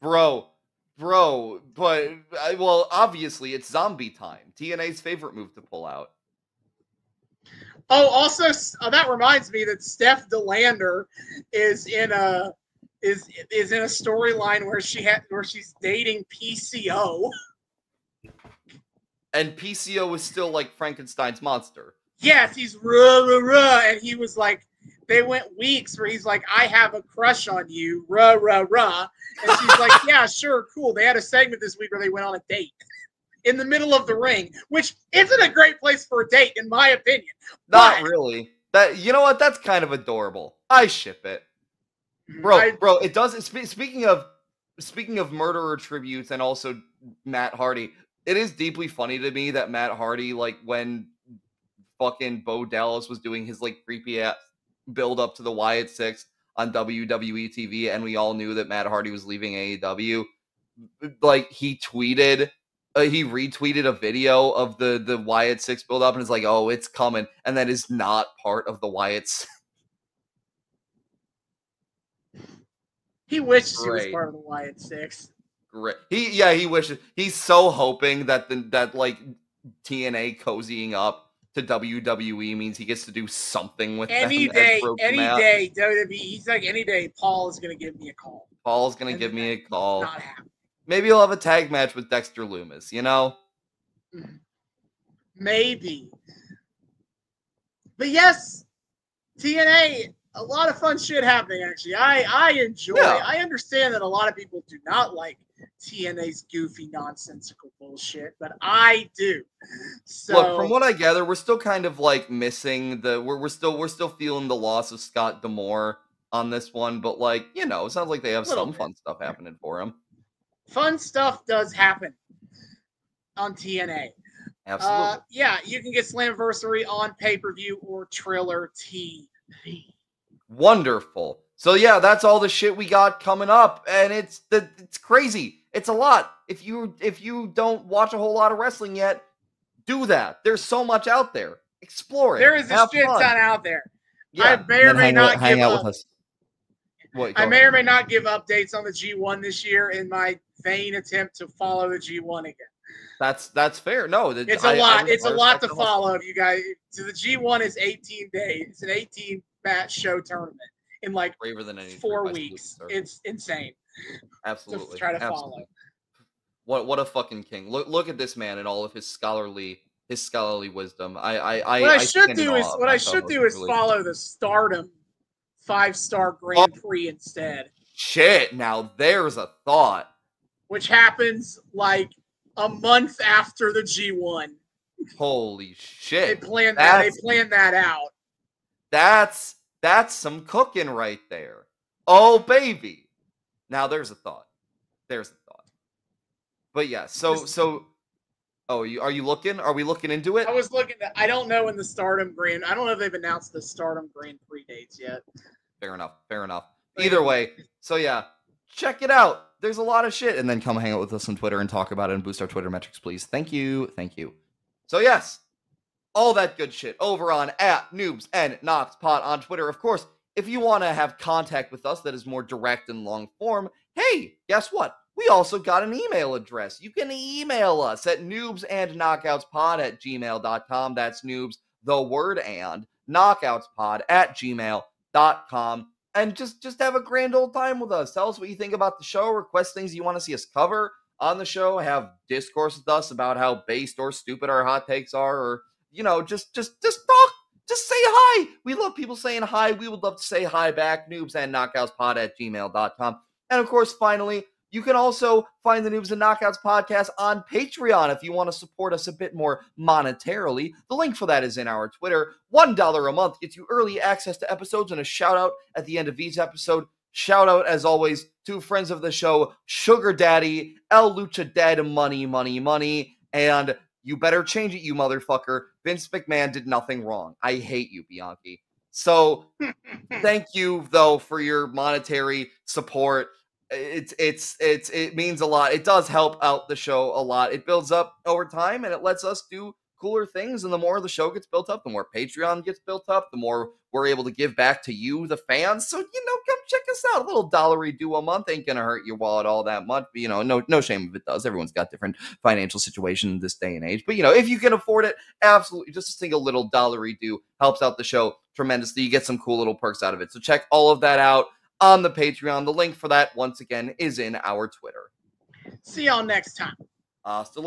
Bro, but obviously it's zombie time. TNA's favorite move to pull out. Oh, also, that reminds me that Steph DeLander is in a storyline where she's dating PCO. And PCO is still like Frankenstein's monster. Yes, he's ruh, ruh, ruh. And he was like, they went weeks where he's like, I have a crush on you, ruh, ruh, ruh. And she's like, yeah, sure, cool. They had a segment this week where they went on a date in the middle of the ring, which isn't a great place for a date, in my opinion. Not really. That, you know what? That's kind of adorable. I ship it. Bro, it does. Speaking of murderer tributes and also Matt Hardy, it is deeply funny to me that Matt Hardy, like when fucking Bo Dallas was doing his like creepy ass build up to the Wyatt Six on WWE TV, and we all knew that Matt Hardy was leaving AEW. Like he retweeted a video of the Wyatt Six build up, and it's like, oh, it's coming, and that is not part of the Wyatt Six. He wishes he was part of the Wyatt Six. Great. He wishes. He's so hoping that like TNA cozying up to WWE means he gets to do something with any them day. WWE. He's like, any day, Paul is going to give me a call. Paul's going to give me a call. Not happen. Maybe he'll have a tag match with Dexter Lumis. You know. Maybe. But yes, TNA. A lot of fun shit happening, actually. I enjoy it. I understand that a lot of people do not like TNA's goofy, nonsensical bullshit, but I do. So, look, from what I gather, we're still kind of like missing we're still feeling the loss of Scott D'Amore on this one, but like, you know, it sounds like they have some fun stuff happening for him. Fun stuff does happen on TNA. Absolutely. Yeah, you can get Slamversary on pay-per-view or Triller TV. Wonderful. So yeah, that's all the shit we got coming up, and it's crazy. It's a lot. If you don't watch a whole lot of wrestling yet, do that. There's so much out there. Explore it. There is a shit ton out there. Yeah. I may or may not hang out with us. I may or may not give updates on the G1 this year in my vain attempt to follow the G1 again. That's fair. No, it's a lot. It's a lot to follow, you guys. So the G1 is 18 days. It's an 18-match show tournament in like 4 weeks. It's insane. Absolutely. To try to follow. What a fucking king! Look at this man and all of his scholarly wisdom. What I should do is follow the Stardom 5-star Grand Prix instead. Shit! Now there's a thought. Which happens like a month after the G1. Holy shit. They planned that out. That's some cooking right there. Oh, baby. Now there's a thought. But yeah, are you looking? Are we looking into it? I was looking I don't know when the Stardom Grand, I don't know if they've announced the Stardom Grand Prix dates yet. Fair enough. Either way, so yeah, check it out. There's a lot of shit. And then come hang out with us on Twitter and talk about it and boost our Twitter metrics, please. Thank you. So yes, all that good shit over on @Noobs and Knockouts Pod on Twitter. Of course, if you want to have contact with us that is more direct and long form, hey, guess what? We also got an email address. You can email us at noobsandknockoutspod@gmail.com. That's noobs, the word and, knockoutspod@gmail.com. And just have a grand old time with us. Tell us what you think about the show. Request things you want to see us cover on the show. Have discourse with us about how based or stupid our hot takes are. Or, you know, just talk. Just say hi. We love people saying hi. We would love to say hi back. noobsandknockoutspod@gmail.com. And, of course, finally, you can also find the Noobs and Knockouts podcast on Patreon if you want to support us a bit more monetarily. The link for that is in our Twitter. $1 a month gets you early access to episodes and a shout-out at the end of each episode. Shout-out, as always, to friends of the show, Sugar Daddy, El Lucha Dead, Money, and you better change it, you motherfucker. Vince McMahon did nothing wrong. I hate you, Bianchi. So, thank you, though, for your monetary support. It means a lot. It does help out the show a lot. It builds up over time and it lets us do cooler things. And the more the show gets built up, the more Patreon gets built up, the more we're able to give back to you, the fans. So, you know, come check us out. A little $1 do a month ain't gonna hurt your wallet all that much. But, you know, no shame if it does. Everyone's got different financial situations in this day and age. But, you know, if you can afford it, absolutely, just a single little $1 do helps out the show tremendously. You get some cool little perks out of it. So check all of that out on the Patreon. The link for that, once again, is in our Twitter. See y'all next time. Hasta